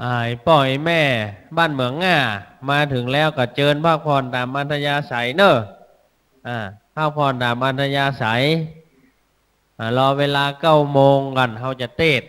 ไอ้ป่อยแม่บ้านเหมืองง่ามาถึงแล้วก็เจิญพักผ่อนตามอัธยาศัยเนอะอ่าพักผ่อนตามอัธยาศัยรอเวลา9 โมงกันเขาจะเทศ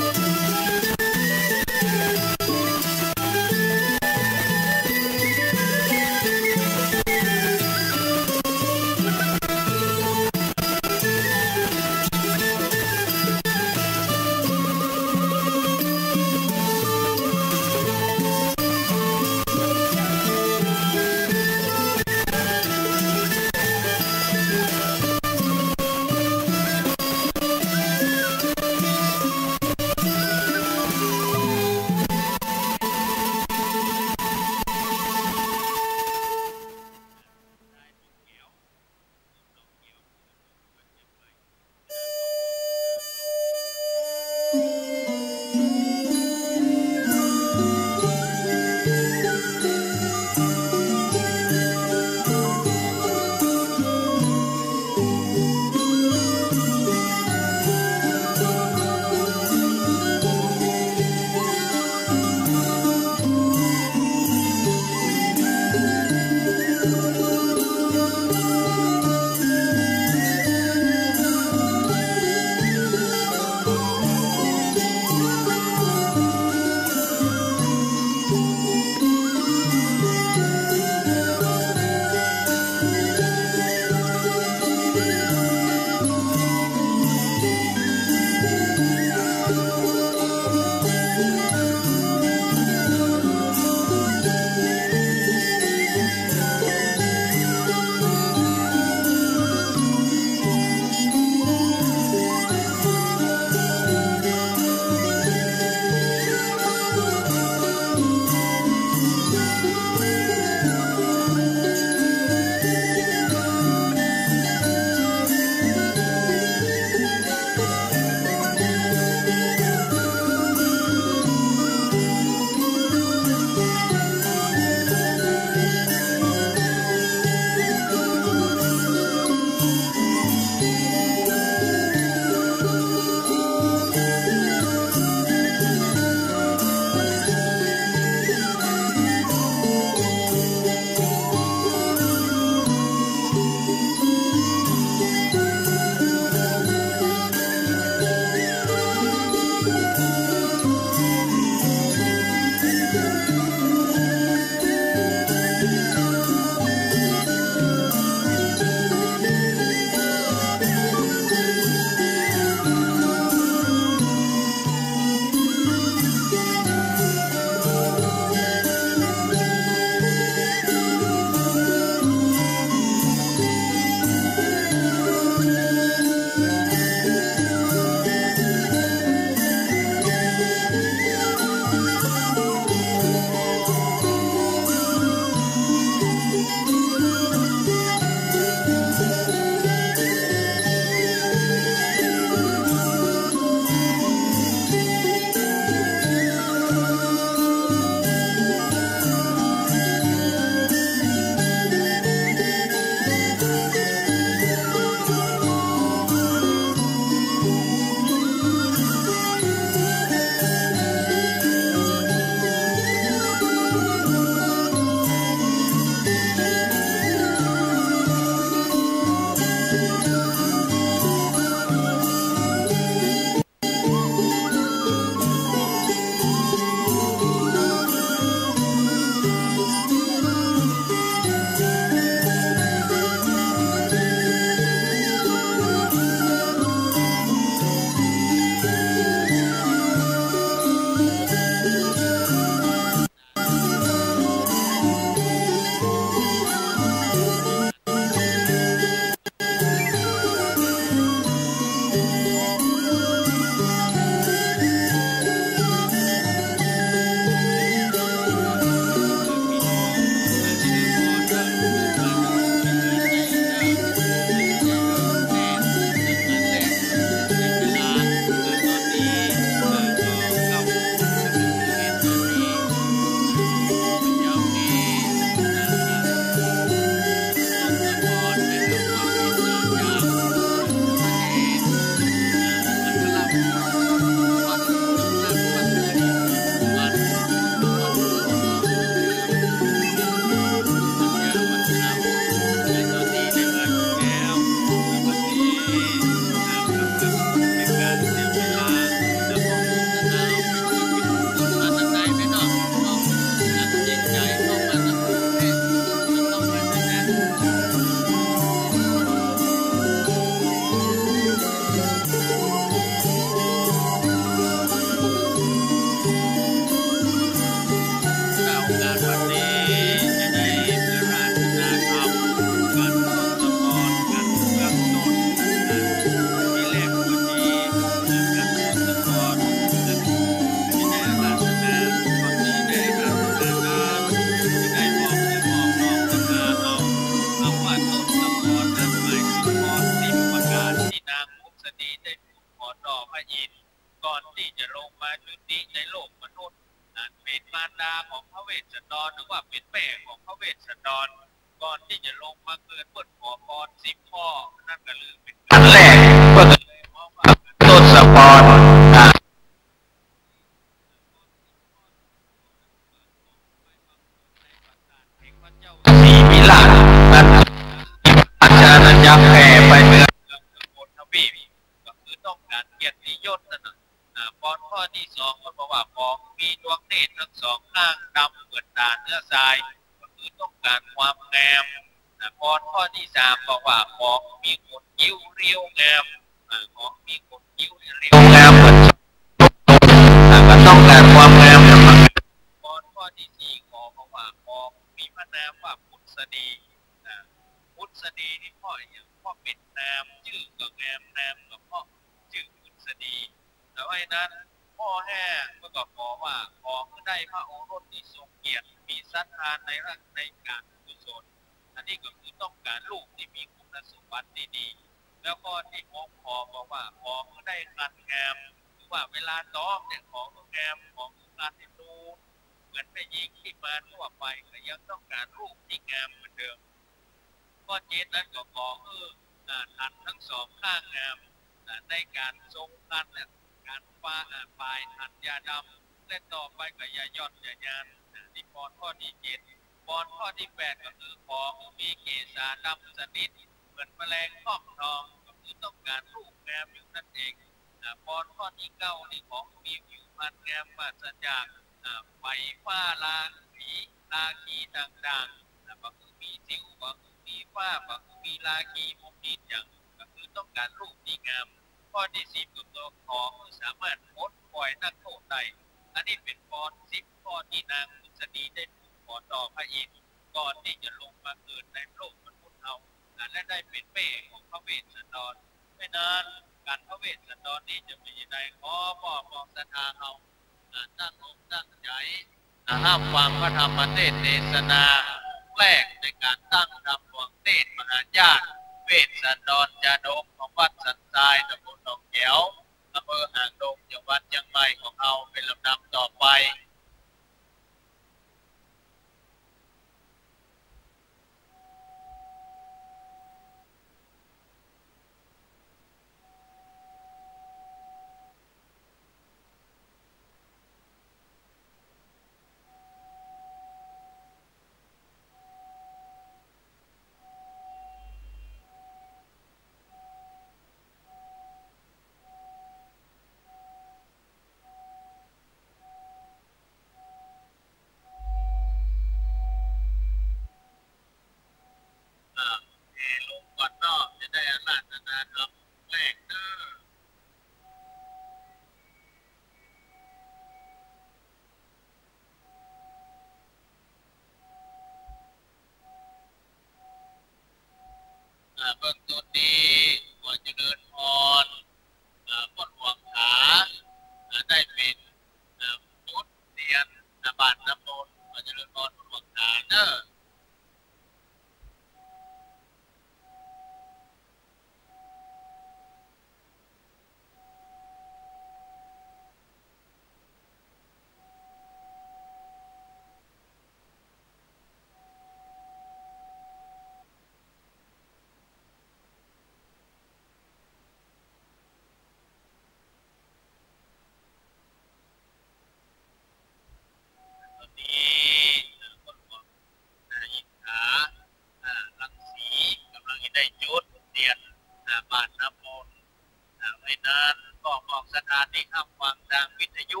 นั้นบอกสถานีรับฟังทางวิทยุ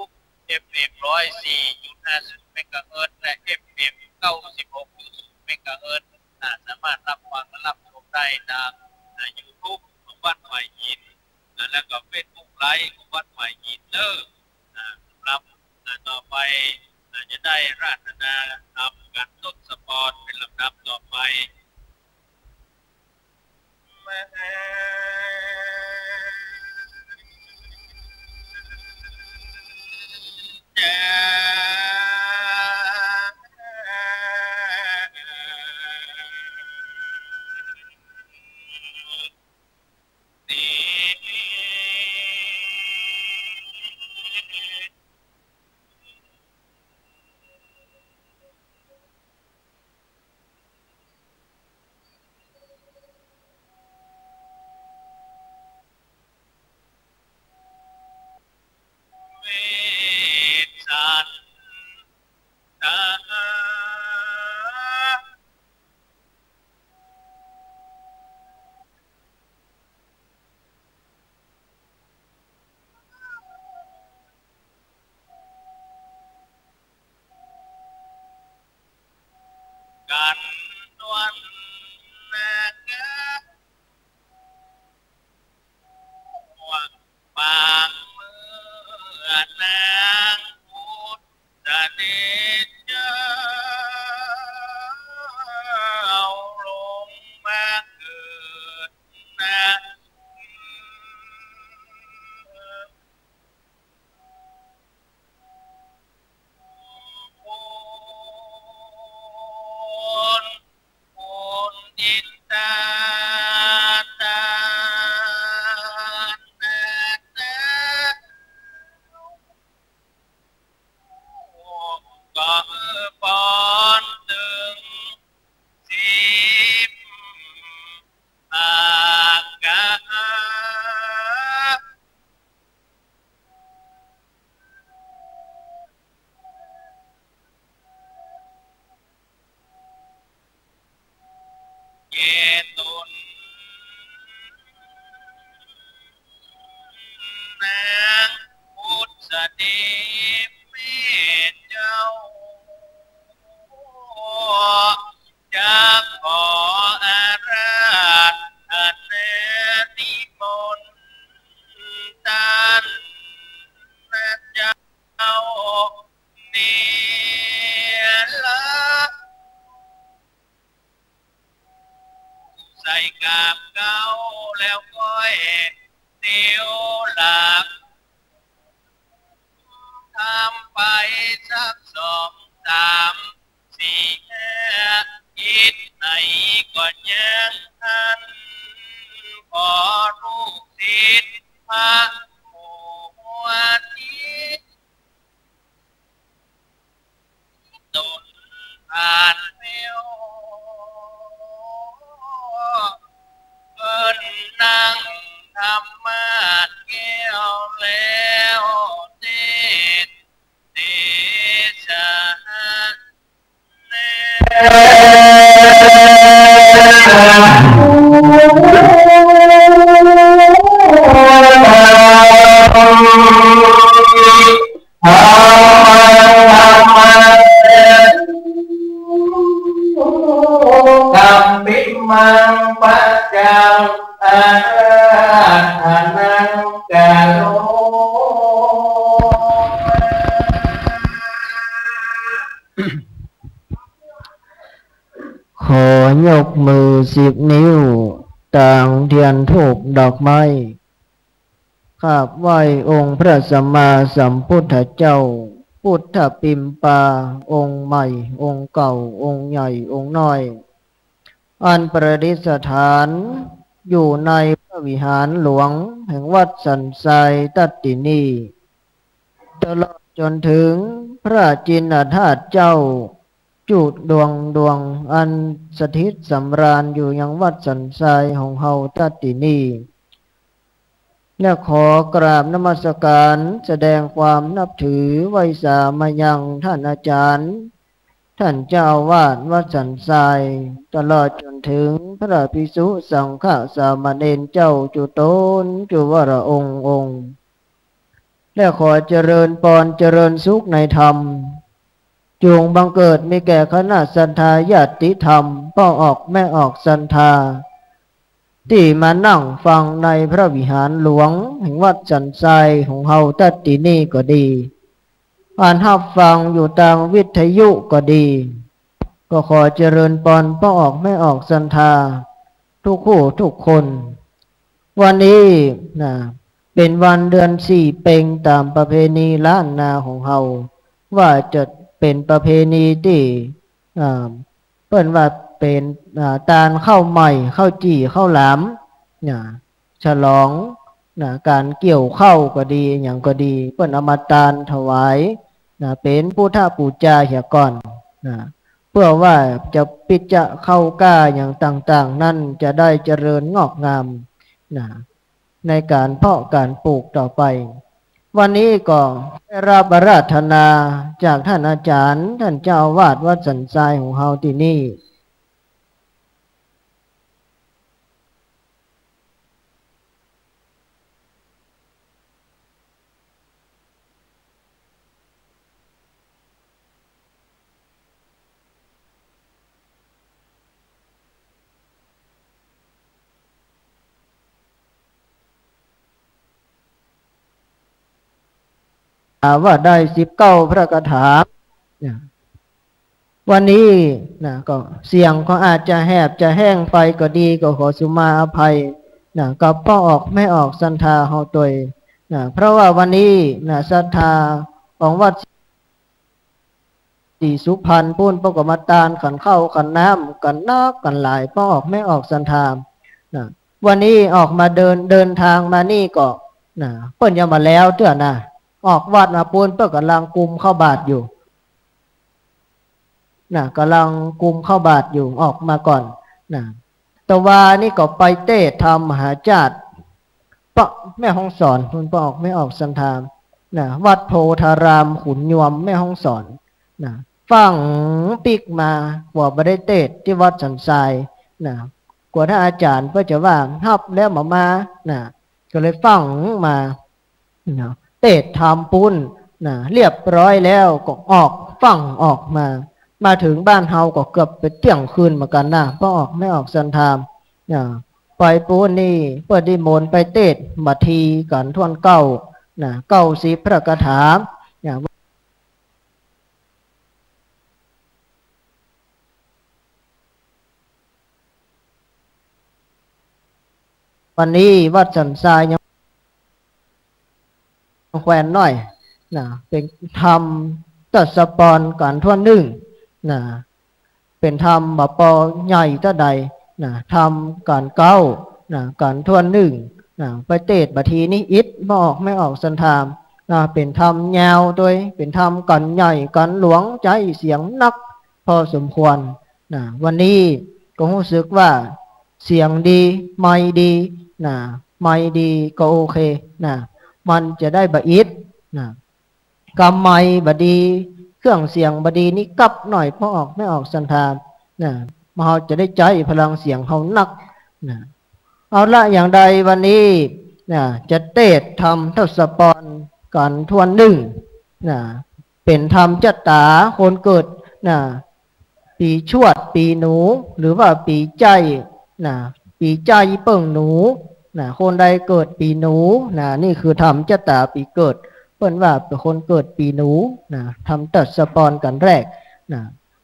FM 104.50 เมกะเฮิรตซ์และ FM 96.0 เมกะเฮิรตซ์สามารถรับฟังและรับชมได้ทาง YouTube ของวัดใหม่ยินแล้วก็ Facebook ไลฟ์ของวัดใหม่ยินสำหรับต่อไปจะได้ราชนาทำการต้นสปอร์ตเป็นลำดับต่อไปกันวันนาเกว่าปางเมื่อนางพุทธเดชเจ้าลงมาเกิดนะอินตาตาก็ปอนตึงสิบอากาเยตุนนางพุทธเดชเมตเจ้าจะขออาราธนานิมนต์ท่านเจ้าเนรใส่กาบเก้าแล้วก้อยเตียวหลักทำไปสักสองสามสี่ห้าคิดไหนก็ยังทันขอลูกศิษย์พระหัวนี้ตนผ่านเมวเอิ้นนั่งธรรมะแก้วแล้วเทศเดชะกัมปิมังปัจจังอานังกาโลขอยกมือ10 นิ้วต่างเทียนธูปดอกไม้กราบไหว้องค์พระสัมมาสัมพุทธเจ้าพุทธปิมปาองค์ใหม่องค์เก่าองค์ใหญ่องค์น้อยอันประดิษฐานอยู่ในพระวิหารหลวงแห่งวัดสันทรายตัตตินีตลอดจนถึงพระจินธาตุเจ้าจุดวงอันสถิตสำราญอยู่ยังวัดสันทรายของเฮาตัตตินีและขอกราบนมัสการแสดงความนับถือไว้สามายังท่านอาจารย์ ท่านเจ้าวาดวัดสันทรายตลอดจนถึงพระภิกษุสังฆสามเณรเจ้าจุโตนจุวรองค์และขอเจริญพรเจริญสุขในธรรมจงบังเกิดมีแก่คณะสันทาญาติธรรมพ่อออกแม่ออกสันทาที่มานั่งฟังในพระวิหารหลวงแห่งวัดสันทรายของเฮาตัดที่นี่ก็ดีอ่านรับฟังอยู่ทางวิทยุก็ดีก็ขอเจริญพรพ่อออกแม่ออกสันทาทุกคู่ทุกคนวันนี้นะเป็นวันเดือนสี่เพ็งตามประเพณีล้านนาของเฮาว่าจะเป็นประเพณีที่เปิ้นว่าเป็นตาลข้าวใหม่ข้าวจี่ข้าวหลามนะฉลองนะการเกี่ยวข้าวก็ดีอย่างก็ดีเปิ้นเอามาตาลถวายนะเป็นพุทธปูจาเหียก่อนนะเพื่อว่าจะปิจจะเข้ากล้าอย่างต่างๆนั่นจะได้เจริญงอกงามนะในการเพาะการปลูกต่อไปวันนี้ก็ได้รับอาราธนาจากท่านอาจารย์ท่านเจ้าอาวาสวัดสันทรายของเฮาที่นี่ว่าได้19พระคาถาวันนี้นะก็เสียงก็อาจจะแหบจะแห้งไปก็ดีก็ขอสุมาอภัยนะกับพ่อออกไม่ออกศรัทธาเฮาตัวนะเพราะว่าวันนี้นะศรัทธาของวัดศรีสุพรรณปุ้นปกมาตานขันเข้าขันน้ำกันนักกันหลายพ่อออกไม่ออกศรัทธานะวันนี้ออกมาเดินทางมานี่ก็นะเปิ้นยังมาแล้วเตื้อนะออกวัดมาปุ้นเปิ้นกำลังกุมเข้าบาทอยู่นะกำลังกุมเข้าบาทอยู่ออกมาก่อนนะตะวานี่ก็ไปเต้ทำมหาจาตปะแม่ห้องสอนคุณปออกไม่ออกสันทามนะวัดโพธารามขุนยวมแม่ห้องสอนนะฟังปิกมาว่าไม่ได้เต้ที่วัดสันทรายนะกว่าถ้าอาจารย์เพื่อจะว่าฮับแล้วมานะก็เลยฟังมานะเต้ทำปุ้นนะเรียบร้อยแล้วก็ออกฟังออกมาถึงบ้านเฮาก็เกือบไปเที่ยงคืนเหมือนกันนะเพราะออกไม่ออกสันทามนะไปปูนี่เปิดดิมนไปเตดบัทีกันทวนเก้านะ90พระคาถานะวันนี้วัดสันทรายยังแควนน้อยนะเป็นธรรมตัดสปอนกันทวนหนึ่งนะเป็นธรรมบปอใหญ่ตะใดนะธรรมการเก้านะการทวนหนึ่งนะไปเตดบัทีนี้อิดไม่ออกไม่ออกสันทามนะเป็นธรรมยาวด้วยเป็นธรรมกันใหญ่กันหลวงใจเสียงนักพอสมควรนะวันนี้ก็รู้สึกว่าเสียงดีไม่ดีนะไม่ดีก็โอเคนะมันจะได้บะอิดนะกำไม่บดีเครื่องเสียงบดีนี้กลับหน่อยพอออกไม่ออกสันทามนะมาเราจะได้ใจพลังเสียงเขานักนะเอาละอย่างใดวันนี้นะจะเตดทำทศปรกันทวนหนึ่งนะเป็นธรรมจัตตาคนเกิดนะปีชวดปีหนูหรือว่าปีใจนะปีใจเปิ่งหนูนะคนใดเกิดปีหนูนะนี่คือธรรมจัตตาปีเกิดเปิ้นว่าเป็นคนเกิดปีหนูนะทำตัดสปอนกันแรกนะ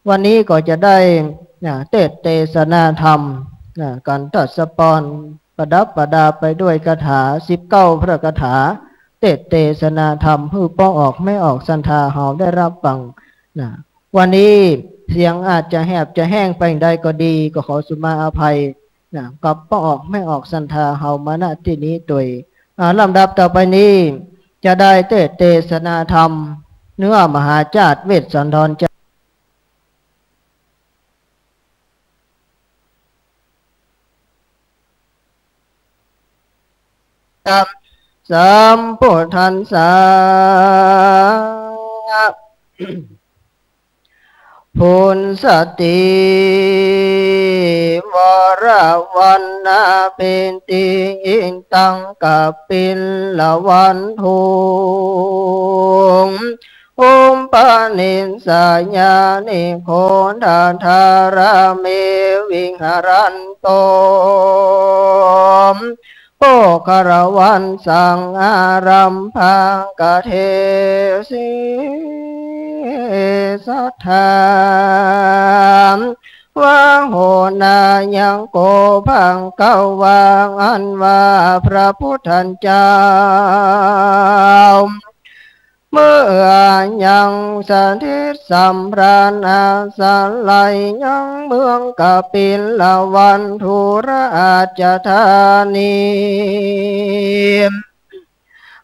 วันนี้ก็จะได้นะเทศนาธรรมนะการตัดสปอนประดับประดาไปด้วยคาถา19พระคาถาเทศนาธรรมเพื่อป้องออกไม่ออกสันทาหอมได้รับฟังนะวันนี้เสียงอาจจะแหบจะแห้งไปได้ก็ดีก็ขอสุมาอภัยนะกับป้องออกไม่ออกสันทาเฮามาณที่นี้โดยลำดับต่อไปนี้จะได้เทศนาธรรมเนื้อมหาจาตเวสสันดรสัมพุทธัสสะ พุนสติวรวันนาเป็นติอิงตังกับปิลละวันทุงปานินสาญานิโคทาธาราเมวิหารันโตโอคารวันสังอารัมพังกเทสิสัทธามวังโหนายังโกพังเก้าวางอันว่าพระพุทธเจ้าเมื่อยังสันทิสัมปรานาสันไลยังเมืองกปิลวันทุราชธานี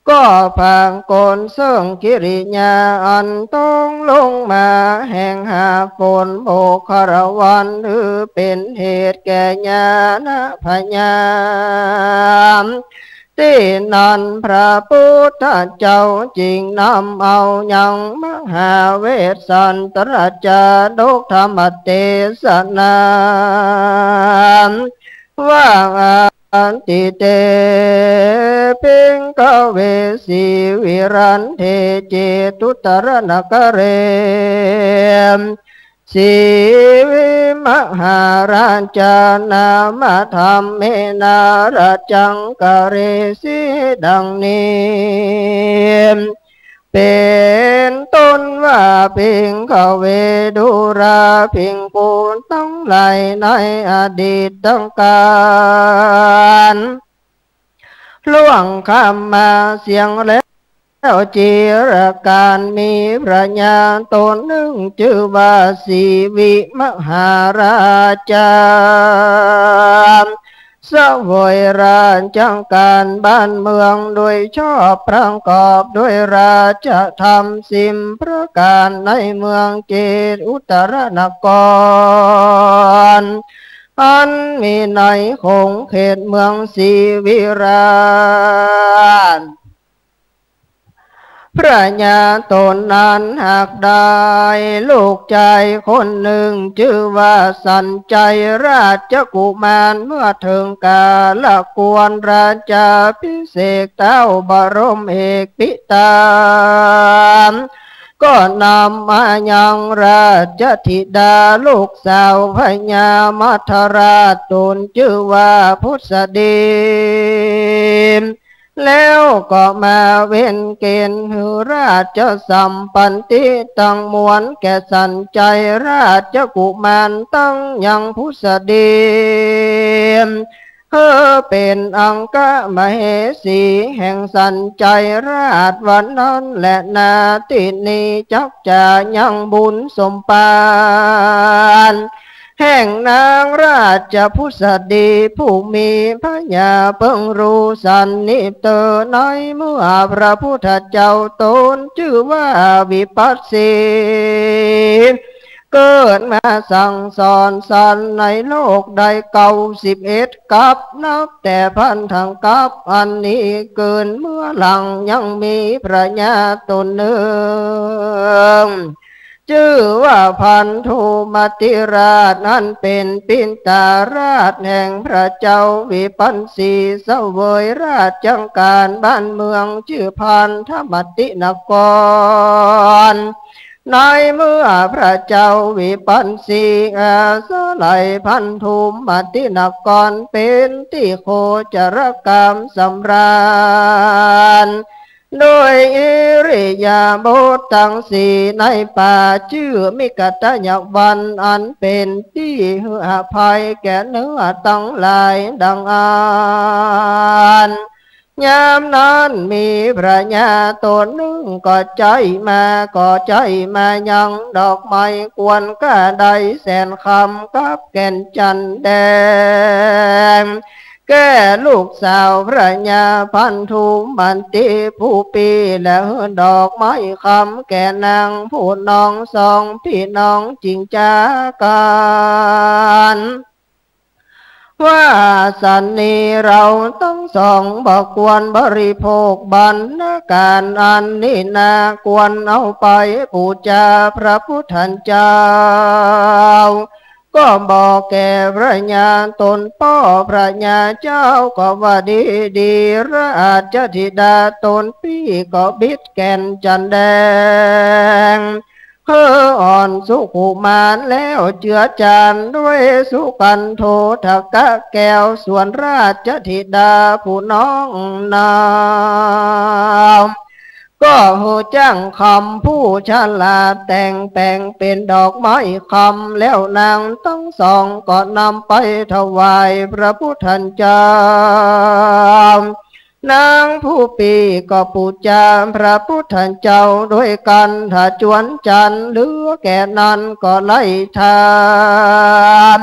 ก็พังกลเสื่องกิริยาอันต้องลงมาแห่งหาฝนโบคารวันหรือเป็นเหตุแก่ญาณพญามที่นันพระพุทธเจ้าจริงนำเอายังมหาเวสสันตรจาดกธรรมเทศนาว่าอันติเตปิงกเวสีวิรันเทเจตุตรนกเรมสีวิมหาราชนามาธรรมเมนาราจังกเรสีดังนี้เป็นต้นว่าพิงขเวดุราพิงปูนต้องไหลในอดีตต้องการล่วงคำมาเสียงแล้วจิรการมีพระญาณตนหนึ่งชื่อว่าสีวิมหาราชาสวยราชจังการบ้านเมืองโดยชอบประกอบด้วยราชธรรม10ประการในเมืองเจตอุตรนครอันมีในคงเขตเมืองศรีวิราชพระญาตนนั้นหากได้ลูกใจคนหนึ่งชื่อว่าสันใจราชกุมารเมื่อถึงกาลกวนราชาพิเศษเต้าบรมเอกปิตามก็นำมายังราชธิดาลูกสาวพญามัทราชตนชื่อว่าพุทธดีแล้วก็มาเว้นเกณฑ์หือราชสัมปันติตั้งมวลแก่สันใจราชกุมารตั้งยังพุทธดีเป็นอังกะมเหสีแห่งสันใจราชวันนั้นและนาตินีจักจะยังบุญสมปานแห่งนางราชพุทธดีผู้มีพระญาเพิ่งรู้สันนิเตอในเมื่อพระพุทธเจ้าตนชื่อว่าวิปัสสีเกิดมาสั่งสอนสันในโลกใดเก่า11กับนับแต่พันทั้งกับอันนี้เกินเมื่อหลังยังมีพระญาตนหนึ่งชื่อว่าพันธุมติราชนั้นเป็นปินตาราชแห่งพระเจ้าวิปัสสีเสวยราชจังการบ้านเมืองชื่อพันธมตินครในเมื่อพระเจ้าวิปัสสีอาสลัยพันธุมตินครเป็นที่โคจรกรรมสำราญโดยอิริยาบถทั้งสี่ในป่าชื่อมิกตยวันอันเป็นที่อภัยแก่เนื้อตั้งหลายดังอ่านยามนั้นมีพระญาตนหนึ่งก็ใจมายังดอกไม้กวนก้าใดแสนคำกับแก่นจันแดงแก่ลูกสาวพระญาพันธุมันติผู้ปีแล้วดอกไม้คำแก่นางผู้น้องสองพี่น้องจริงจากกัน ว่าสันนี้เราต้องส่องบอกควรบริโภคบรรณาการอันนี้นาควรเอาไปบูชาพระพุทธเจ้าก็บอกแก่พระญาตนพ่อพระญาเจ้าก็ว่าดีดีราชธิดาตนพี่ก็บิดแก่นจันแดงเพื่ออ่อนสุขุมานแล้วเจือจานด้วยสุกันโททกะแก้วส่วนราชธิดาผู้น้องนามก็หูจ้างคำผู้ฉลาดแต่งเป็นดอกไม้คำแล้วนางต้องสองก็นำไปถวายพระพุทธเจ้านางผู้ปีก็ปูจาพระพุทธเจ้าด้วยกันถ้าจวนจันเหลือแก่นั้นก็ไล่ทาน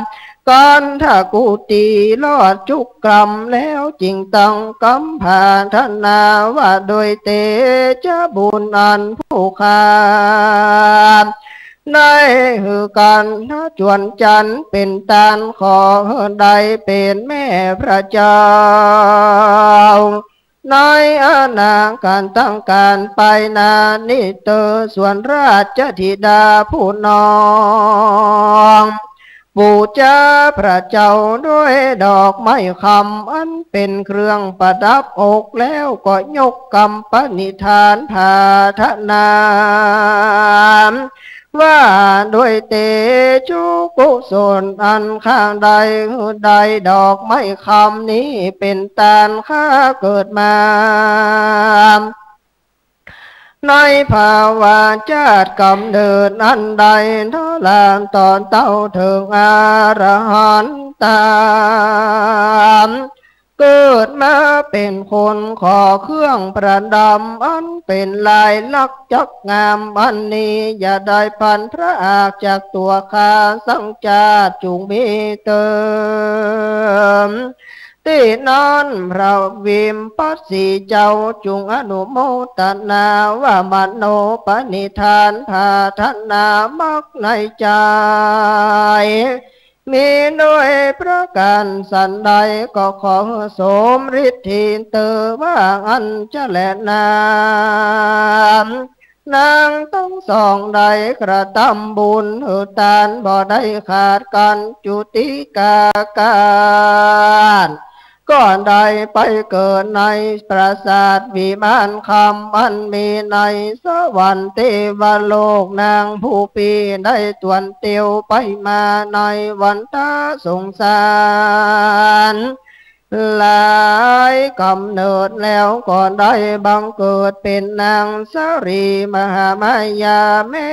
กันถ้ากูตีลอดจุกกรรมแล้วจริงต้องกำผ่าธนาว่าโดยเตจะบุญอันผู้ขาในหือกันถ้าจวนจันเป็นตานขอใดเป็นแม่พระเจ้าในอนางการตั้งการไปนานิเตอส่วนราชธิดาผู้น้องบูชาพระเจ้าด้วยดอกไม้คำอันเป็นเครื่องประดับอกแล้วก็ยกกำปณิธานพาทนามว่าด้วยเตจุกุศลอันข้างใดใดดอกไม้คำนี้เป็นตาลข้าเกิดมาในภาวะชาติกำเนิดอันใดทลามตอนเต้าถึงอรหันตามเกิดมาเป็นคนขอเครื่องประดับอันเป็นลายลักษณ์จักงามอันนี้อย่าได้พันพระอากจากตัวข้าสังจาจุงมีเติมที่นั้นพระวิมปัสสีเจ้าจุงอนุโมทนาว่ามโนปณิธานพาธนามักในใจมีด้วยประการสันใดก็ขอสมฤทธิเตอว่าอันจะแลนามนางต้องสองใดกระทำบุญหือตานบ่ได้ขาดกันจุติกาการก่อนใดไปเกิดในปราสาทวิมานคำอันมีในสวรรค์เทวโลกนางผู้ปีได้ตวนเตียวไปมาในวันตาสงสารหลายกำเนิดแล้วก่อนได้บังเกิดเป็นนางสรีมหามายาแม่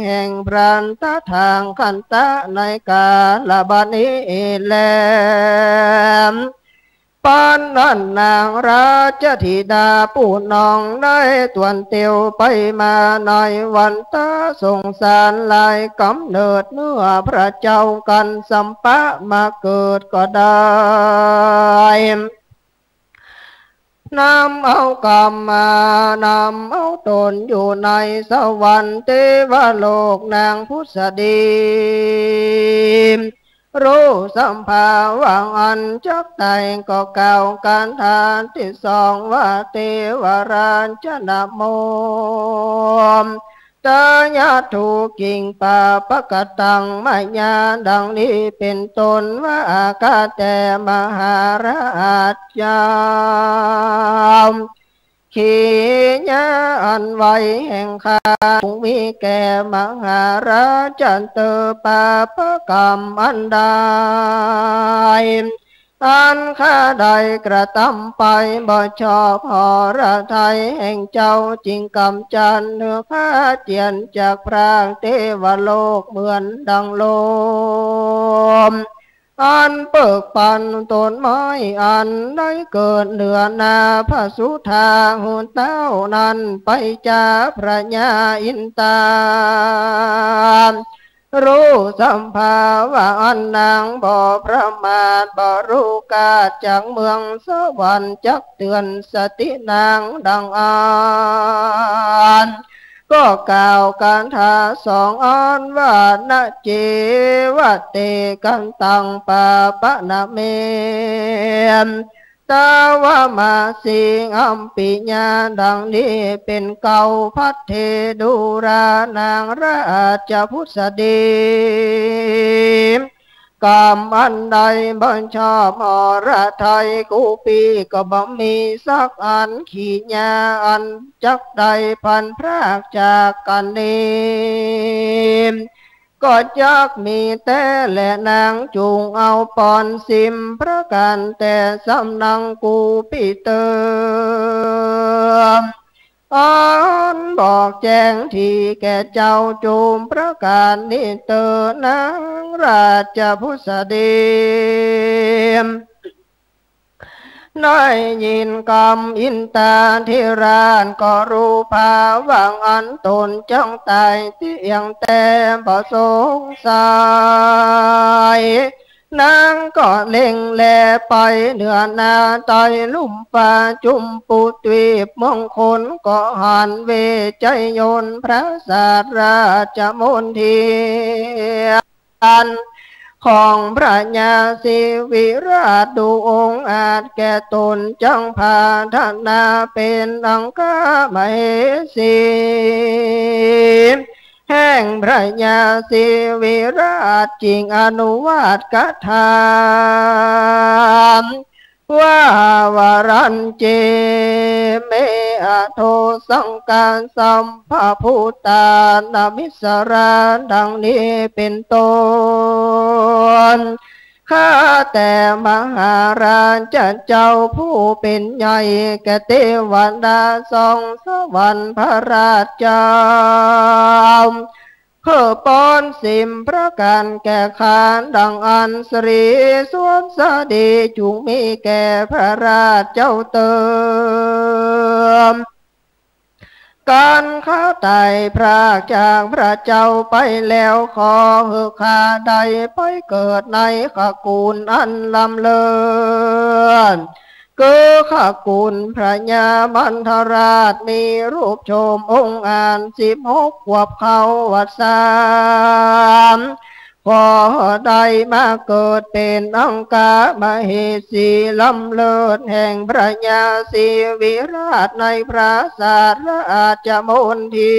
แห่งพรันตะทางขันตะในกาลบัดนี้แลปานนั้นนางราชธิดาผู้น้องได้ตวนเตียวไปมาในวันตาสงสารลายกำเนิดเมื่อพระเจ้ากันสัมปะมาเกิดก็ได้นำเอากรรมมานำเอาตนอยู่ในสวรรค์เทวโลกนางพุทธดีรู้สัมภาวะอันจักไตก็กล่าวการทานที่สองว่าเทวราชนะโมตายาถูกกิ่งป่าปะกตังมายาดังนี้เป็นตนว่าอากาแต่มหาราชาขีญาอันไว้แห่งข้ามีแก่มหาราชันเตอปาปะกรรมอันใดอันข้าใดกระทำไปบ่ชอบหอระไทยแห่งเจ้าจริงกำจันเนื้อข้าเจียนจากพรางเทวโลกเหมือนดังลมอันเปิกปันต้นไม้อันได้เกิดเหนือนาพระสุธาหุนเต้านั้นไปจาพระญาอินตารู้สัมภาวะอันนางบ่ประมาทบ่รู้กาจากเมืองสวรรค์จักเตือนสตินางดังอ่าน ก็กล่าวการทาสองอันว่านะเจวะเตกันตังปะปะนะเมตาวามาสิงอัมปิญาดังนี้เป็นเก่าพัทเทดูรานางราชพุทธดีกรรมอันใดบัญชอบอรไทยกูปีก็บ่มีสักอันขีญาอันจักใดพันพรากจากกันนี้ก็จักมีแต่และนางจูงเอาปอนสิมพระกันแต่สำนังกูปีเตออันบอกแจ้งที่แก่เจ้าจูมประการนิเตอนางราชพุทธดีได้ยินคำอินตาธิราชก็รู้ภาวังอันตนจ้องตายที่ยังแต่บ่สงสัยนางก็เล็งแลไปเหนือนาตอยลุ่มป่าจุมปุตวีมงคลก็หันเวใจยนพระศาสราชมนทีอันของพระญาสิวิราชดูองค์อาจแก่ตนจังพาธนาเป็นอังคามเหสีแห่งพระญาสิวิราชจริงอนุวาทกถาว่าวรันเจเมอโทสังการสัมภพุตานามิสราดังนี้เป็นต้นข้าแต่มหาราชเจ้าผู้เป็นใหญ่แก่เทวดาทรงสวรรค์พระราชเจ้าเพื่อป้อนสิมพระการแก่ขานดังอันสรีสวมสดีจุงมีแก่พระราชเจ้าเติมการข้าไต่พรากจากพระเจ้าไปแล้วขอเหือข้าใดไปเกิดในขกูลอันลำเลิศคือข้ากุลพระญามันทราชมีรูปโฉมองค์อ่าน16 ขวบเขาวัด3พอได้มาเกิดเป็นอังกามเหสีลำเลิศแห่งพระญาสิวิราชในพระศาสราชมนที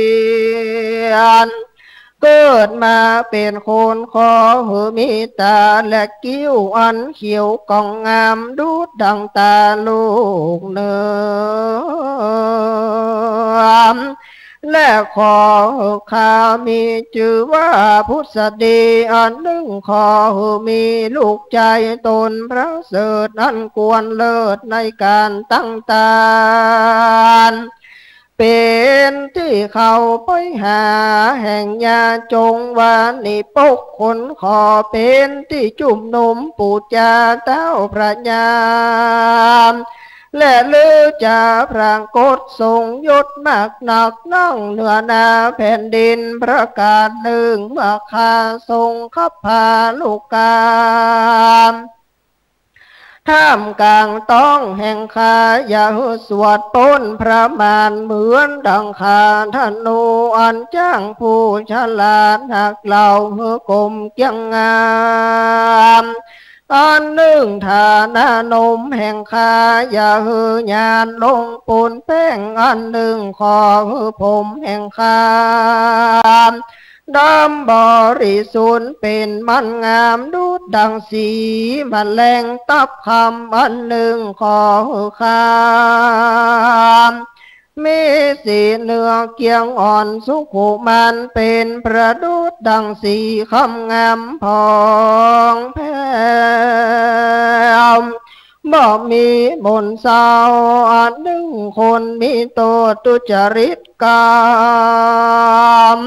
เกิดมาเป็นคนขอหือมีตาและคิ้วอันเขียวกองงามดูดดังตาลูกเนื้อและขอข้ามีชื่อว่าพุทธดีอันหนึ่งขอมีลูกใจตนพระเสริฐอันควรเลิศในการตั้งตานเป็นที่เขาไปหาแห่งยาจงวานิปกคนขอเป็นที่จุ่มนุมปูจาเต้าพระญาและลือจะพรางกฎทรงยศมากหนักนั่งเหนือนาแผ่นดินประกาศหนึ่งเมื่อคาทรงขับพาลูกกามท่ามกลางต้องแห่งคาอย่าสวดป้นพระมารเหมือนดังคาธนูอันจ้างผู้ฉลาดหักเหล่าเหือกลมเกียงงามอันหนึ่งฐานานมแห่งคาอย่าหือยานลงปูนแป้งอันหนึ่งขอหือผมแห่งคาดำบริสุทธิ์เป็นมันงามดูดดังสีมันแรงตับคำอันหนึ่งขอหือคามมีสีเนื้อเกียงอ่อนสุขุมันเป็นประดุดดังสีคำงามพองแผ้วบ่มีมนต์เศร้าอันหนึ่งคนมีตัวทุจริตกรรม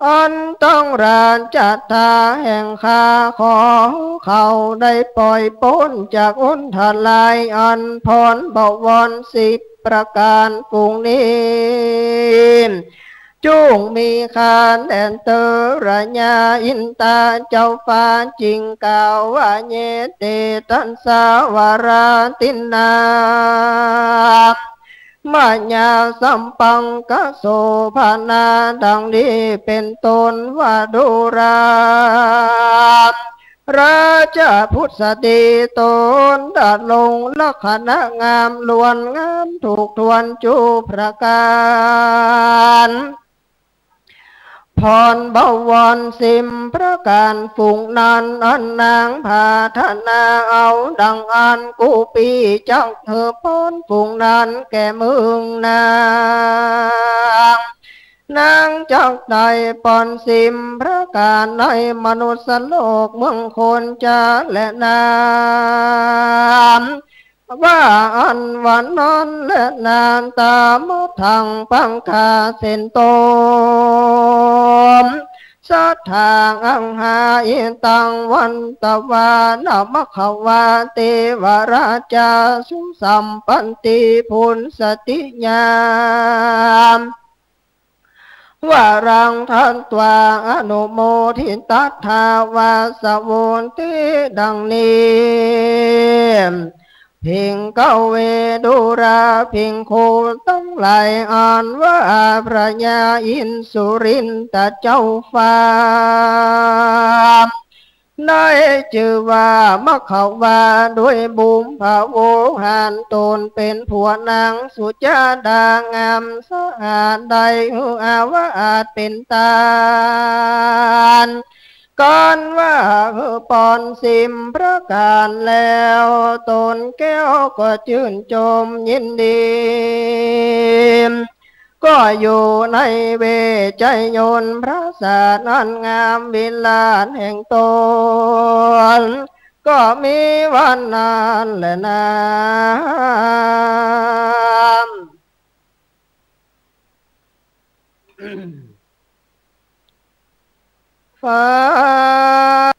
อันต้องราชจัตตาแห่งข้าขอเขาได้ปล่อยพ้นจากอุนทลายอันพรบวร10 ประการกรุงนี้จุงมีคานแดนเตอระญาอินตาเจ้าฟ้าจริงกล่าวว่าเยเตตันสาวาราตินา มาญาสัมปังกะโสภานาดังนี้เป็นต้นว่าดูราราชพุทธสติตนดัดลงลักษณะงามล้วนงามถูกทวนจูประการพรบวรสิมประการฝุ่งนันอันนางพาธนาเอาดังอันกูปีจังเธอพรฝุ่งนันแก่มึงนางจักใดปอนสิมพระการในมนุษย์โลกเมืองคนจะและนามว่าอันวันนั้นและนานตามทางปังคาเส้นโตมสัทธางอังหาอิตังวันตวานามขวาเตวราชาสุสัมปันติพุนสติญาณว่ารังทันตวาอนุโมทิตัทธาวาสวุนติดังนี้พิงเกเวดุราพิงโคต้องไหลอ่านว่าพระยาอินสุรินตะเจ้าฟ้าได้ชื่อว่ามะเขาวาด้วยบุมภาโวหานตนเป็นผัวนางสุจาดางามสะอาดใดหูอาวาอาจเป็นตาลก่อนว่าปอนสิมประการแล้วตนแก้วก็ชื่นชมยินดีก็อยู่ในเวใจยนต์พระศาสนาอันงามวิลานแห่งตนก็มีวันนั้นแหละนะฟัง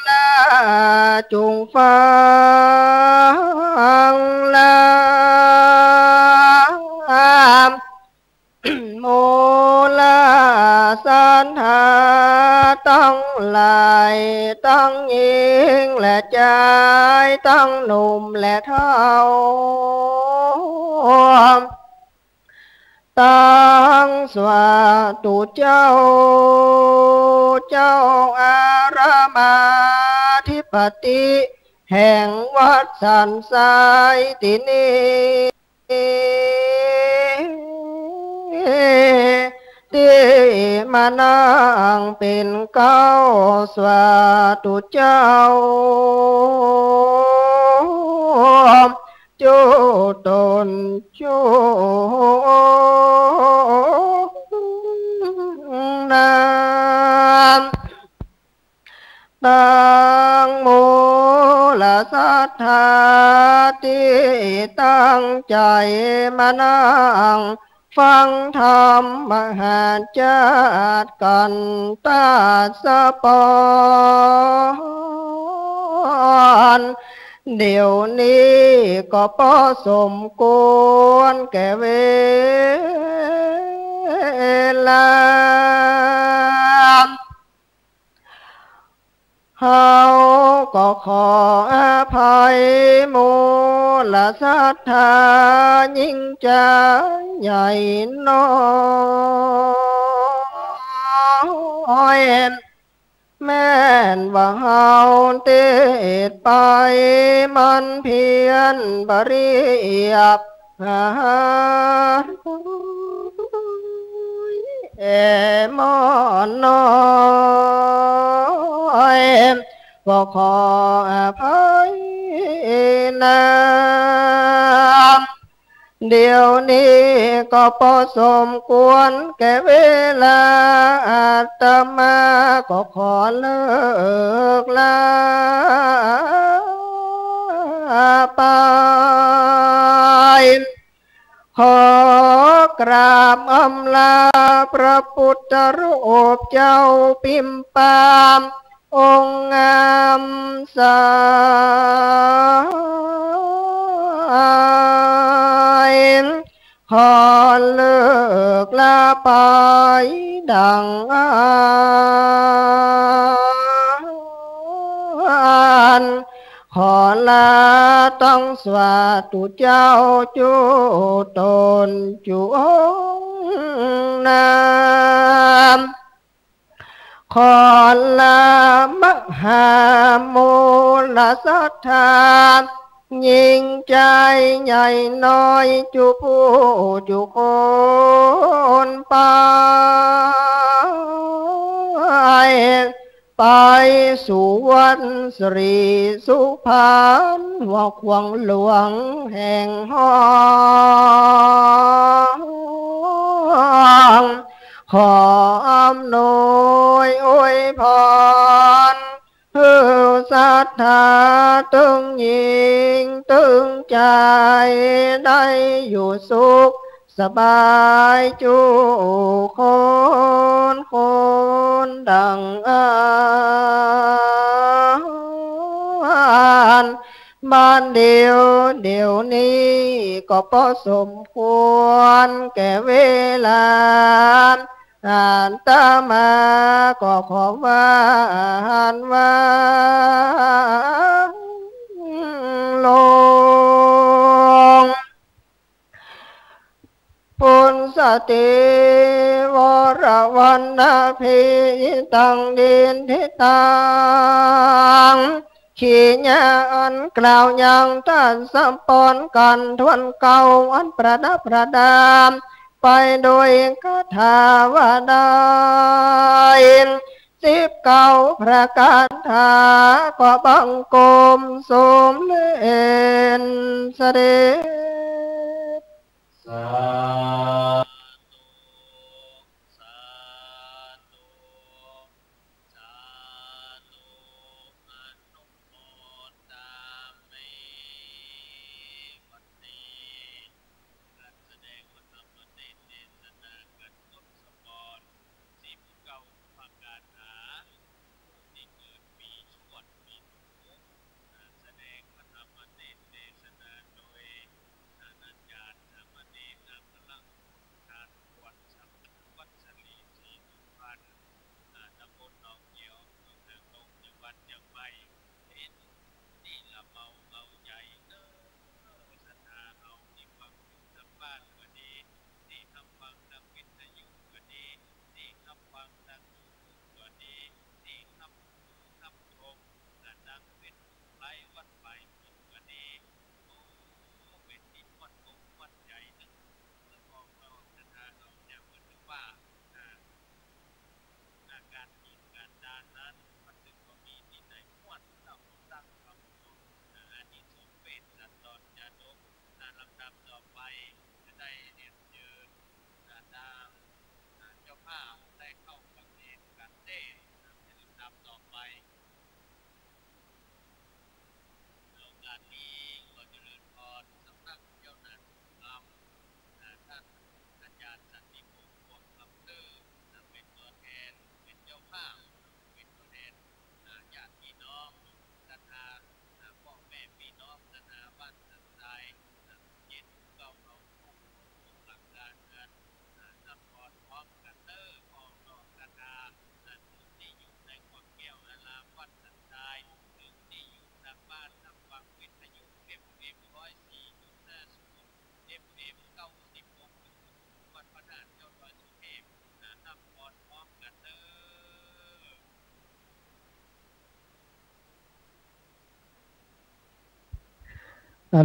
ละจงฟังละโมลาสันหาตั้งหลายตั้งหญิงและชายตั้งหนุ่มและเฒ่าตั้งสวาตุเจ้าอารามาธิปติแห่งวัดสันทรายที่นี้ที่มานั่งเป็นเก้าสวาตุเจ้าโจตนโจนามตังโมลสัทธาที่ตั้งใจมานั่งฟังธรรมมหาจาดกันตาสะปอนเดี๋ยวนี้ก็พอสมควรแก่เวลาเฮาก็ขออภัยมูลศรัทธายิ่งจะใหญ่น้อยแม่นว่าเฮาเตดไปมันเพียนบริยับมอนน้อยก็ขออภัยนะเดี๋ยวนี้ก็พอสมควรแก่เวลาอาตมาก็ขอเลิกลาไปขอกราบอำลาพระพุทธรูปเจ้าพิมพามองค์งามสายขอเลิกลาไปดังอัน ขอลาต้องสวาตุเจ้าจูตนจูองนามขอลามหามูลศรัทธายิ่งใจใหญ่น้อยจุผู้จุคนไปสู่วันสรีสุพรรณว่าควงหลวงแห่งห้องขออำนวยอวยพรให้ศรัทธาตึงยิ่งตึงใจได้อยู่สุขสบายจุคนดังบ้านเดียวนี้ก็พอสมควรแก่เวลาตามาก็ขอว่าลงปุณสติวรวันนาภิตังดินทิตังขีญาอันกล่าวยังท่านสัมปนกันทวนเก่าอันประดับประดามไปโดยคาถาวาดาย19ประการถาก็บังกรมสมเด็จเสด็จสา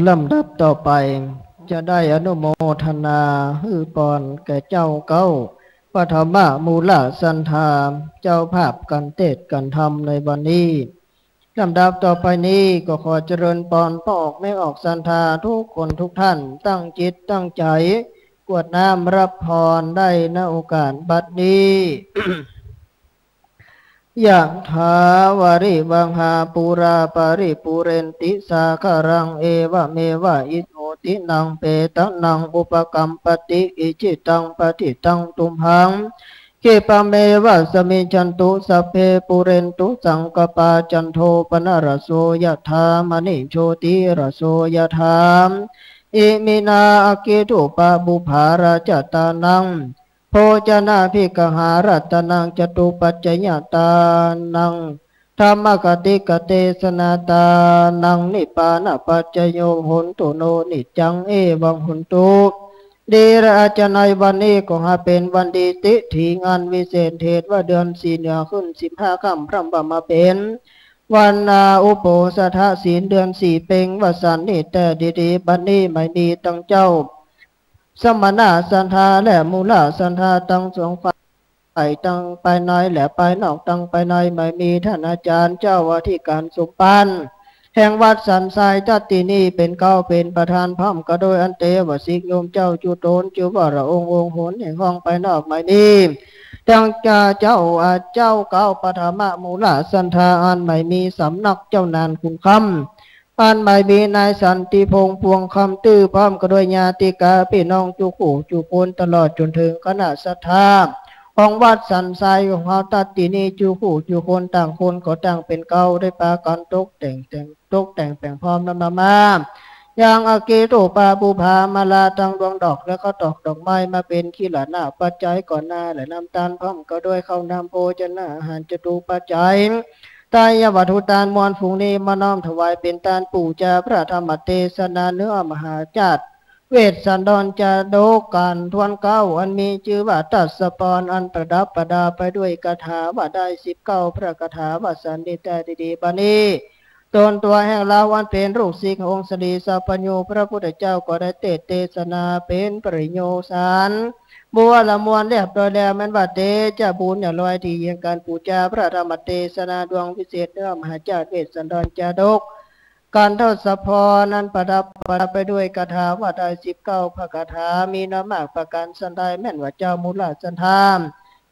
ลำดับต่อไปจะได้อนุโมทนาฮือปอนแก่เจ้าเก้าปฐมมูลสันธาเจ้าภาพกันเทศกันธรรมในวันนี้ลำดับต่อไปนี้ก็ขอเจริญปอนพ่อออกแม่ออกสันธาทุกคนทุกท่านตั้งจิตตั้งใจกวดน้ำรับพรได้ณโอกาสบัดนี้ ยะถาวาริวังหาปูราปาริปูเรนติสาคารังเอวะเมวะอิโตตินังเปตะนังอุปกัมปติอิจิตังปฏิตังตุมหังเกปะเมวะสมิจันตุสัพเพปูเรนตุสังกปาจันโทปนรสโสยะถามณิโชติรสโสยะถามอิมินาอกิตุปะบุภาราจตานังโภจนาภิกหารัตนังจตุปัจจยตานัง ธรรมกติกเตสนาตานังนิปานาปัจจโยโหนตุโนนิจังเอวังหุนตุดีราชนัยวันนี้ก็หาเป็นวันดีติถีงานวิเศษเทศว่าเดือนสี่เหนือขึ้น15 ค่ำพรำบมาเป็นวันนาอุโปสถศีลเดือนสี่เพ็งวสันนิแต่ดีๆบันนี้ไม่มีตั้งเจ้าสมณะสันทาและมูลสันทาตั้งสองฝ่าย ไปตั้งไปในและไปนอกตั้งไปในไม่มีท่านอาจารย์เจ้าว่าที่การสุปันแห่งวัดสันทรายทัตตินีเป็นเก้าเป็นประธานพร้อมก็โดยอันเตวสิกโยมเจ้าจุโตนจุบวรองค์โหนแห่งห้องไปนอกไม่มีดังจาเจ้าอาเจ้าเก้าปฐมมูลสันทาอันไม่มีสำนักเจ้านานคุณคำอันไม่มีนายสันติพงษ์พวงคำตื้อพร้อมก็โดยญาติกาพี่น้องจุขู่จุโพนตลอดจนถึงคณะสัทธา ของวัดสันทรายของเขาตัดตีนีจูผู้จูคนต่างคนก็ต่างเป็นเก่าได้ปากันตกแต่งแปลงพร้อมนำมาอย่างอาเกโตปาบูพามาลาตังดวงดอกแล้วก็ตอกดอกไม้มาเป็นขี้หลาหน้าปัจจัยก่อนหน้าและน้ำตาลพร้อมก็ด้วยข้าวนำโภชนะอาหารจตุปัจจัยตายวัตถุตานมวลฝูงนี้มาน้อมถวายเป็นตานปู่จาพระธรรมเทศนาเนื้อมหาจัต เวสสันดรจะโดการทวนเก้าอันมีชื่อว่าตัสปอนอันประดับประดาไปด้วยคาถาว่าได้19พระคาถาว่าสันติแต่ดีๆบานีตนตัวแห่งเราวันเป็นรูปศิษย์องค์สรีสัพพัญญูพระพุทธเจ้าก็ได้เทศนาเป็นปริโยสารบัวละมวลเรียบร้อยแล้วแม้นว่าเตจะบุญอย่าลอยที่ยังการปูจาพระธรรมเทศนาดวงพิเศษเนื้อมหาจารย์เวสสันดรจาดก การทศพรนั้นประดับไปด้วยคาถาว่าได้19พระคาถามีน้ำมากประการสันได้แม่นว่าเจ้ามูลสันธาม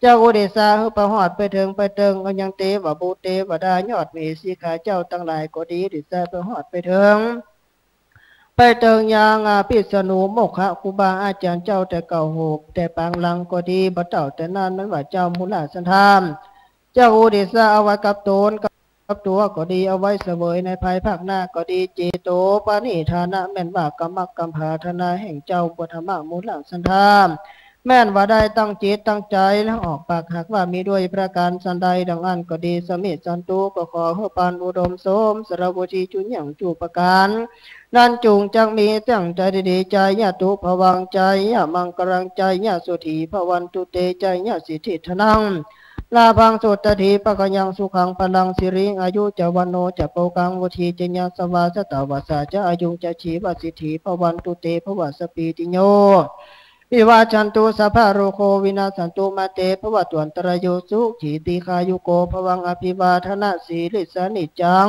เจ้าอุเดสาหือประหอดไปถึงไปเติงก็ยังเตว่าบูเตว่าได้ยอดมีสีขาเจ้าตั้งหลายก็ดีดิสาประหอดไปถึงไปเติงยางพิษณุโมกขะครูบาอาจารย์เจ้าแต่เก่าโหกแต่ปางลังก็ดีบ่เต่าแต่นั้นมันว่าเจ้ามูลสันธามเจ้าอุเดสาเอาไว้กับตน กับตัวก็ดีเอาไว้เสวยในภายภาคหน้าก็ดีเจโตปานิธานะแม่นว่ากรรมกัมภาธนาแห่งเจ้าปุถมะมูลหลังสันธามแม่นว่าได้ตั้งจิตตั้งใจแล้วออกปากหากว่ามีด้วยประการสันใดดังอันก็ดีสมิสันตุก็ขอเพื่อปานอุดมสมสระบุชีจุนอย่างจูประการนั่นจุงจังมีตั้งใจดีใจญาตุภวังใจญามังกรังใจญาสุธีภวันตุเตใจญาสิทธิธนัง ลาพังสุตติปะกยังสุขังพลังสิริอายุจะวันโนจะโปกังวุธีจญาสวาสตาวาสาจะอายุจะชีวสิทธิภวันตุเตภวสปีติโยวิวาจันตุสัพพะโรโควินาสันตุมาเตภวตวันตรโยสุขีติคายุโกภวังอภิวาทนาสีลิสานิจัง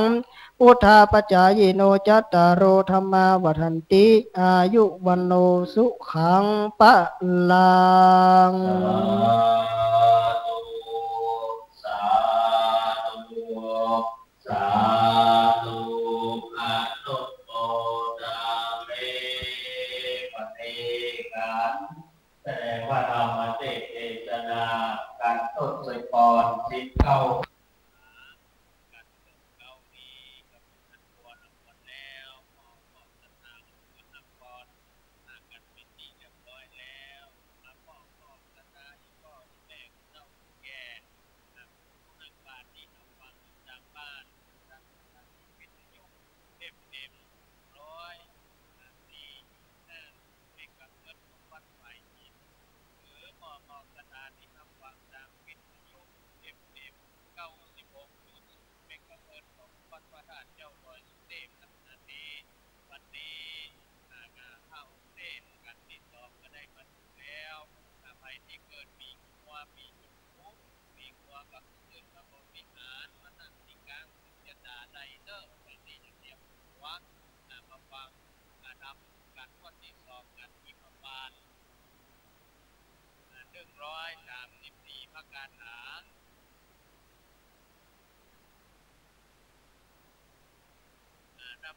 พุทธาปจายโนจัตตารโอธรรมาวัฏันติอายุวันโนสุขังปะลัง สาธุสาธุอนุโมทามิปฏิการแสดงว่าธรรมเทศนาการทศพร19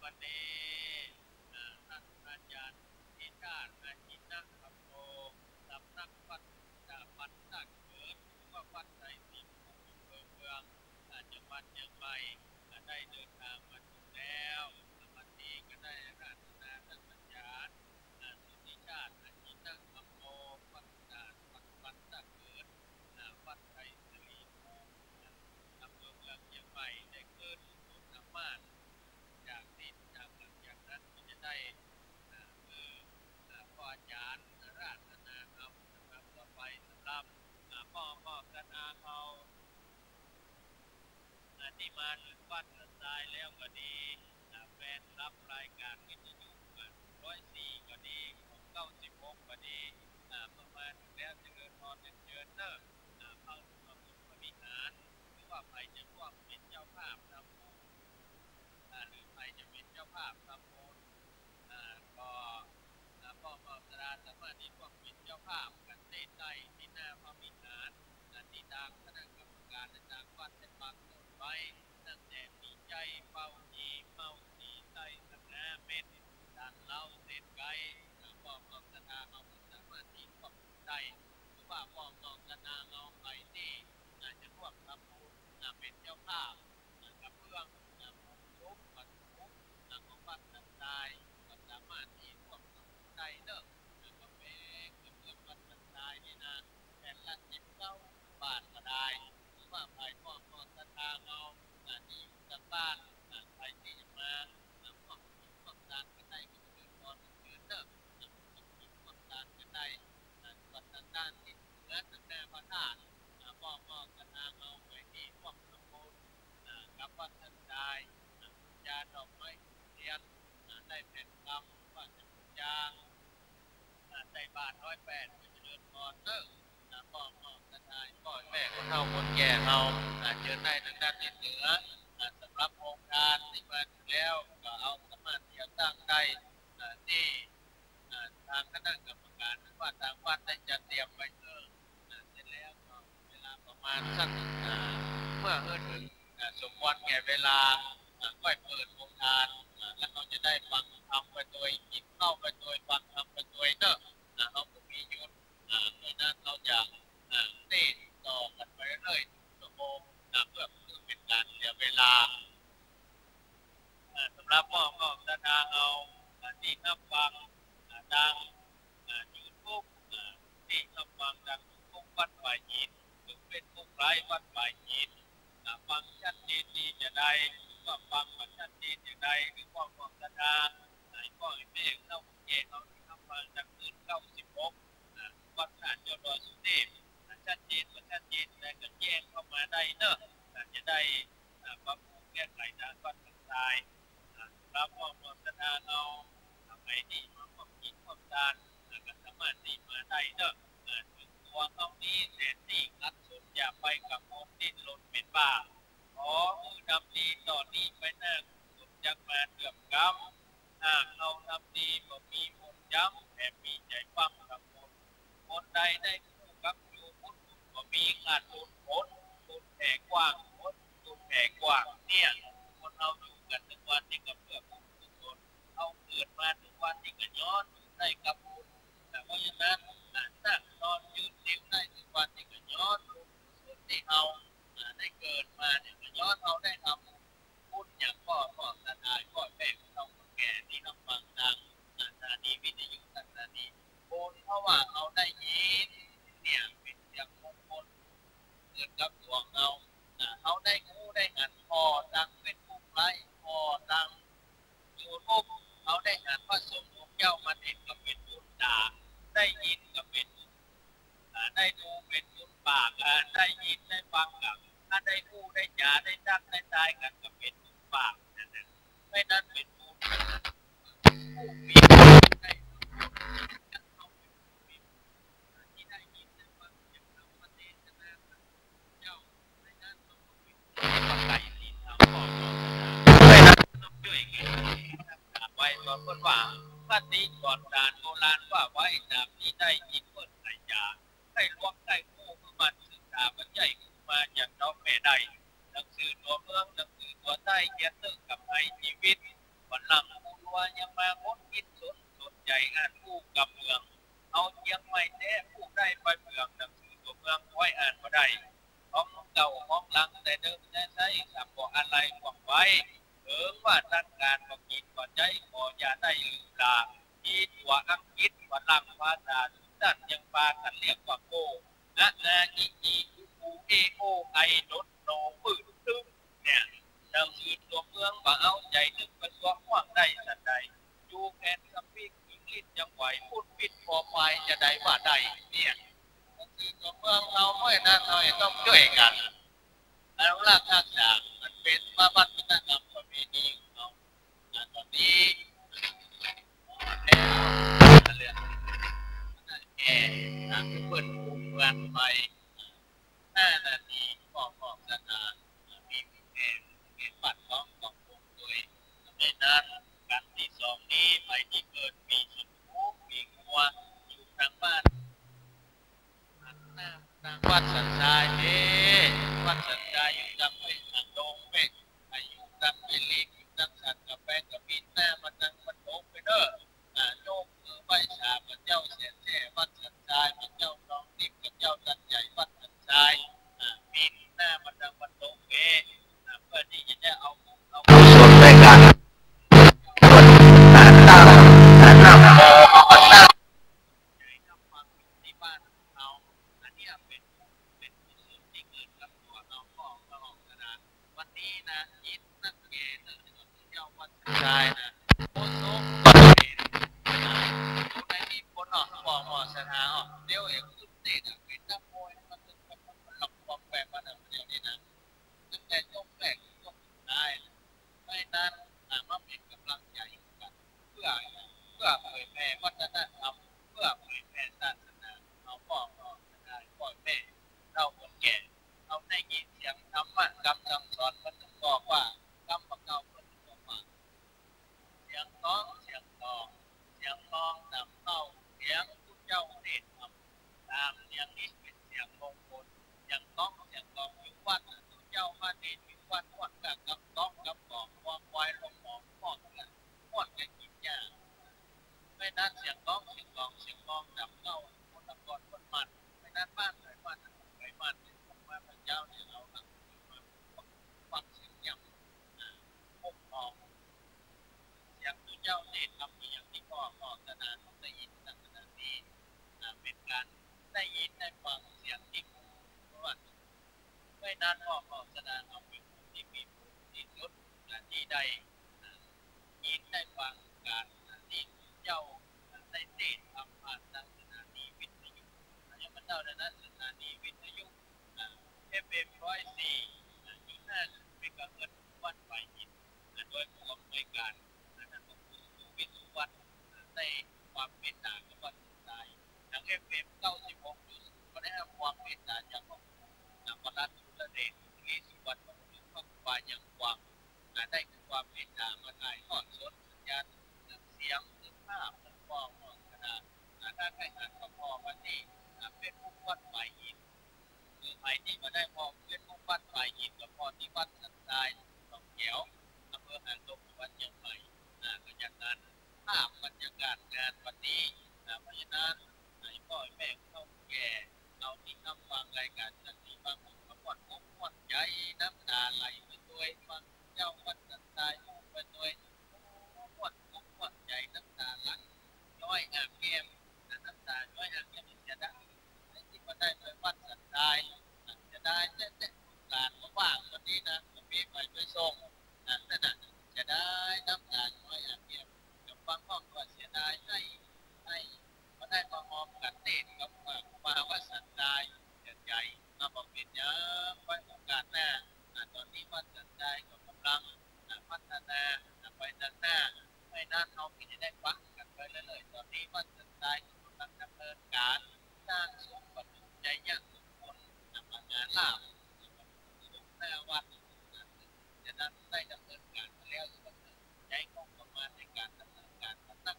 บัดนี้ท่านอาจารย์ที่ชาติอาชินะคัมโมสำนักวัดจะปัตตะเกิดหรือว่าวัดใจสีภูมิอำเภอเมืองจังหวัดเชียงใหม่ได้เดินทางมาถึงแล้ววันนี้ก็ได้ราชนาท่านอาจารย์สุทธิชาติอาชินะคัมโมวัดปัตตะเกิดวัดใจสีภูมิอำเภอเมืองเชียงใหม่ ที่มาถึงวัดกระจายแล้วก็ดีแฟนรับรายการวิทยุ104ก็ดีของ96ก็ดีประมาณถึงแล้วเจริญพรเชิญเนอะเข้าร่วมบริหารหรือว่าใครจะร่วมเป็นเจ้าภาพทำบุญหรือใครจะเป็นเจ้าภาพทำบุญก็พ่อมอสราสามารถที่ร่วมเป็นเจ้าภาพกันได้ที่หน้าพระวิหารที่ทางคณะกรรมการและทางวัดได้ปักหมุดไว้ตั้งแต่มีใจเป้าจีเมาจีใจสังหาเม็ดดันเล่าเส้นไก่พ่อมอสราเอาสามารถที่ร่วมได้หรือว่าพ่อมอสราเอาไปที่จะร่วมทำบุญเป็นเจ้าภาพกับเพื่อนทุกปัจจุบันของวัดต่างๆก็สามารถที่ร่วมทำบุญได้เนอะก็เป็นเพื่อนวัดต่างๆนี่นะแผ่นละ19 บาทก็ได้หรือว่าไปพ่อสถานเอาที่อยู่ทางบ้านใครที่จะมาร่วมกินร่วมทานกันได้ก็เชิญพรเชิญเนอะร่วมกินร่วมทานกันได้ส่วนต่างๆที่เหลือทางหน้าพระธาตุพ่อสถานเอาไปที่ร่วมทำบุญกับวัดท่านได้ยาดอกไม้เทียนได้แผ่นคำว่าจะยาใส่บาท108ก็เจริญพรเนอะพ่อสถานพ่อแม่คนเฒ่าคนแก่เราเชิญได้ทางด้านที่เหนือสำหรับโครงการที่มาถึงแล้วก็เอาสมาธิตั้งได้ที่ทางคณะกรรมการหรือว่าทางวัดได้จัดเตรียมไว้เสร็จแล้วก็เวลาประมาณสักเมื่อถึงสมควรแก่เวลาก็เปิดโครงการแล้วเราจะได้ฟังธรรมไปโดยกินเข้าไปโดยฟังธรรมไปโดยเนอะเราก็มีหยุดเพราะนั้นเราจะเต้นต่อกันไปเรื่อยๆชั่วโมงเพื่อเป็นการเสียเวลาสำหรับพ่อสถานเอาที่นับฟังดังยูทูบที่นับฟังดังยูทูบวัดป่าหินหรือเป็นผู้ไร้วัดป่าหินฟังชัดเจนดีจะได้ว่าฟังมันชัดเจนอย่างไรหรือว่าความสถานพ่อแม่เราเก่งเราที่นับฟังจากคืน96วัดฐานยอดสุเทพชัดเจนชัดเจนแต่ก็แจ้งเข้ามาได้เนอะจะได้ปรับปรุงแก้ไขทางวัดต่างๆรับพ่อสถานเอาไปดีมาความคิดความตานก็สามารถดีมาได้เนอะถึงตัวเขานี้แสนดีคัดสุดอย่าไปกับโมดิ้นหล่นเป็นบ้าขอมือดำดีต่อนี้ไปหน้าสุดจักมาเกือบกำเราทำดีบ่มีมนย้ำแต่มีใจฟังกับคนใดได้คู่กับอยู่พุทธบ่มีขาดทุนพ้นทุนแผ่กว้างพ้นทุนแผ่กว้างเนี่ยคนเราอยู่กันทุกวันที่กับเพื่อบุญกุศลเอาเกิดมาทุกวันที่กันย้อนได้กับบุญแต่เพราะฉะนั้นนั่งนอนยืนนิ่งได้ทุกวันที่กันย้อนบุญกุศลที่เราได้เกิดมาเนี่ยกันย้อนเราได้ทำบุญอย่างพ่อสถานพ่อแม่เราคนแก่ที่เราฟังทางสถานีวิทยุสถานีบุญเพราะว่าเราได้ยินเนี่ยเป็นเสียงมงคลเกิดกับดวงเราเขาได้งูได้หันพอดังเป็นผู้ไร้พอดังอยู่รูปเขาได้หันพระสงฆ์องค์เจ้ามาเห็นก็เป็นบุญตาได้ยินก็เป็นบุญได้ดูเป็นบุญปากได้ยินได้ฟังกับถ้าได้พูดได้จาได้จักได้ตายกันก็เป็นบุญปากนั่นแหละไม่นั้นเป็นบุญผู้มีได้ที่ได้ยินได้ฟังจากธรรมเทศนาเจ้าไม่นั้นเราก็เป็นปัจจัยที่ทำพ่อไม่นั้นต้องช่วยกันไว้บอกเพื่อนว่าปฏิก่อนการโบราณว่าไว้ตามที่ได้ยินเพื่อนไหนยาให้ล้วงได้คู่เพื่อมันศึกษาบรรยายมาจากน้องแม่ใดหนังสือตัวเมืองหนังสือตัวใต้เขียนถึงกับไอ้ชีวิตวันหลังผู้รัวยังมาคดคิดสนใจอ่านผู้กับเมืองเอาเชียงใหม่แท้ผู้ได้ไปเมืองหนังสือตัวเมืองไว้อ่านมาได้ของเก่าของหลังแต่เดิมแต่ใช้สับบอกอะไรหวังไว้ว่าตั้งการบอกกินว่าใจพออย่าได้ลืมลาอีตัวอังกฤษว่าลังภาษาทุกด้านยังปากันเรียกว่าโกนาอีอูเอโอไอโดดโนปืนตึ้งเนี่ยหนังสือตัวเมืองว่าเอาใจนึกกระทรวงว่างได้สันใดยูแคนสปีกอังกฤษยังไหวพูดปิดพอไปจะได้ว่าได้เนี่ยหนังสือตัวเมืองเราไม่น่าเราต้องช่วยกันอนุรักษ์รักษา เป็นว่าวัฒนธรรมประเพณีของเราตอนนี้แล้วเรื่องแก่เปิดกลุ่มกันไป5 นาทีบอกสถานมีแก่ปัดล้อมของวงโดยในนั้นการที่สองนี้ไปที่เกิดมีสุดทุกมีงัวอยู่ทางบ้านทางวัดสันทรายวัดสันทรายอยู่จังไปทางโดงเว้อยู่จังไปลีกอยู่จังสัตว์กระแปงกระบินหน้ามาจังมันโดงไปเด้อโยมคือใบชาพระเจ้าเสียแท้วัดสันทรายพระเจ้าน้องนิพพระเจ้าจันใหญ่วัดสันทรายบินหน้ามาจังมันโดงเเพื่อที่จะได้เอาส่วนในการตั้งนำโมเอาตั้งที่บ้านเราอันนี้เป็นกุศลที่เกิดกับตัวเราของตลอดนะวันนี้นะยินนักเกณฑ์ที่เจ้าวัดชายนะโคโซในนี้คนออกบอกสถานเดี๋ยวเองสุดเด็ดเป็นนักมวยมันจะมันหลอกบอกแบบมันอะไรอย่างนี้นะตั้งแต่ยกแรกยกสุดท้ายไม่นั้นมาเป็นกำลังใจกันเพื่อเผยแผ่วัฒนธรรมเพื่อเผยแผ่ศาสนาเราบอกได้พ่อแม่เราคนแก่เราได้ยินเสียงธรรมะคำสอนมันถึงบอกว่ากรรมเก่ามันถึงบอกว่าเสียงร้องเสียงร้องเสียงร้องนำเข้าเสียงผู้เจ้าเดชทำตามเสียงนี้เป็นเสียงมงคลเสียงร้องอยู่วัดผู้เจ้ามาเดชอยู่วัดวัดกับร้องกับบอกความไวลงมองมองกันมองกันกินยาไม่นั้นเสียงร้องเสียงนำเข้าคนตะกอนคนมันไม่นั้นบ้านไหนมันมาพระเจ้าเนี่ยเราหลังมาฟังเสียงยำพวกออกเสียงผู้เจ้าเดชทำอย่างที่พ่อสนานได้ยินศาสนานี้เป็นการได้ยินได้ฟังเสียงที่เพราะว่าไม่นานพ่อสนานเอาเป็นผู้ที่มีบุญที่สุดที่ได้ยินได้ฟังการที่เจ้าได้เทศน์ทำผ่านทางสถานีวิทยุอย่างมันเท่านั้นสถานีวิทยุFM 104อยู่หน้าเมกะเฮิรตซ์วัดไผ่หินโดยผู้อำนวยการท่านพระครูสุวิทย์สุวรรณในความเมตตากับวัดสันทรายทาง FM 96.0ก็ได้รับความเมตตาจากพระครูวรัตน์สุรเดชลีสุวรรณพระครูพระป่ายังกว้างได้ความเมตตามาถ่ายทอดสดสัญญาณเสียงภาพฟ้องกระดาษถ้าใครอ่านก็พอวันนี้เป็นผู้วัดไผ่หินคือใครที่มาได้พอเป็นผู้วัดไผ่หินกับพอที่วัดสันทรายหนองแก้วอำเภอหางดงจังหวัดเชียงใหม่ก็จากนั้นภาพบรรยากาศงานวันนี้เพราะฉะนั้นให้พ่อแม่เข้าแก่เอาที่ทำฟังรายการสันติบางคนมาปวดอกปวดใจน้ำตาไหลไปด้วยฟังเจ้าวัดสันทรายไปด้วยปวดอกปวดใจน้ำตาไหลย้อยอาบแก้มน้ำตาย้อยอาบแก้มเสียดายที่มาได้โดยวัดสันทรายจะได้แต่การว่างวันนี้นะมีไปด้วยส่งนั่นน่ะจะได้น้ำตาย้อยอาบแก้มกับบางห้องก็เสียดายให้มาได้มาหอมกันเด็ดกับมาวัดสันทรายเสียใจมาบอกเป็นยังไว้โอกาสหน้าตอนนี้วัดสันทรายก็กำลังพัฒนาไปด้านหน้าไม่นานเราที่จะได้ฟังกันไปเรื่อยๆตอนนี้วัดสันทรายกำลังดำเนินการสร้างซุ้มบรรจุใจยังทุกคนงานลาบซุ้มหน้าวัดจะได้ดำเนินการมาแล้วส่วนหนึ่งใช้งบประมาณในการดำเนินการมาตั้ง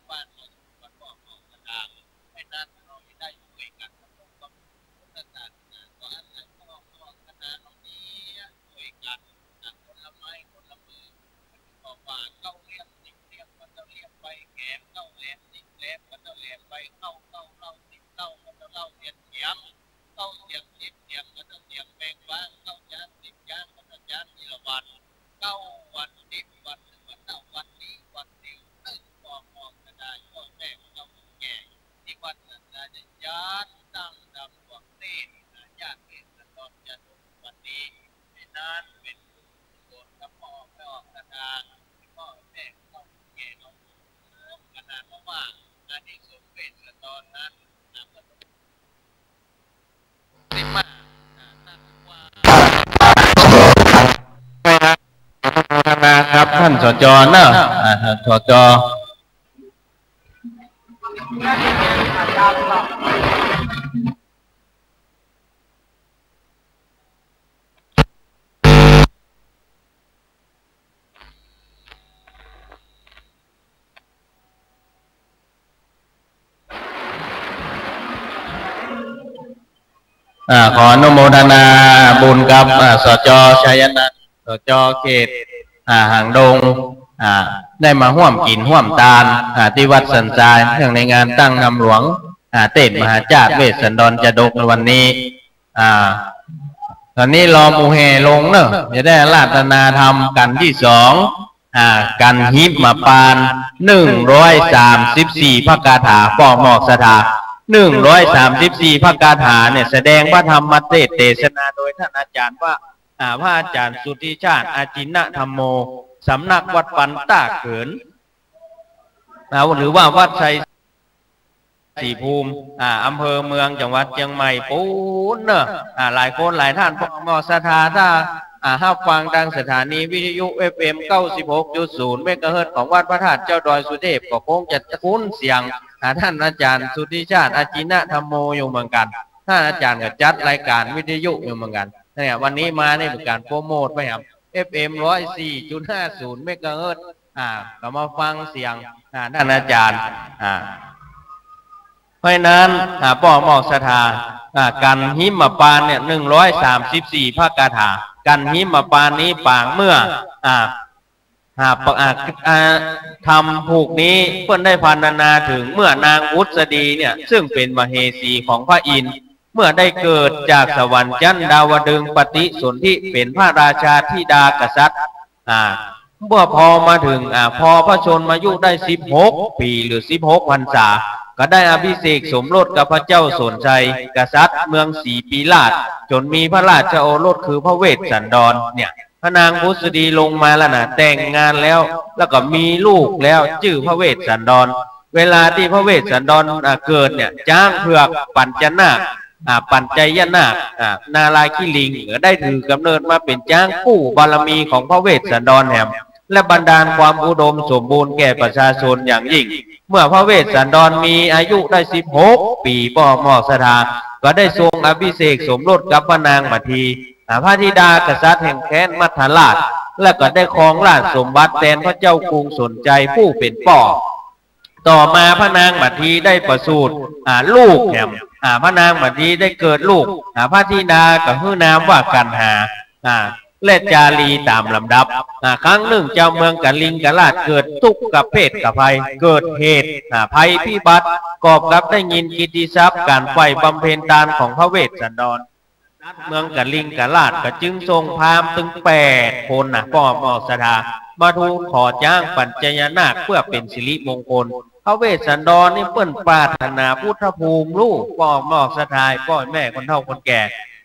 บ้านเราสุขวัดพ่อสถานไม่นานเราจะได้ช่วยกันทำนุบำรุงพุทธศาสนาก็อาศัยพ่อสถานเหล่านี้ช่วยกันคนละไม้คนละมือบอกว่าเข้าเลี้ยงสิบเลี้ยงมันจะเลี้ยงไปแกมเข้าแหลมสิบแหลมมันจะแหลมไปเข้าสิบเข้ามันจะเข้าเสียงเสียงเข้าเสียงสิบเสียงมันจะเสียงแปลงบ้างเข้าจานสิบจานมันจะจานทีละวันเข้าวันสิบวันหนึ่งวันเท่าวันนี้วันเดียวบอกกระดาษก็แม่เราแก่ที่วัดนั้นจะยัดตั้งดำดวงเต้นญาติเกิดตอนจะดุวันนี้ไม่นานเป็นบุญกุศลกับพ่อไม่ออกกระดาษพ่อแม่เราแก่เราขนาดว่าอันนี้สมเป็นตอนนั้นก็ติมานั่นว่า นาครับท่านสจเนอะสจขออนุโมทนาบุญกับสจชัยนันท์สจเขตหางดงได้มาร่วมกินร่วมทานที่วัดสันทรายเนื่องในงานตั้งนำหลวงเต้นมหาจาตุเวสสันดรจดกในวันนี้ตอนนี้รอมูเฮลงเนอะจะได้ราตนาธรรมกันที่สองกันฮิปมาปาน134พระคาถาป้อหมอกสถา134พระคาถาเนี่ยแสดงพระธรรมเทศนาโดยท่านอาจารย์ว่าพระอาจารย์สุทธิชาติอาจินะธรรมโมสำนักวัดปันต้าเขินหรือว่าวัดชัยศรีภูมิอำเภอเมืองจังหวัดเชียงใหม่ปูนเนอะหลายคนหลายท่านพอมอสถาถ้าห้าฟังดังสถานีวิทยุ FM 96.0 เมกะเฮิรตซ์ของวัดพระธาตุเจ้าดอยสุเทพก็คงจะคุ้นเสียงท่านอาจารย์สุทธิชาติอาจินะธรรมโมอยู่เหมือนกันท่านอาจารย์ก็จัดรายการวิทยุอยู่เหมือนกันเนี่ยวันนี้มาในการโปรโมทไปครับ FM 104.50 เมกะเฮิรตซ์ก็มาฟังเสียงท่านอาจารย์เพราะนั้นป้อหมอกสถากันหิมปานเนี่ย134พระคาถากันหิมปานนี้ปางเมื่อทำผูกนี้เพื่อนได้พรรณนาถึงเมื่อนางอุษดีเนี่ยซึ่งเป็นมเหสีของพระอินทร์เมื่อได้เกิดจากสวรรค์ชั้นดาวดึงปฏิสนธิเป็นพระราชาธิดากษัตริย์เมื่อพอมาถึงพอพระชนมายุได้16ปีหรือ16พรรษาก็ได้อภิเษกสมรสกับพระเจ้าสนชัยกษัตริย์เมืองศรีปีลาศจนมีพระราชโอรสคือพระเวสสันดรเนี่ยพระนางอุษดีลงมาแล้วนะแต่งงานแล้วก็มีลูกแล้วชื่อพระเวสสันดรเวลาที่พระเวสสันดรเกิดเนี่ยจ้างเผือกปัญจนาคปัญจยนาคนาลาคิลิงได้ถือกำเนิดมาเป็นจ้างกู้บารมีของพระเวสสันดรแห่งและบันดาลความอุดมสมบูรณ์แก่ประชาชนอย่างยิ่งเมื่อพระเวสสันดรมีอายุได้16ปีป้อหมอกสถาก็ได้ทรงอภิเษกสมรสกับพระนางมัทีพระธิดากษัตริย์แห่งแคว้นมัทราชและก็ได้ครองราชสมบัติแทนพระเจ้ากรุงสนใจผู้เป็นป่อต่อมาพระนางมัทีได้ประสูติลูกแห่งพระนางมัทีได้เกิดลูกพระธิดาก็ฮื้อนามว่ากันหาและจารีตามลำดับครั้งหนึ่งเจ้าเมืองกัลิงกราชเกิดทุกข์กับเพศกับภัยเกิดเหตุภัยพิบัติกอบกับได้ยินกิตติศัพท์การไฟบำเพ็ญทานของพระเวสสันดรเมืองกัลิงกราชก็จึงทรงพราหมณ์ถึง8 คนป้อหมอกสถามาทูลขอจ้างปัญจยนาคเพื่อเป็นสิริมงคลพระเวสสันดรนี่เปิ้นปรารถนาพุทธภูมิลูกป้อหมอกสถาป้อแม่คนเฒ่าคนแก่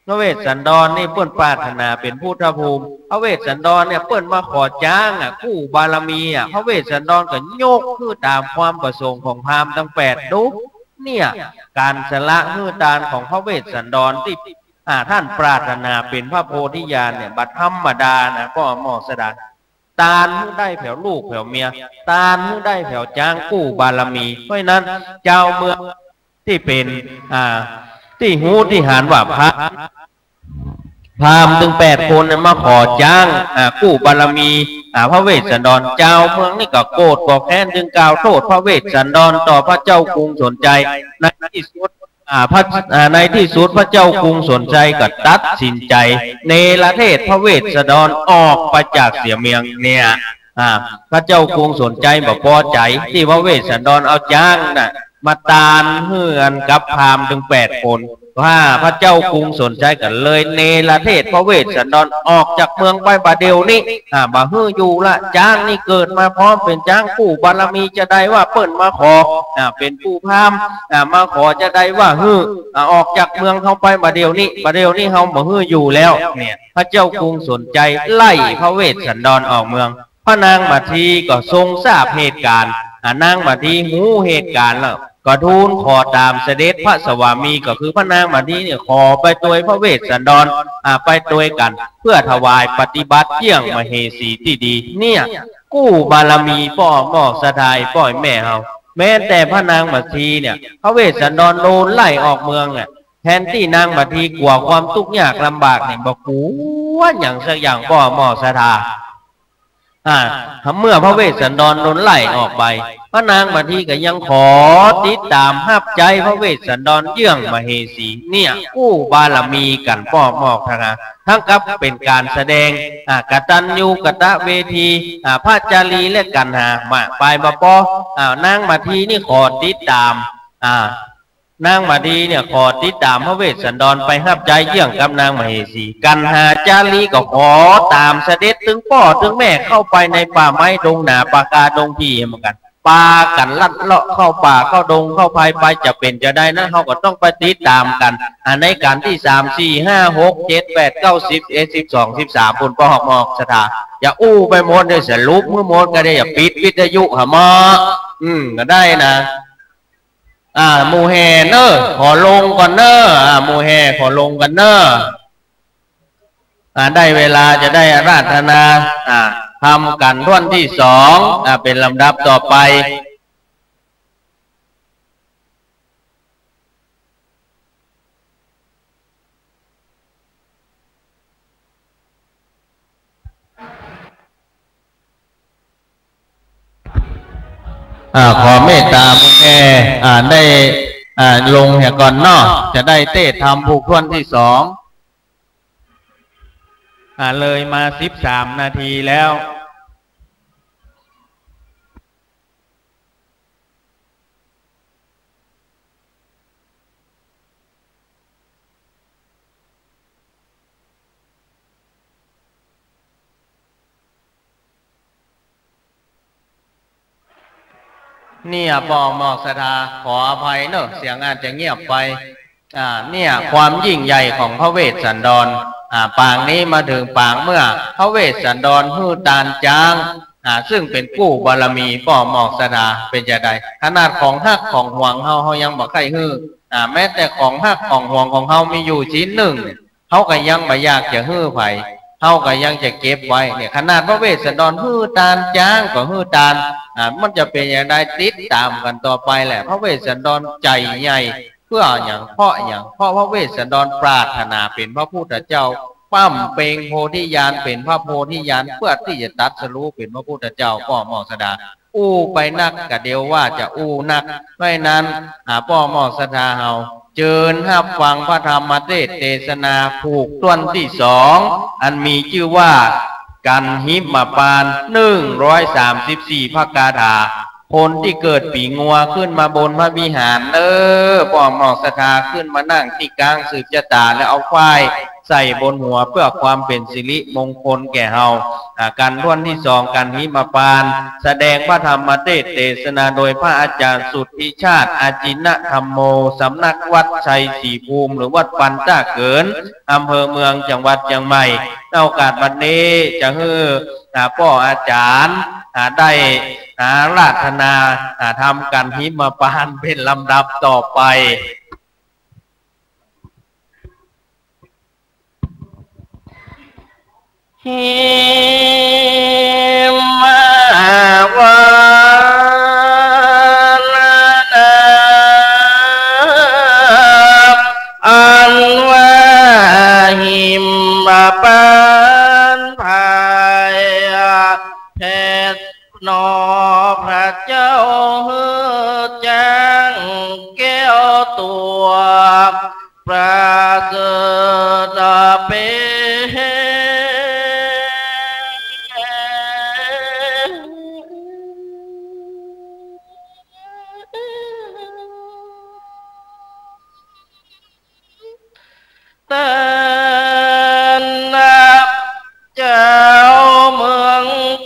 พระเวสสันดรนี่เปิ้นปรารถนาเป็นพุทธภูมิพระเวสสันดรเนี่ยเปิ้นมาขอจ้างกู้บารมีพระเวสสันดรก็ยกคือตามความประสงค์ของพราหมณ์ทั้ง8รูปเนี่ยการสละคือตานของพระเวสสันดรที่ท่านปรารถนาเป็นพระโพธิญาณเนี่ยบัดธรรมดาก็หมอกสดาตานได้แผ่วลูกแผ่วเมียตานได้แผ่วจ้างกู้บารมีเพราะนั้นเจ้าเมืองที่เป็นที่หูที่หานว่าพราหมณ์ถึง8 คนมาขอจ้างกู้บารมีพระเวสสันดรเจ้าเมืองนี่ก็โกรธก็แค้นจึงกล่าวโทษพระเวสสันดรต่อพระเจ้ากรุงสนใจในที่สุดพระเจ้ากรุงสนใจก็ตัดสินใจเนรเทศพระเวสสันดรออกไปจากเสียเมียงเนี่ยพระเจ้ากรุงสนใจบ่พอใจที่พระเวสสันดรเอาจ้างมาตานเฮือนกับพราหมณ์ถึง8 คนว่าพระเจ้ากรุงสนใจกันเลยเนรเทศพระเวสสันดรออกจากเมืองไปบาเดียวนี้บ่ฮื้ออยู่ละจ้างนี่เกิดมาพร้อมเป็นจ้างผู้บารมีจะได้ว่าเปิ้นมาขอเป็นผู้พราหมณ์มาขอจะได้ว่าฮื้อออกจากเมืองเข้าไปบาเดียวนี้เฮาบ่ฮื้ออยู่แล้วเนี่ยพระเจ้ากรุงสนใจไล่พระเวสสันดรออกเมืองพระนางมัทีก็ทรงทราบเหตุการณ์นางมัทีหูเหตุการณ์แล้ว ก็ทูลขอตามเสด็จพระสวามีก็คือพระนางมาทีเนี่ยขอไปตัวยพระเวสสันดรไปตัวยกันเพื่อถวายปฏิบัติเยี่ยงมเหสีที่ดีเนี่ยกู้บารมีพ่อหมอกสะทายพ่อแม่เฮาแม้แต่พระนางมาทีเนี่ยพระเวสสันดรโดนไล่ออกเมืองเนี่ยแทนที่นางมาทีกลัวความทุกข์ยากลำบากเนี่ยบอกกูว่าอย่างสักอย่างพ่อหมอกสะทาเมื่อพระเวสสันดรโดนไล่ออกไปพระนางมาทีก็ยังขอติดตามหับใจพระเวสสันดรเยื่องมเหสีเนี่ยกู้บารมีกันป้อมอกทั้งกับเป็นการแสดงกตัญญูกตเวทีพระจารีและกันหามาไปมาปอนางมาทีนี่ขอติดตามนางมาดีเนี่ยขอติดตามพระเวสสันดรไปหับใจเยี่ยงกับนางมเหสีกันหาจารีก็ขอตามเสด็จถึงพ่อถึงแม่เข้าไปในป่าไม้ดงหนาปากาดงพี่เหมือนกันปากันลัดเลาะเข้าป่าเข้าดงเข้าภายไปจะเป็นจะได้นะเขาก็ต้องไปติดตามกันในการที่3 4 5 6 7 8 9 10 11 12 13ปุ่นป้อหอกมอกสถาอย่าอู้ไปหมดเลยสรุปเมื่อหมดก็ได้อย่าปิดวิทยุหมอก็ได้นะหมู่แห่เนอขอลงก่อนเนอหมู่แห่ขอลงกันเนอได้เวลาจะได้อาราธนาทำกันท่วนที่2เป็นลำดับต่อไปขอเมตตาหมู่แห่ได้ลงแห่ก่อนเนาะจะได้เต้ทำผูกท่วนที่2เลยมา13 นาทีแล้วเนี่ยปอหมอกสถาขออภัยเนอะเสียงอาจจะเงียบไปเนี่ยความยิ่งใหญ่ของพระเวสสันดรปางนี้มาถึงปางเมื่อพระเวสสันดรฮื้อตาลจางซึ่งเป็นกู้บารมีปอหมอกสถาเป็นจะได้ขนาดของฮักของห่วงเฮายังบอกใครฮื้อแม้แต่ของฮักของห่วงของเฮามีอยู่ชิ้นหนึ่งเฮาก็ยังไม่อยากจะฮื้อไผเฮาก็ยังจะเก็บไว้เนี่ยขนาดพระเวสสันดรฮื้อตาลจางก็ฮื้อตาลมันจะเป็นอย่างไรติดตามกันต่อไปแหละพระเวสสันดรใจใหญ่เพื่ออย่างเพราะพระเวสสันดรปรารถนาเป็นพระพุทธเจ้าปั้มเปงโพธิญาณเป็นพระโพธิญาณเพื่อที่จะตัดสรู้เป็นพระพุทธเจ้าป้อหมอกสดาอู้ไปนักกะเดียวว่าจะอู้นักไม่นั้นป้อหมอกสดาเฮาเจิญหับฟังพระธรรมเทศนาผูกต้นที่2อันมีชื่อว่ากันหิมปาน134พระคาถาคนที่เกิดปีงัวขึ้นมาบนพระวิหารป้อหมอกสถาขึ้นมานั่งที่กลางสืบชะตาแล้วเอาควายใส่บนหัวเพื่อความเป็นสิริมงคลแก่เฮากันท่วนที่2กันหิมปานแสดงพระธรรมเทศนาโดยพระอาจารย์สุทธิชาติอาจินธรรมโมสำนักวัดชัยศรีภูมิหรือวัดปันจ้าเกินอำเภอเมืองจังหวัดเชียงใหม่โอกาสวันนี้จะพ่ออาจารย์ได้ราธนาทำกันหิมปานเป็นลำดับต่อไปหิมวาอันว่าหิมปานภายเพชรนอพระเจ้าฮือแจ้งแก้วตัวประเสริฐเจ้าเมือง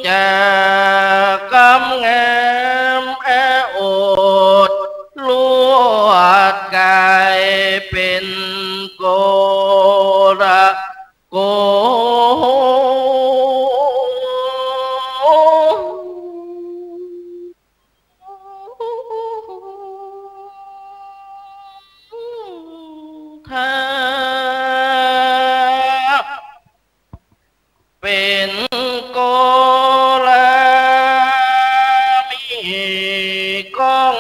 จากำแงมโอดลวดกายเป็นโกระโก ธาเป็นโกลามีกอง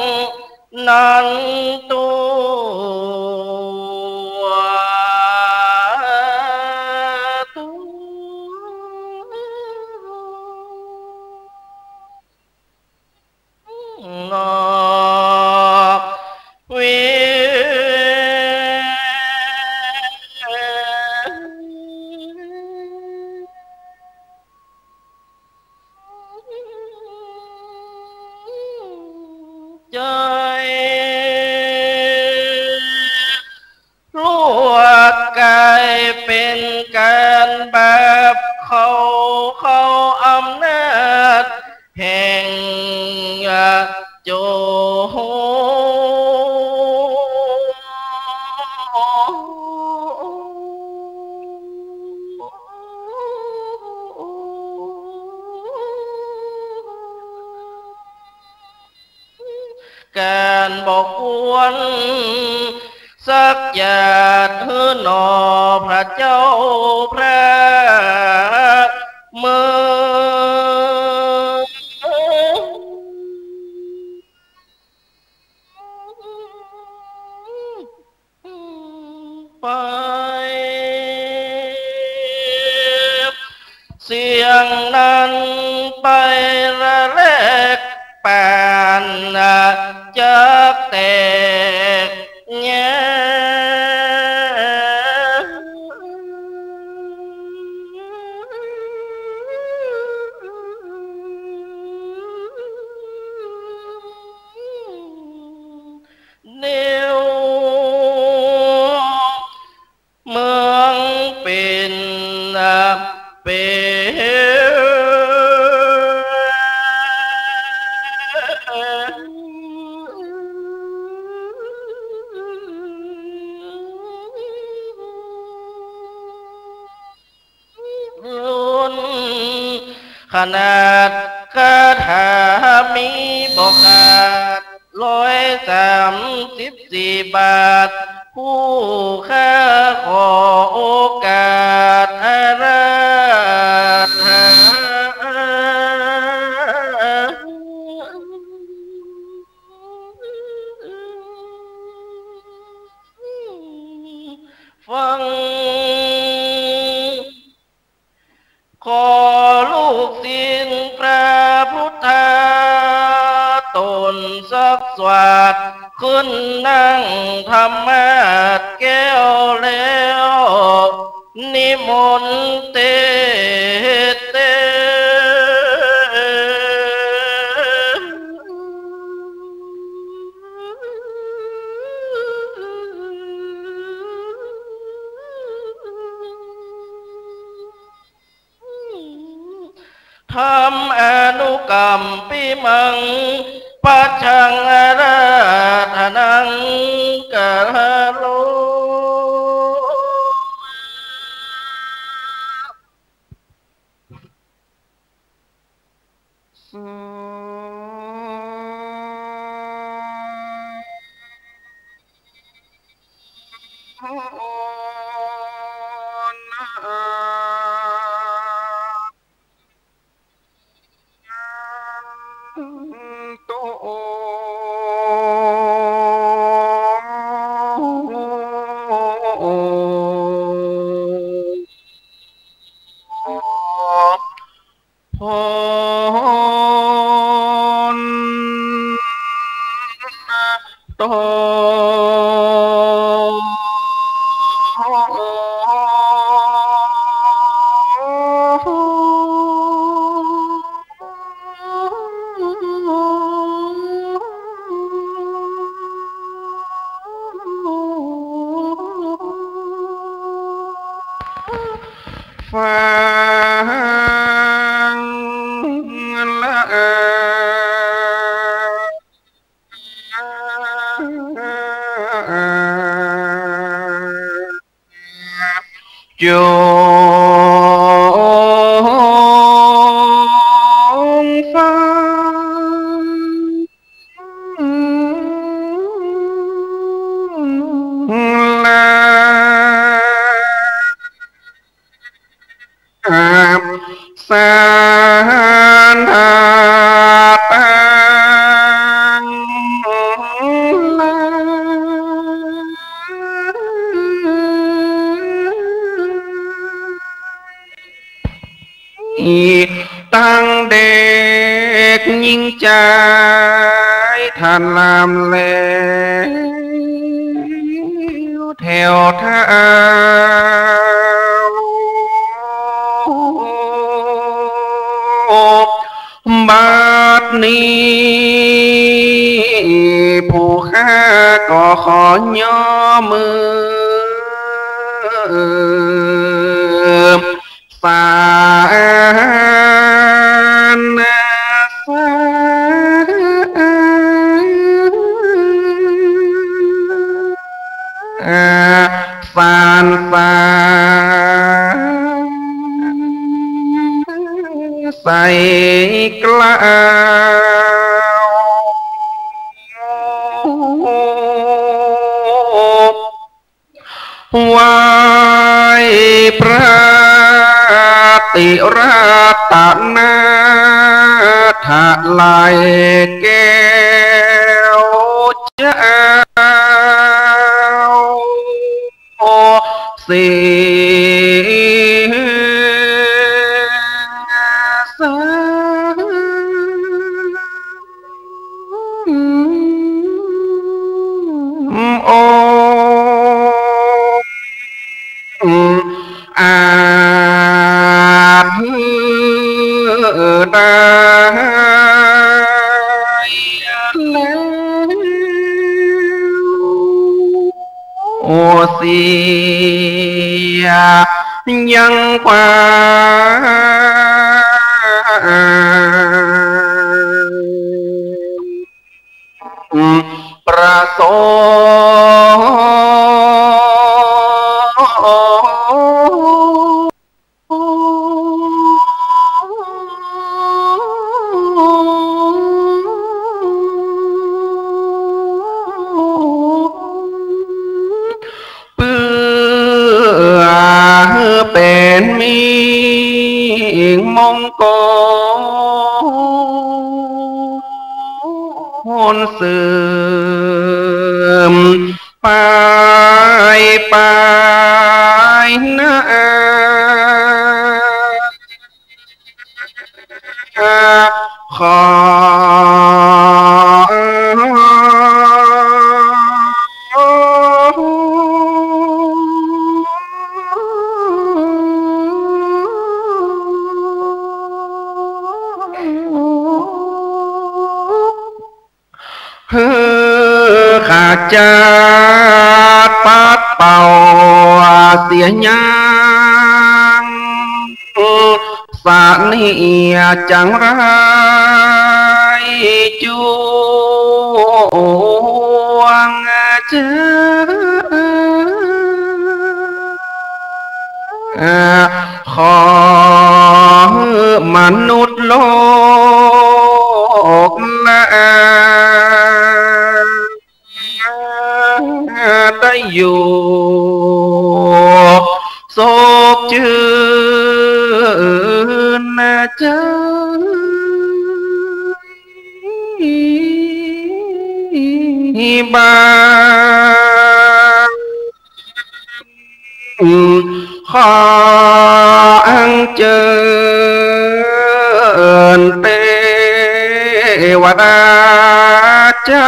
นั้นตัวนอกวิใจรู้ว่ากายเป็นการแบบเขาอำนาจแห่งโจการบอกควรสักหยาดหือหนอพระเจ้าพระเมืองไปเสียงนั้นไประแลกปานจากแตกแง่เนียวเมืองเป็นรุ่นขนาดคาถามีบอกขาด134 บาทผู้ค่าขอโอกาสอาราธฟังขอลูกศิษย์พระพุทธตนสักสวัสดิ์ขึ้นนั่งธรรมาสแก้วแล้วนิมนต์เตทำอนุกรรมปิมังปัจฉังอาราธนังกะโลโตพรโตฟังละจงฟังละ ตั้งเด็กยิ่งใจท่านลำแล้วแถวเท้าบัดนี้ผู้ข้าก็ขอย่อมือสานฟานฟานใส่กล่าวไหว้พระติราตนาถลายแก้วเจ้าเสียสโออาได้แล้วโอเสียยังกว่าประสเพื่อเป็นมีมงคลเสื่อมไปนะขอข้าจะปัดเป่าเสียยังสาเนียจังไรจวงเจอขอมนุษย์โลกละได้อยู่โศกจืนใจบางขออังเจิญเทวดาเจ้า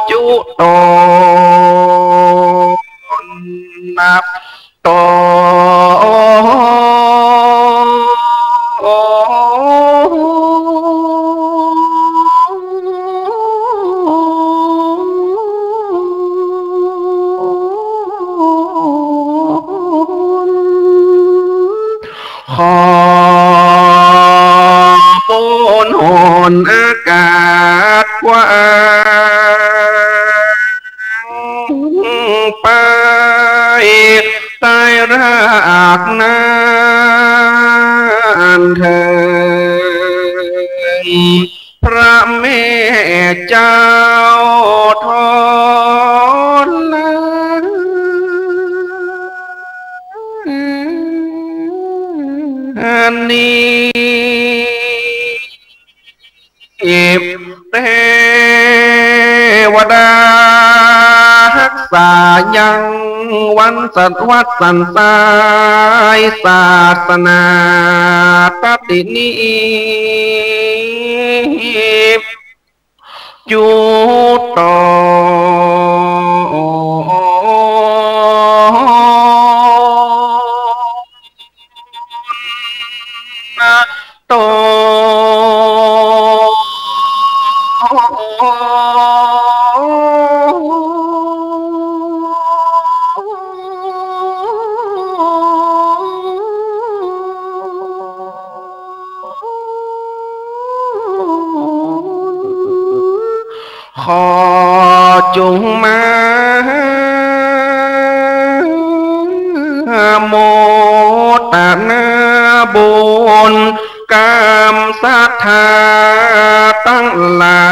จุโตนับโตขอปูนหนอากาศกว้างไปใต้รากนั้นเถิดพระแม่เจ้าทนนี้เทวดารักษ ษายังวันสัตวัดสันสายศาสนาปฏินิจุตโตขอจงมาโมตนาบุญกามศรัทธาตั้งหลา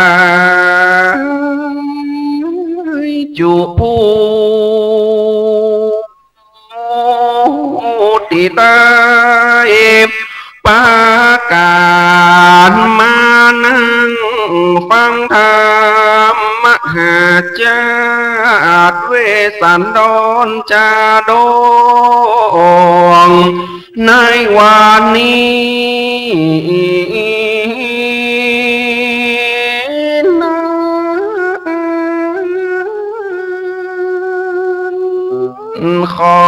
ยจุผู้ติตายปาการมานั่งฟังธรรมมหาจาตเวสันดรจาดงในวันนี้ขอ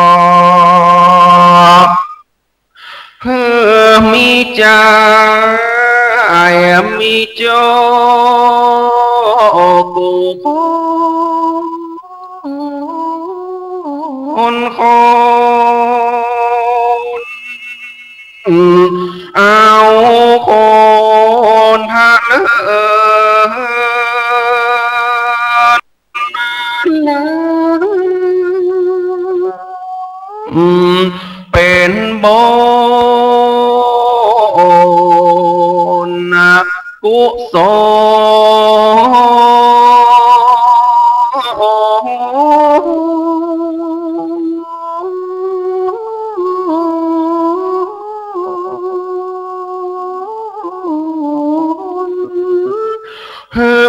เพื่อมีใจมีโจกุคนเอาคนทะเป็นโบกุศ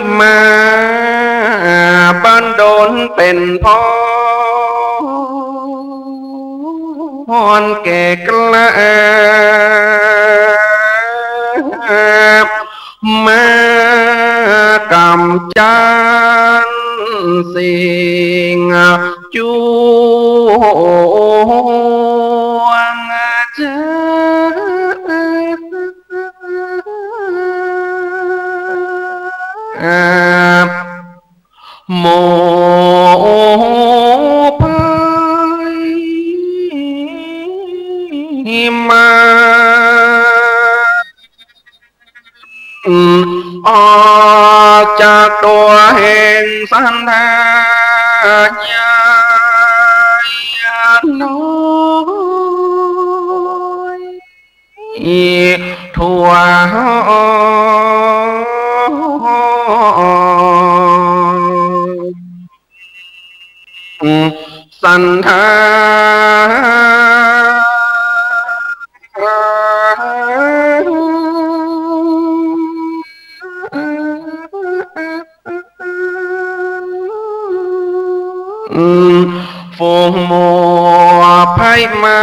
ลมาบันดลเป็นพ่อพรแก่กล้ามากำจันสิ่งจูวงเจโมภัยมาออกจากตัวแห่งสันทายาน้อยทั่วสันทาฝูงหมัวภัยมา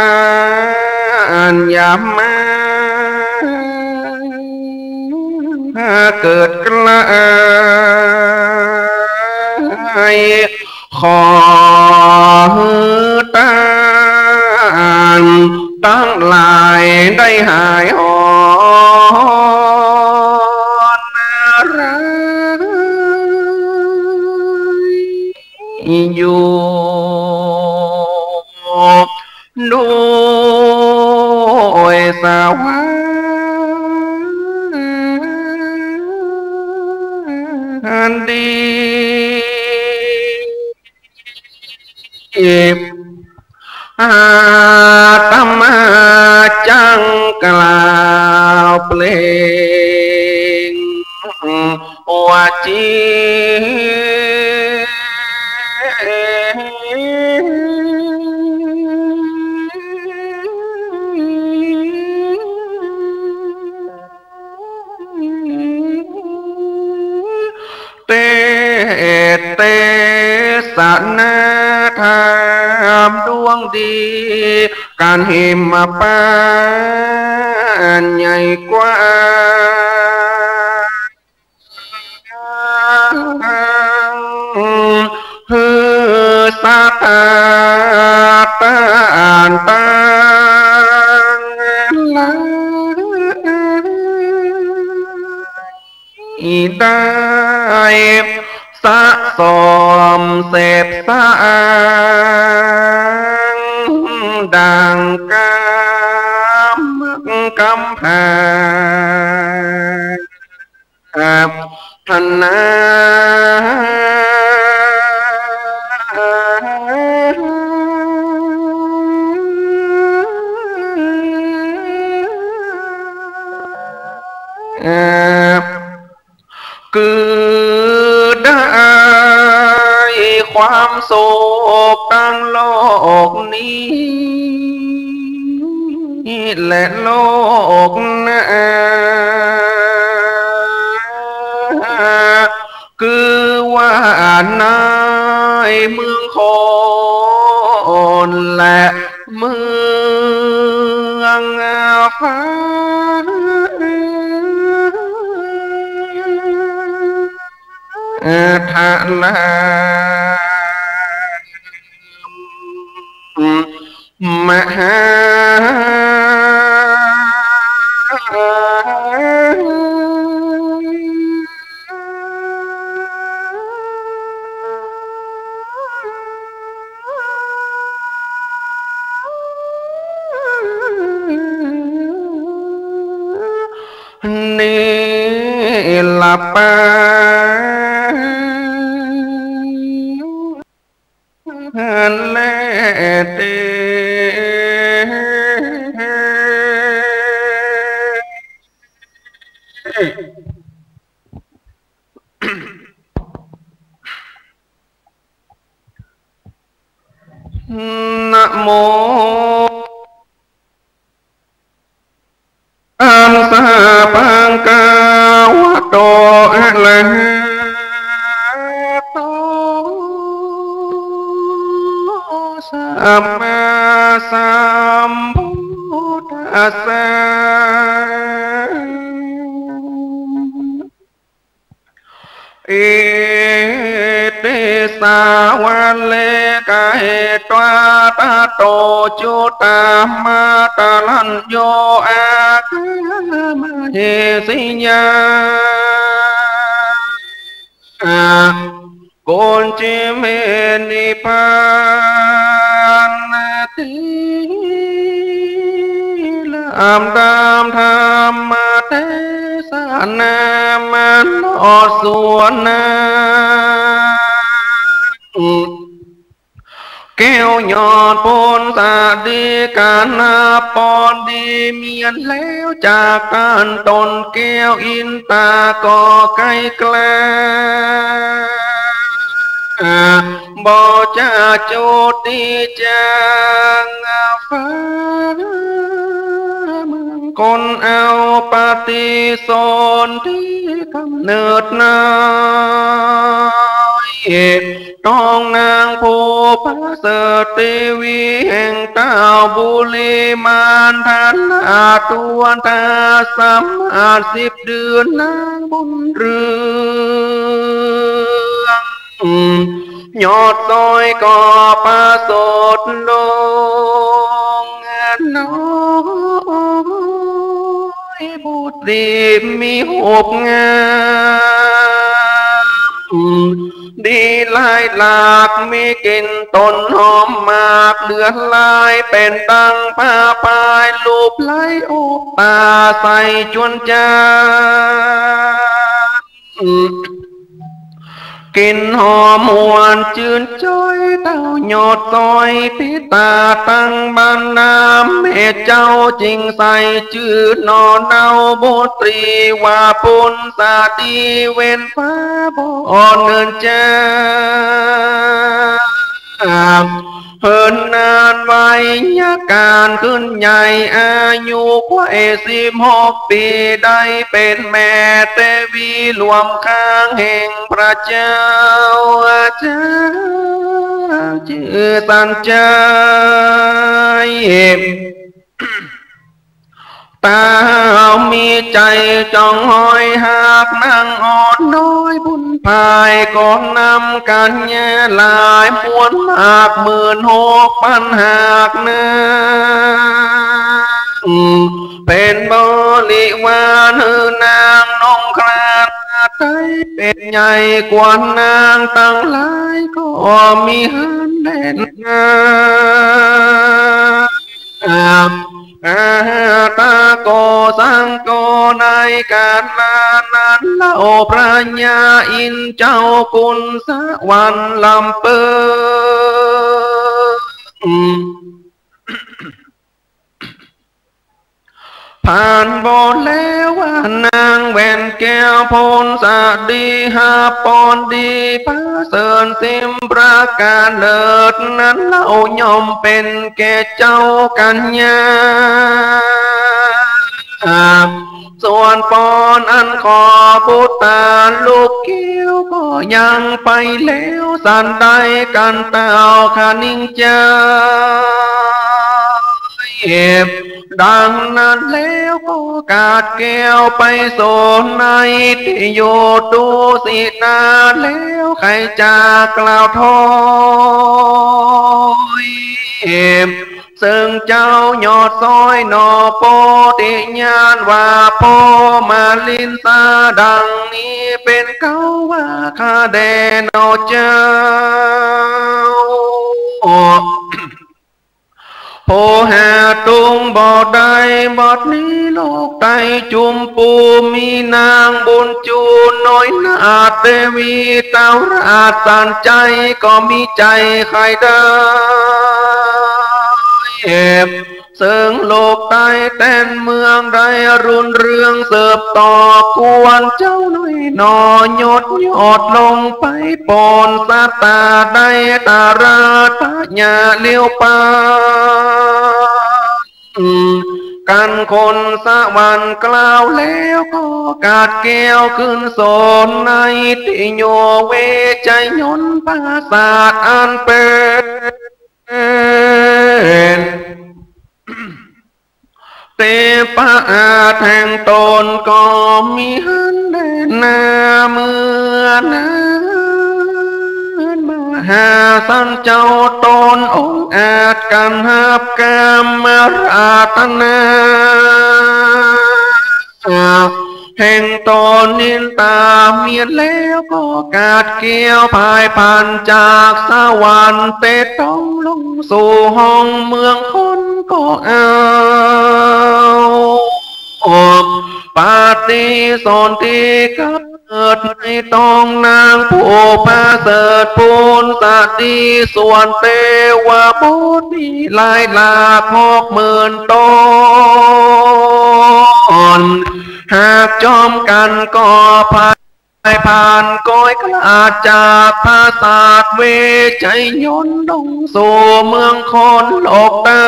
รยามมาเกิดกล้ายขอตานตั้งหลายได้หายหอนรักอยู่ด้วยสวรรค์ดีอาตมาจังกล่าวเพลงว่าจีเตส นาธรรมดวงดีการหิมมาปานใหญ่กว่าฮือสาตาตานตางลาได้สะสมเสพสางดังกำแพงพนาคือได้ความโศกตั้งโลกนี้และโลกหน้าคือว่าในเมืองคนและเมืองฟ้าทะลามหาเนลปาเลเตนะโมอัมสาปังกาวะโตอะระหะโตสัมมาสัมพุทธัสสะเอเตสาวะเลกะเหตวาตาโตจุตามาตาลันโยอาคามเหสิญาโกนจิเมนิพานติลามตามธรรมเทศนามันอสวนนาแก้วยอดปนตาดีการนาปอนดีเมียนแล้วจากการตนแก้วอินตาก่อไกลแกลบ่จะโจติจังฟ้าคนเอาปฏิสนธิกำเนิดนายต้องนางผู้พระเสด็จวีแห่งเต้าบุรีมานทันอาตวนตาสัมอา10 เดือนนางบุญเรืองยอดซอยก่อประสดลงน้อยบุตรีมีหุบงามดีลายหลากมีกลิ่นต้นหอมมากเลือดลายเป็นตังผ้าปลายลูบไหลอุปตาใส่จวนจานกินหอมหวานจืนจ้อยเต้าหยอดซอยพิตาตั้งบานน้ำเมเจ้าจริงใส่จืดนอนเนาโบตรีว่าปุนสาดีเว้นฟ้าบ่อนเนินจ้าเพิ่นนานไว้ยาการขึ้นใหญ่อายุกว่า16 ปีได้เป็นแม่เทวีรวมข้างแห่งพระเจ้าอาจารย์ างชื่อสันใจตามีใจจองหอยหากนางอ่อนน้อยบุญภายก่อนนำกันแย่ลายมวนมาก16,000หากเนื้อเป็นบริวารหือนางนงคราไทยเป็นใหญ่กว่านางตั้งหลายก็มีหันเด่นงามตาโกสังโกในการนั้นเล่าพระญาอินเจ้ากุลสวรรค์ลำเปิงผ่านบนแล้วว่านางแว่นแก้วพลสะดีหาปอนดีพระเสริญสิมประการเลิศนั้นเล่ายอมเป็นแก่เจ้ากัญญาส่วนปอนอันขอพุทธาลูกเกี้ยวก็ยังไปแล้วสันใดกันเต่าขานิ่งใจดังนั้นแล้วก็กาดแก้วไปโซนในที่โยดูสินาแล้วใครจะกล่าวทอยซึ่งเจ้ายอดซอยนอโปติญาณว่าพ่อมาลินตาดังนี้เป็นเขาว่าข้าแดนอเจ้าโพหาตุงบ่อใดบ่อนี้โลกไตจุมปูมีนางบุญจูน้อยนาเทวีเต้าราชสันใจก็มีใจใครได้ซึ่งโลกใต้แต้นเมืองใดรุนเรืองเสิบต่อกวนเจ้าน้อยนอยดยอดลงไปปอนสัตตาได้ตาราตาญาเลี้ยวปากันคนสวรรค์กล่าวแล้วก็กาดแก้วขึ้นโสนในที่โยเวใจยนต์ปราสาทอันเป็นเตปะอาแทงตนก็มีหันเดนนาเมื่อนั้นมหาสันเจ้าตนองค์อาจกันหับกามมาราตนาแห่งตนนินตาเมียนแล้วก็กาดเกี่ยวภายผ่านจากสวรรค์เตะต้องลงสู่ห้องเมืองคนก็เอาปาฏิสนธิกับเกิดในตองนางผู้พาเสดพูนสาดีส่วนเทวบุตรมีหลายหลาก60,000ตนหากจอมกันก็ผ่านก้อยกลาจากภาษาเวใจยนต์ลงสู่เมืองคนโลกใต้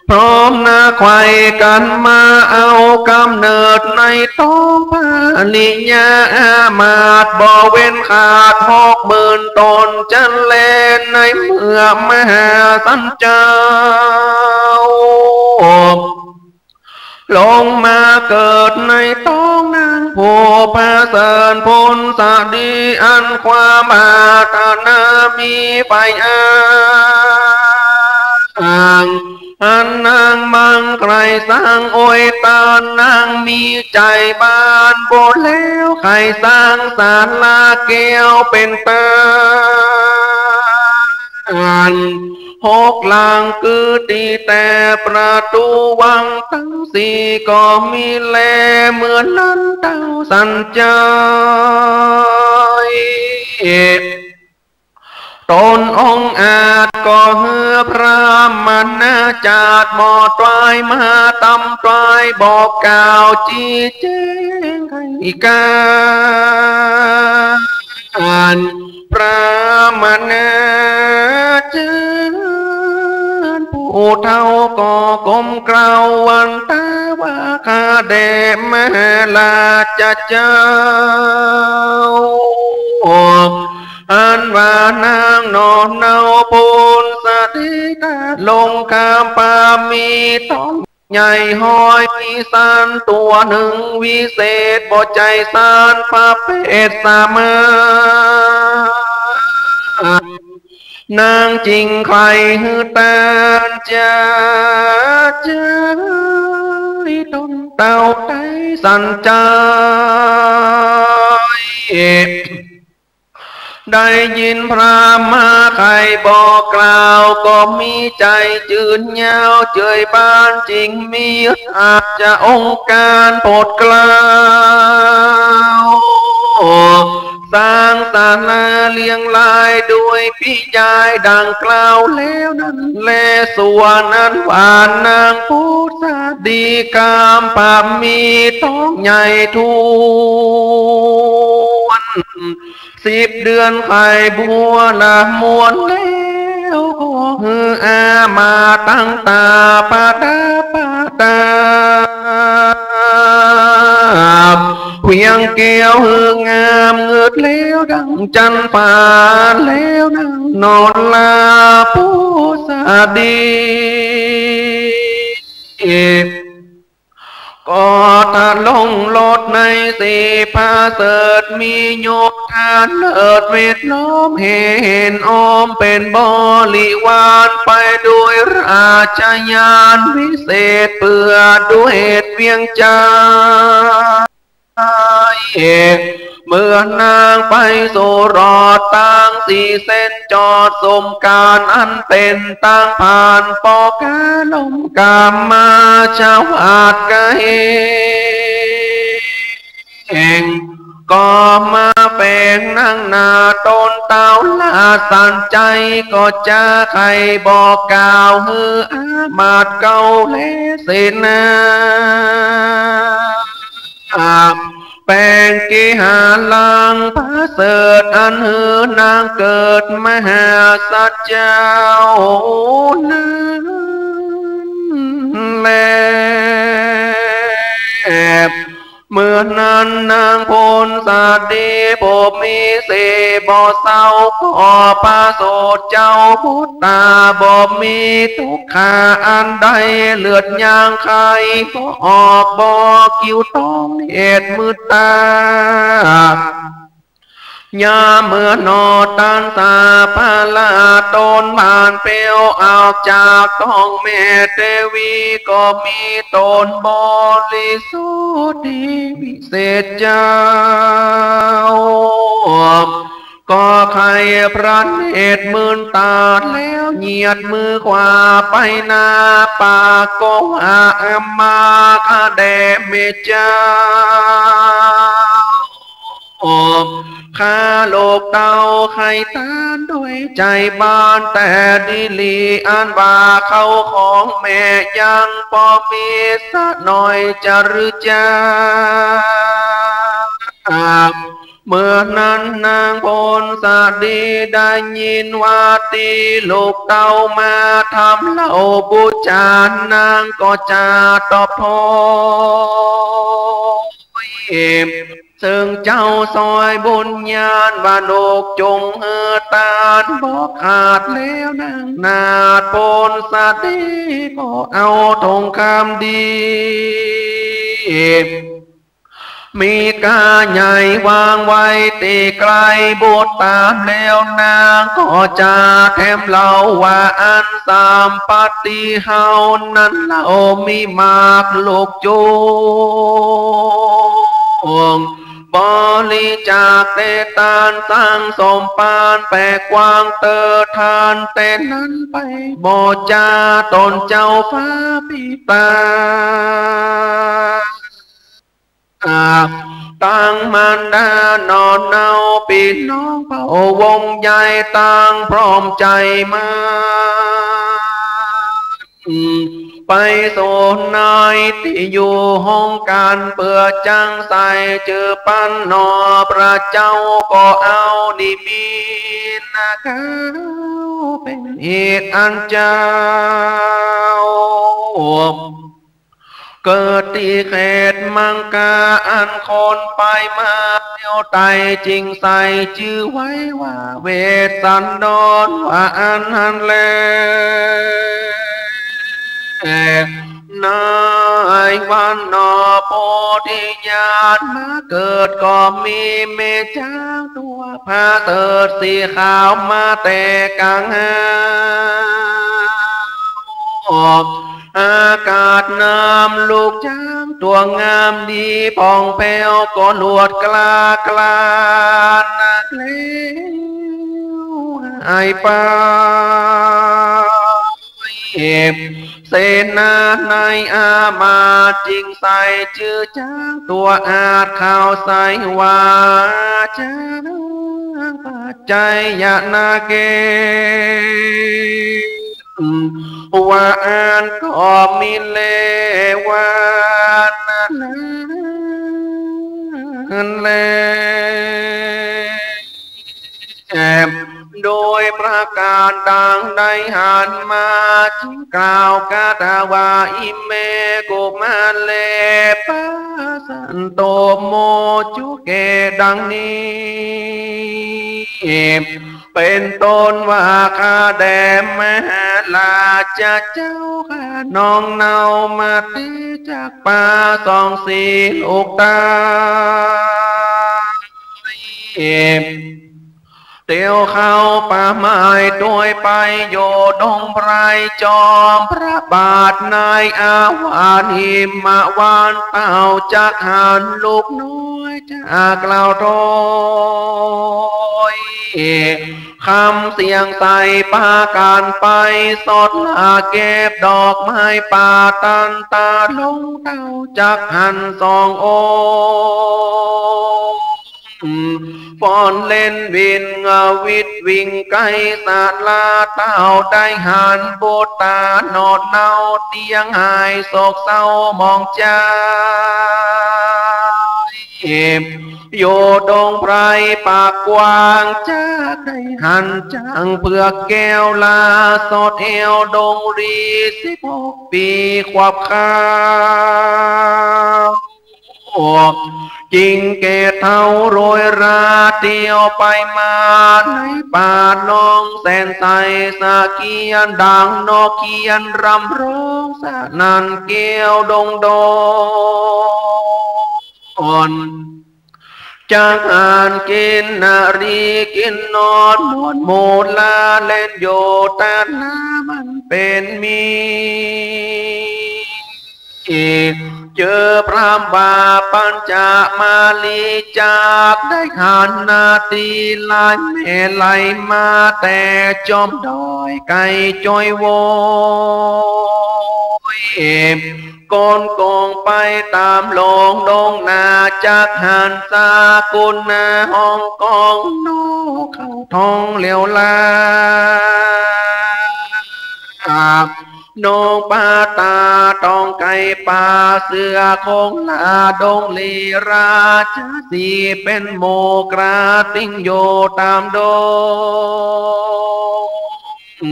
พร้อมนาไขว่กันมาเอากำเนิดในท้องพาลิญาอามาตย์บ่เว้นขาด60,000 ตนจันเลนในเมื่อมหาสันเจ้าลงมาเกิดในท้องนางผู้พาเสริญพลสาดีอันความอาถรรพ์มีไฟอันนางมังไกรสร้างโอยตานนางมีใจบ้านโบแล้วใครสร้างศาลาแก้วเป็นตา6 หลังคือตีแต่ประตูวังทั้ง4ก็มีแลเหมือนนั้นเต้าสันใจตนองค์อาจก็เฮือพระมนาจาดหมอตรายมาตำตรายบอกกล่าวจี้แจงให้การพระมนาจาดผู้เท่าก็ก้มกล่าววันตาว่าข้าแด่มหาลาจะเจ้า อันว่านางนอนเนาปูนสติกาลงคำปามีต้องใหญ่หอยมีสานตัวหนึ่งวิเศษบ่ใจสานพระเพศสามานางจริงใครฮือตาจะเจอดนเต่าไตสันใจได้ยินพระมาใครบอกกล่าวก็มีใจจืดเงาเจยบ้านจริงมีอาจจะองค์การโปรดกล่าวสร้างศาลาเลี้ยงลายด้วยพิจายดังกล่าวแล้วนั้นแลส่วนนั้นหวานนางผู้สาดีกามปามีต้องใหญ่ทวน10 เดือนไข่บัวละมวนแล้วฮืออามาตั้งตาปาดาปาดาเพียงเกี่ยวหืองามเงืดเลี้ยวดังจันป่าเลี้ยวดังนอนลาผู้สาดีก็ถ้าลงโลดในสีพาเสดมีโยกทานเลิศเวทล้อมเห็นอมเป็นบริวารไปด้วยราชญาณวิเศษเปื่อด้วยเหตุเวียงใจเมื่อนางไปสู่รอดตั้งสี่เส้นจอดสมการอันเป็นตั้งผ่านปอกาลมกามมาชาวอาดกะเองก็มาเป็นนั่งนาต้นเต้าลาสันใจก็จะใครบอกกล่าวฮืออามาดเก่าเลเสนาแปลงกิหาลังพระเสดอันหือนางเกิดมหาสัจเจ้านั้นแลเมื่อนั้นนางพลสาดีบ่มีเสบ่เศร้าขอปาโสดเจ้าพุทธาบ่มีทุกขาอันใดเลือดยางไข่ก็ออกบ่กิ้วต้องเหตุมืดตายาเมื่อนอตันตาพาลาตนบานเปียวออกจากท้องแม่เทวีก็มีตนบริสุทธิ์วิเศษเจ้าก็ใครพระเนตรมื่นตาแล้วเหยียดมือขวาไปหน้าปากก็อามาคาเดเมเจ้าข้าโลกเตาไข่ตานด้วยใจบานแต่ดิลีอันว่าเขาของแม่ยังพอมีสักหน่อยจะหรือจ้าเมื่อนั้นนางพลสาดีได้ยินว่าตีลูกเต้ามาทำเล่าบูชานางก็จะตอบโทษซึ่งเจ้าซอยบุญญาณว่าโลกจงเฮือตานบอกขาดแล้วนางนาดพลสาดีก็เอาทองคำดีมีกาใหญ่วางไว้ตีไกลบทตามแล้วนางก็จะแถมเล่าว่าอันสามปฏิเฮานั้นเล่ามีมากลูกจูงบริจาคเตตานสร้างสมปานแปกกวางเตอทานแต่นั้นไปบ่จาตนเจ้าฟ้าพิตาตั้งมันดานอนเนาปีน้องเผ่าวงใหญ่ตั้งพร้อมใจมาไปโซนนายที่อยู่ห้องการเปื่อจังใส่เจอปั้นนอพระเจ้าก็เอานิมิตนะเขาเป็นเหตุอันเจ้า เกิดที่เขตมังกาอันคนไปมาเที่ยวไตจริงใส่ชื่อไว้ว่าเวสสันดรว่าอันหันแลนายวันนอโพธิญาณมาเกิดก็มีเมจ้างตัวผ้าเติดสีขาวมาแต่กังหาอากาศน้ำลูกช้างตัวงามดีผ่องแผ้วก็หลวดกลากลานักเลวไอป่าเสนาในอามาจิงใส่ชื่อช้างตัวอาจข่าวใส่ว่าช้างปัจจัยยานาเกว่าอ่านก็มีเลวานนั่นแลโดยประการดังได้หันมาจึงกล่าวคาถาว่าอิเมกุมาเลปัสสันโตโมจุเกดังนี้เป็นต้นว่าข้าแด่มหาราชเจ้าข้าน้องเนามาตีจากป่าสองสีลูกตาเตียวเข้าป่าไม้โดยไปโยดงไพรจอมพระบาทนายอาวานหิมะวานเต่าจากหันลูกน้อยจากกล่าวโทยคำเสียงใส่ปาการไปสดลาเก็บดอกไม้ป่าตันตาลงเต่าจากหันสองโอฟ้อนเล่นวินวิทวิ่งไกสาลาเต่าได้หันโบตานอดเนาเตียงหายโศกเศร้ามองใจโยดงไพรปากกว้างจากได้หันจังเพื่อแก้วลาสดเอวดงรี16 ปีขวบข้าวจริงเกตเท่าโรยราเดียวไปมาในป่าน้องแสนใสสะเกียนดังนกเกียนรำร้องสะนันเกียวดงโดนจากอ่านกินนารีกินนอนมวนโมลาเล่นโยแต่น้ามันเป็นมีเจอพระบาปัญจมาลีจากได้ขันนาตีลายเมลัยมาแต่จอมดอยไก่จอยโวยกอนกองไปตามลงดงนาจากหันสากุลนาห้องกองนกเข้าทองเหลียวลานกปาตาตองไก่ป่าเสือคงลาดงลีราชสีเป็นโมกราติงโยตามดง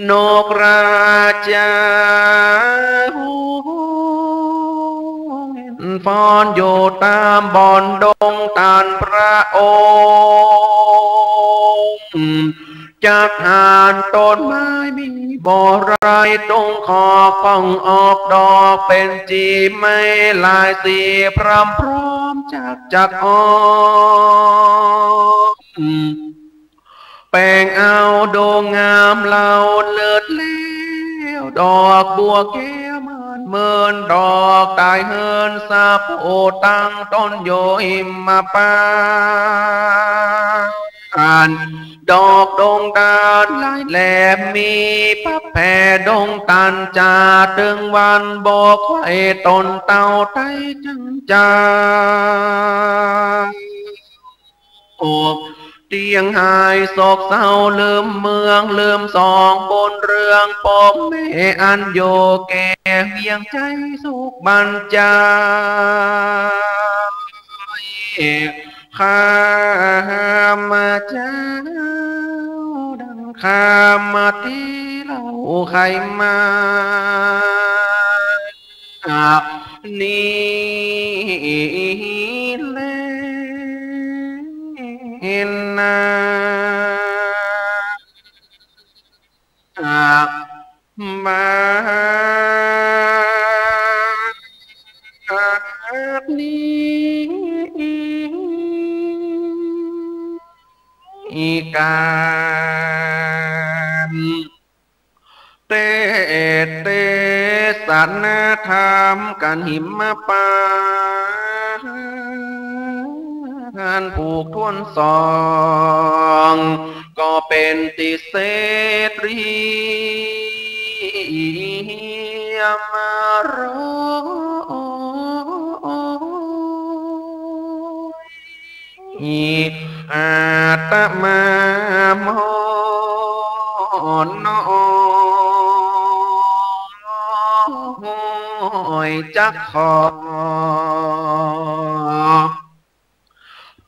นกราชาฟ้อนโยตามบ่อนดงตานพระองค์จากหานต้นไม้มีบ่อไรตรงขอบฟังออกดอกเป็นจีไม่ลายสีพร้อมพร้อมจากออกแป้งเอาดงงามเหล่าเลิศเลี้ยวดอกบัวแก้วเมินดอกตายเฮินสาโพตั้งต้นโยหิมมาปาดอกดงดาลายแหลมมีพับแผ่ดงตันจ่าตึงวันบอกไว้ต้นเต่าไตจังจาเตียงหายโศกเศร้าลืมเมืองลืมสองบนเรื่องปมแม่อันโยแก่เวียงใจสุขบัญจาข้ามาเจ้าดังข้ามาที่เราใครมา ni lên ma ni ca tê tê sản tham can hiểm pa anผูกทวนสองก็เป็นติเสรีมารอาตมามอนอยจักขอ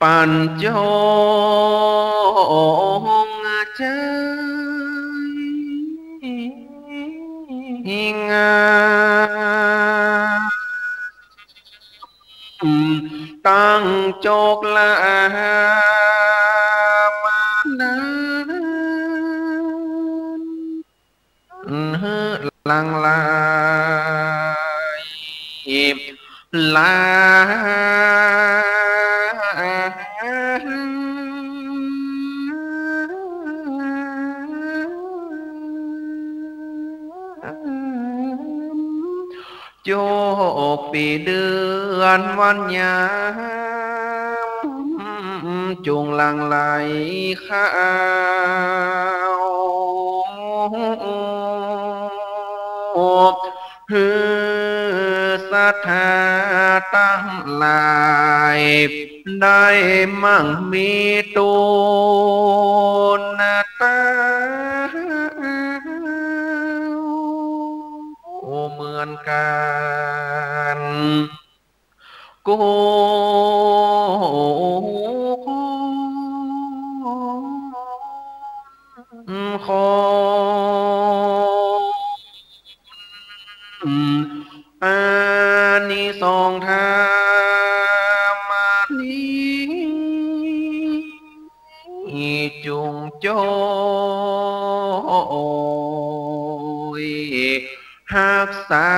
ปัญโจงใจงามตั้งโจกลามานั้นลังลายลาโจกปีเดือนวันยามจุงลังไหลข้าวฮือศรัทธาตั้งหลายได้มั่งมีตูนตาเหมือนกันโกขออานิสงส์ธรรมนี้จุงโจรักษา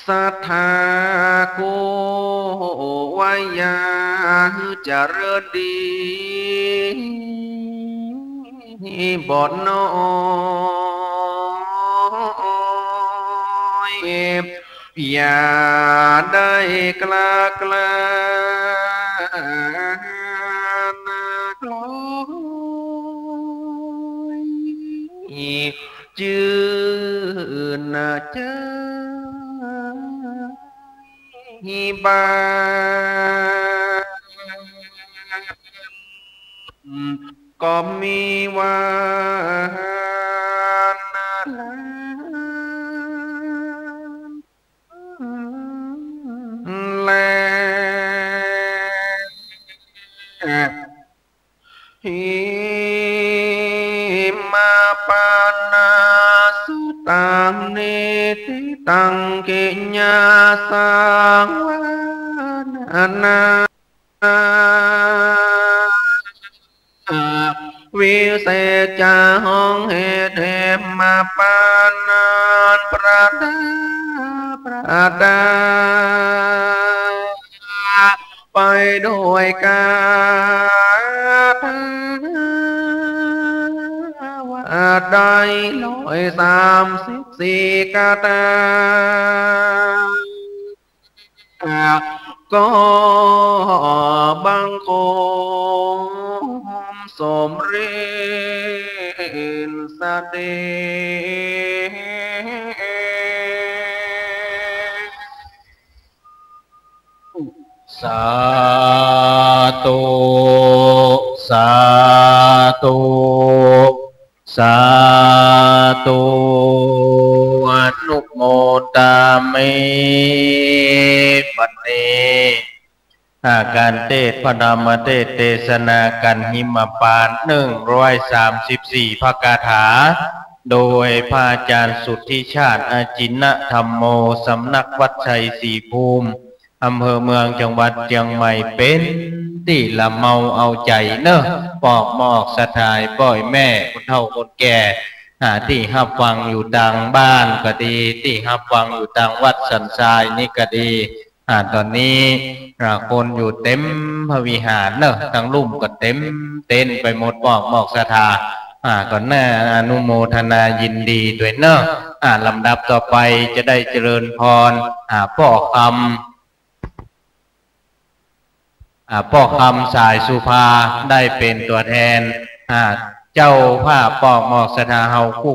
ศรัทธาโกวายาเจริญดีบอดน้อยอย่าได้กล้ากล้านากลอยจื่นนาเจบาก็มีวานาแลหิมาปานาสุตังเนติตังเกญาสังวานาวิเศษจาห้องเหตุเหมาปานานประดาไปด้วยกาว่าได้134กาตาก็บังคมสมเร็จสเดสาธุสาธุสาธุอนุโมทามิปัตติ การเทศพระธรรมเทศเทศนากันหิมปาน134พระคาถาโดยพระอาจารย์สุทธิชาติอาจินธรรมโมสำนักวัดชัยศรีภูมิอำเภอเมืองจังหวัดเชียงใหม่เป็นที่ละเมาเอาใจเนอะปอกหมอกสะทายป้อยแม่คนเฒ่าคนแก่ที่ฮับฟังอยู่ต่างบ้านก็ดีที่ฮับฟังอยู่ต่างวัดสันทรายนี่ก็ดีตอนนี้คนอยู่เต็มพระวิหารเนอะทั้งลุ่มก็เต็มเต้นไปหมดปอกหมอกสะทาก่อนหน้าอนุโมทนายินดีด้วยเนอะลำดับต่อไปจะได้เจริญพรพ่อคำสายสุภาได้เป็นตัวแทนเจ้าผ้าปอกหมอกสถาเฮาคู่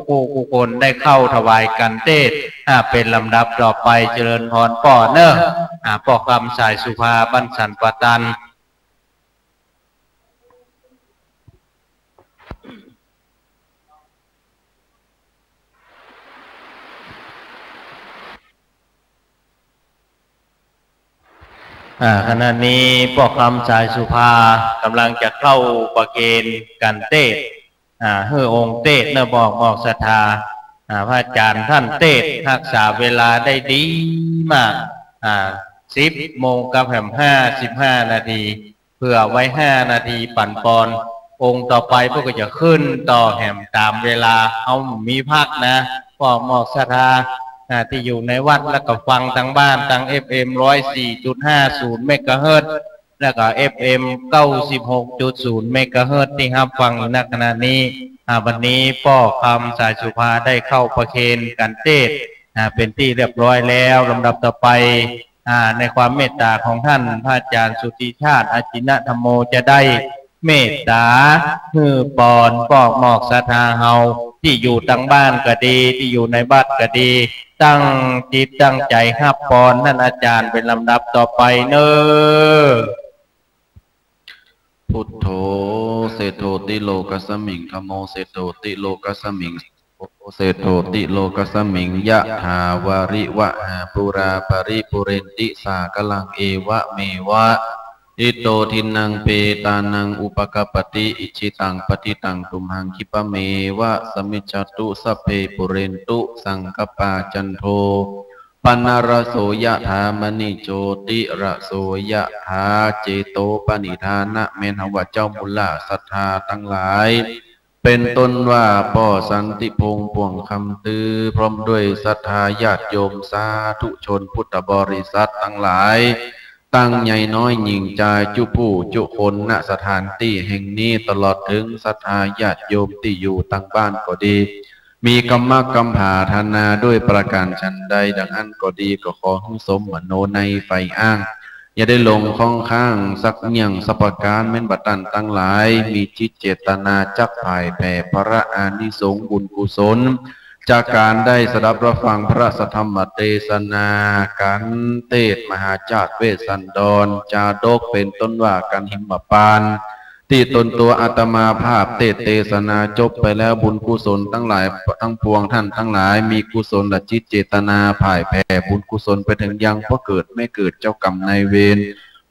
คนได้เข้าถวายกันเทศเป็นลำดับต่อไปเจริญพรป่อเนอะป่อคำสายสุภาบันสันปตันขณะนี้ป่อคำสายสุภากำลังจะเข้าประเคนกันเทศเฮือองค์เทศเนอะบอกศรัทธาพระอาจารย์ท่านเทศรักษาเวลาได้ดีมาก10 โมงกับแหม55 นาทีเพื่อไว้5 นาทีปั่นปอนองค์ต่อไปพวกก็จะขึ้นต่อแหมตามเวลาเอามีพักนะบอกศรัทธาที่อยู่ในวัดแล้วก็ฟังทางบ้านทาง FM 104.50 เมกะเฮิรตซ์แล้วก็ FM 96.0 เมกะเฮิรตซ์ที่รับฟังณขณะนี้วันนี้ป่อคำสายสุภาได้เข้าประเคนกันเทศเป็นที่เรียบร้อยแล้วลำดับต่อไปในความเมตตาของท่านพระอาจารย์สุทธิชาติอาจินธรรมโมจะได้เมตตาฮือปอนปอกหมอกศรัทธาเฮาที่อยู่ตั้งบ้านก็ดีที่อยู่ในบ้านก็ดีตั้งจิตตั้งใจฮับปอนท่านอาจารย์เป็นลำดับต่อไปเนอพุทโธเสโธติโลกัสสมิงธัมโมเสโธติโลกัสสมิงเสโธติโลกัสสมิงยะถาวาริวะหาปุราปริปุเรนติสากลังเอวะเมวะอิโตทินังเปตานังอุปกปติอิจิตังปฏิตังตุมหังคิปะเมวะสมิจจตุสัพเพปุเรนตุสังกปาจันโทปนารโสยะถามณิโจติระโสยะถาเจโตปนิธานะเมนหวะเจ้ามุลาศรัทธาทั้งหลายเป็นต้นว่าป่อสันติพงษ์ป่วงคำตื้อพร้อมด้วยศรัทธาญาติโยมสาธุชนพุทธบริษัททั้งหลายตั้งใหญ่น้อยหญิงใจจุผู้จุคนณสถานที่แห่งนี้ตลอดถึงศรัทธาญาติโยมที่อยู่ตั้งบ้านก็ดีมีกรรมกรรมผาธนาด้วยประการชันใดดังนั้นก็ดีก็ขอให้สมมโนในไฟอ้างอย่าได้ลงข้องข้างสักเงี่ยงสัพการเม้นบัตันตั้งหลายมีจิตเจตนาจักผ่ายแผ่พระอานิสงส์บุญกุศลจากการได้สดับรับฟังพระสัทธรรมเทศนาการเทศมหาจารย์เวสสันดรจาดกเป็นต้นว่าการหิมปานที่ตนตัวอาตมาภาพเทศนาจบไปแล้วบุญกุศลทั้งหลายทั้งปวงท่านทั้งหลายมีกุศลและจิตเจตนาผ่ายแผ่บุญกุศลไปถึงยังเพราะเกิดไม่เกิดเจ้ากรรมนายเวร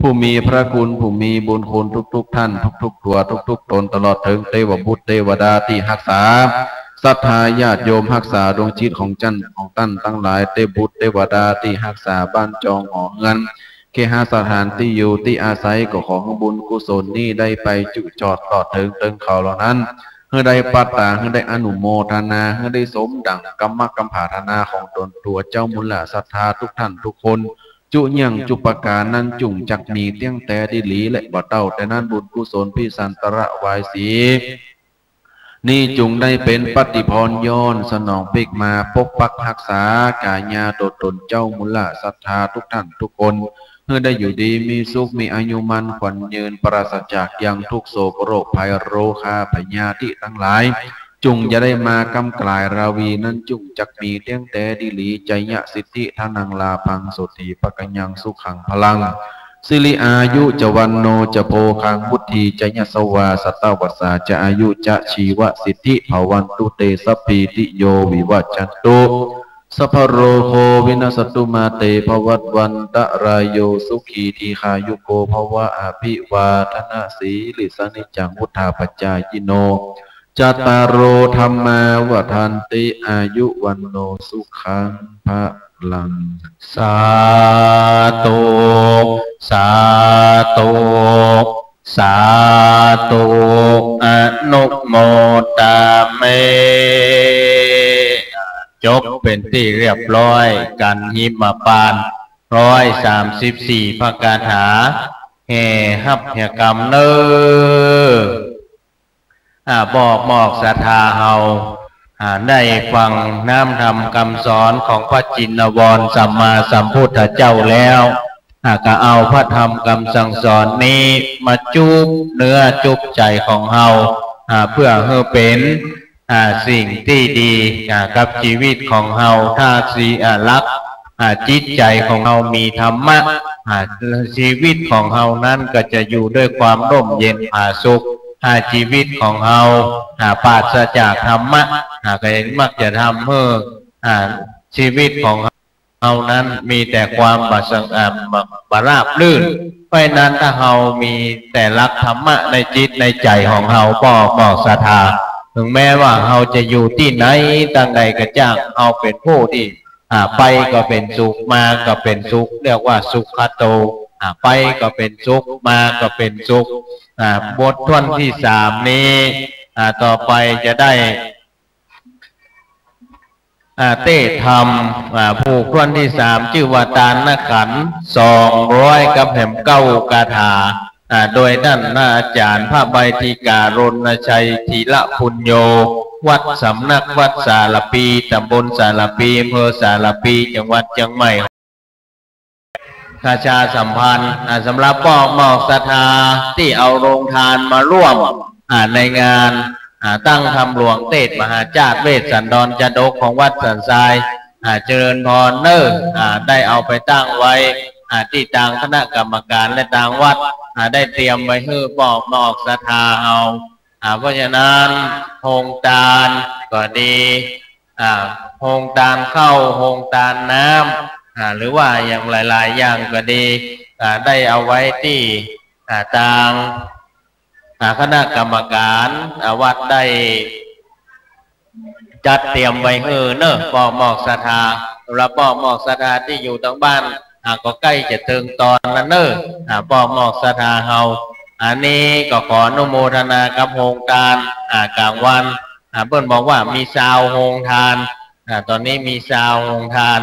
ผู้มีพระคุณผู้มีบุญคุณทุกท่านทุกตัวทุกตนตลอดถึงเทวบุตรเทวดาที่รักษาศรัทธาญาติโยมรักษาดวงจิตของจันของตั้นทั้งหลายเทพบุตรเทวดาที่รักษาบ้านจองหอเงินเคหสถานที่อยู่ที่อาศัยก็ขอให้บุญกุศลนี้ได้ไปจุจอดต่อถึงเขาเหล่านั้นให้ได้ปัตตาให้ได้อนุโมทนาให้ได้สมดังกรรมกรรมผาธนาของตนตัวเจ้ามุลศรัทธาทุกท่านทุกคนจุยังจุปการนั้นจุงจักมีเตี้ยงแต่ดิหลีและบ่เต้าแต่นั้นบุญกุศลพิสันตระวายสีนี่จุงได้เป็นปฏิพรย้อนสนองปิกมาปกปักรักษากายาตนเจ้ามุลศรัทธาทุกท่านทุกคนเพื่อได้อยู่ดีมีสุขมีอายุมันขวัญยืนปราศจากยังทุกโศกโรคภัยโรคาพยาธิทั้งหลายจุงจะได้มากำกลายราวีนั้นจุงจักมีเตี้ยงแต่ดิหลีใจยะสิทธิทานังลาพังสุติปะกัญญังสุขังพลังสิริอายุจะวันโนจะโพคังพุทธีจะยะสวาสตวัสสาจะอายุจะชีวสิทธิภวันตุเตสัพพิติโยวิวัจจันตุ สัพพโรโควินาสตุมาเตภวัตวันตะรายโยสุขีทีขายุโกภวะอภิวาทนาสีลิสนิจังวุธาปจายโนจัตตารโอธรรมาวทันติอายุวันโนสุขังภะลังสาธุสาธุสาธุอนุโมตาเมจบเป็นที่เรียบร้อยกันหิมปาน134พระคาถาแห่ฮับแห่กรรมเนบอกหมอกศรัทธาเฮาได้ฟังน้ำธรรมคำสอนของพระจินวรสัมมาสัมพุทธเจ้าแล้วก็เอาพระธรรมคำสั่งสอนนี้มาจุบเนื้อจุบใจของเฮาเพื่อให้เป็นสิ่งที่ดีกับชีวิตของเฮาถ้าสีลักษณ์จิตใจของเฮามีธรรมะชีวิตของเฮานั้นก็จะอยู่ด้วยความร่มเย็นผาสุขชีวิตของเฮาปราศจากธรรมะก็มักจะทำให้ชีวิตของเฮานั้นมีแต่ความบราบลื่นเพราะนั้นถ้าเฮามีแต่รักธรรมะในจิตในใจของเฮาบอกศรัทธาถึงแม้ว่าเฮาจะอยู่ที่ไหนตั้งใดก็จ้างเฮาเป็นผู้ที่ไปก็เป็นสุขมาก็เป็นสุขเรียกว่าสุขโตไปก็เป็นสุขมาก็เป็นสุขบทท่อนที่3นี้ต่อไปจะได้เต้ธรรมผูกท่อนที่3ชื่อว่าตาลขันธ์200กับแห่ม9คาถาโดยท่านอาจารย์พระใบทีการณชัยธีระพุญโยวัดสำนักวัดสารปีตำบลสารปีอำเภอสารปีจังหวัดเชียงใหม่ประชาสัมพันธ์สำหรับบอกหมอกศรัทธาที่เอาโรงทานมาร่วมในงานตั้งธรรมหลวงเทศมหาจารย์เวสสันดรจดกของวัดสันทรายเจริญพรเนอได้เอาไปตั้งไว้ที่ทางคณะกรรมการและทางวัดได้เตรียมไว้ให้บอกหมอกศรัทธาเอาเพราะฉะนั้นโฮงทานก็ดีโฮงทานเข้าโฮงทานน้ำหรือว่าอย่างหลายๆอย่างก็ดีได้เอาไว้ที่ทางคณะกรรมการวัดได้จัดเตรียมไว้เนอะปอหมอกศรัทธาแล้วปอหมอกศรัทธาที่อยู่ทางบ้านก็ใกล้จะถึงตอนนั้นเนอะปอหมอกศรัทธาเฮาอันนี้ก็ขออนุโมทนากับโฮงทานกลางวันเพิ่นบอกว่ามีซาวโฮงทานตอนนี้มีซาวโฮงทาน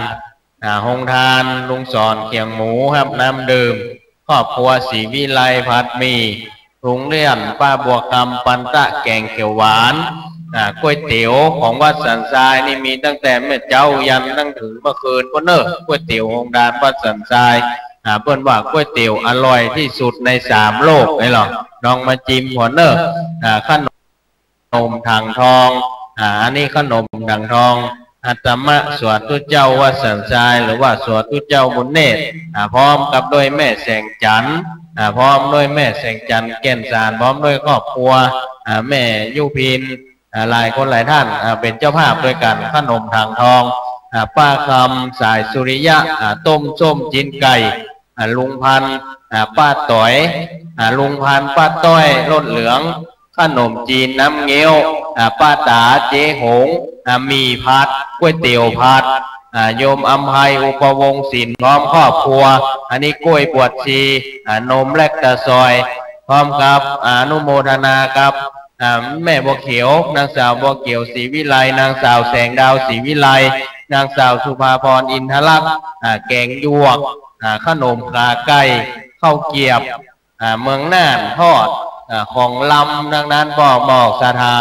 โฮงทานลุงสอนเขียงหมูครับน้ำดื่มครอบครัวศรีวิไลผัดหมี่ลุงเลี่ยนป้าบัวคำปันตะแกงเขียวหวานก๋วยเตี๋ยวของวัดสันทรายนี่มีตั้งแต่เมื่อเจ้ายันตั้งถึงเมื่อคืนก็เนอะก๋วยเตี๋ยวโฮงทานวัดสันทรายเพิ่นว่าก๋วยเตี๋ยวอร่อยที่สุดใน3โลกไอ้หรอลองมาจิ้มหัวเนอะขนมถังทองอันนี้ขนมถังทองอัตมะสวดทุเจ้าวัดสันทรายหรือว่าสวดทุเจ้าบุญเนตรพร้อมกับด้วยแม่แสงจันทร์พร้อมด้วยแม่แสงจันทร์แก่นสารพร้อมด้วยครอบครัวแม่ยุพินหลายคนหลายท่านเป็นเจ้าภาพด้วยกันขนมถังทองป้าคำสายสุริยะต้มส้มจีนไก่ลุงพันป้าต่อยลุงพันป้าต้อยรถเหลืองขนมจีนน้ำเงี้ยวป้าตาเจ๊หงมีพัดก๋วยเตี๋ยวพัดโยมอัมไพอุปวงศิลป์พร้อมครอบครัวอันนี้กล้วยบวชชีนมแลกตะซอยพร้อมกับอนุโมทนากับแม่บัวเขียวนางสาวบัวเขียวศรีวิไลนางสาวแสงดาวศรีวิไลนางสาวสุภาพรอินทลักษณ์แกงยวกขนมขาไก่ข้าวเกี๊ยบเมืองน่านทอดของลำดังนั้นบอกหมอกศรัทธา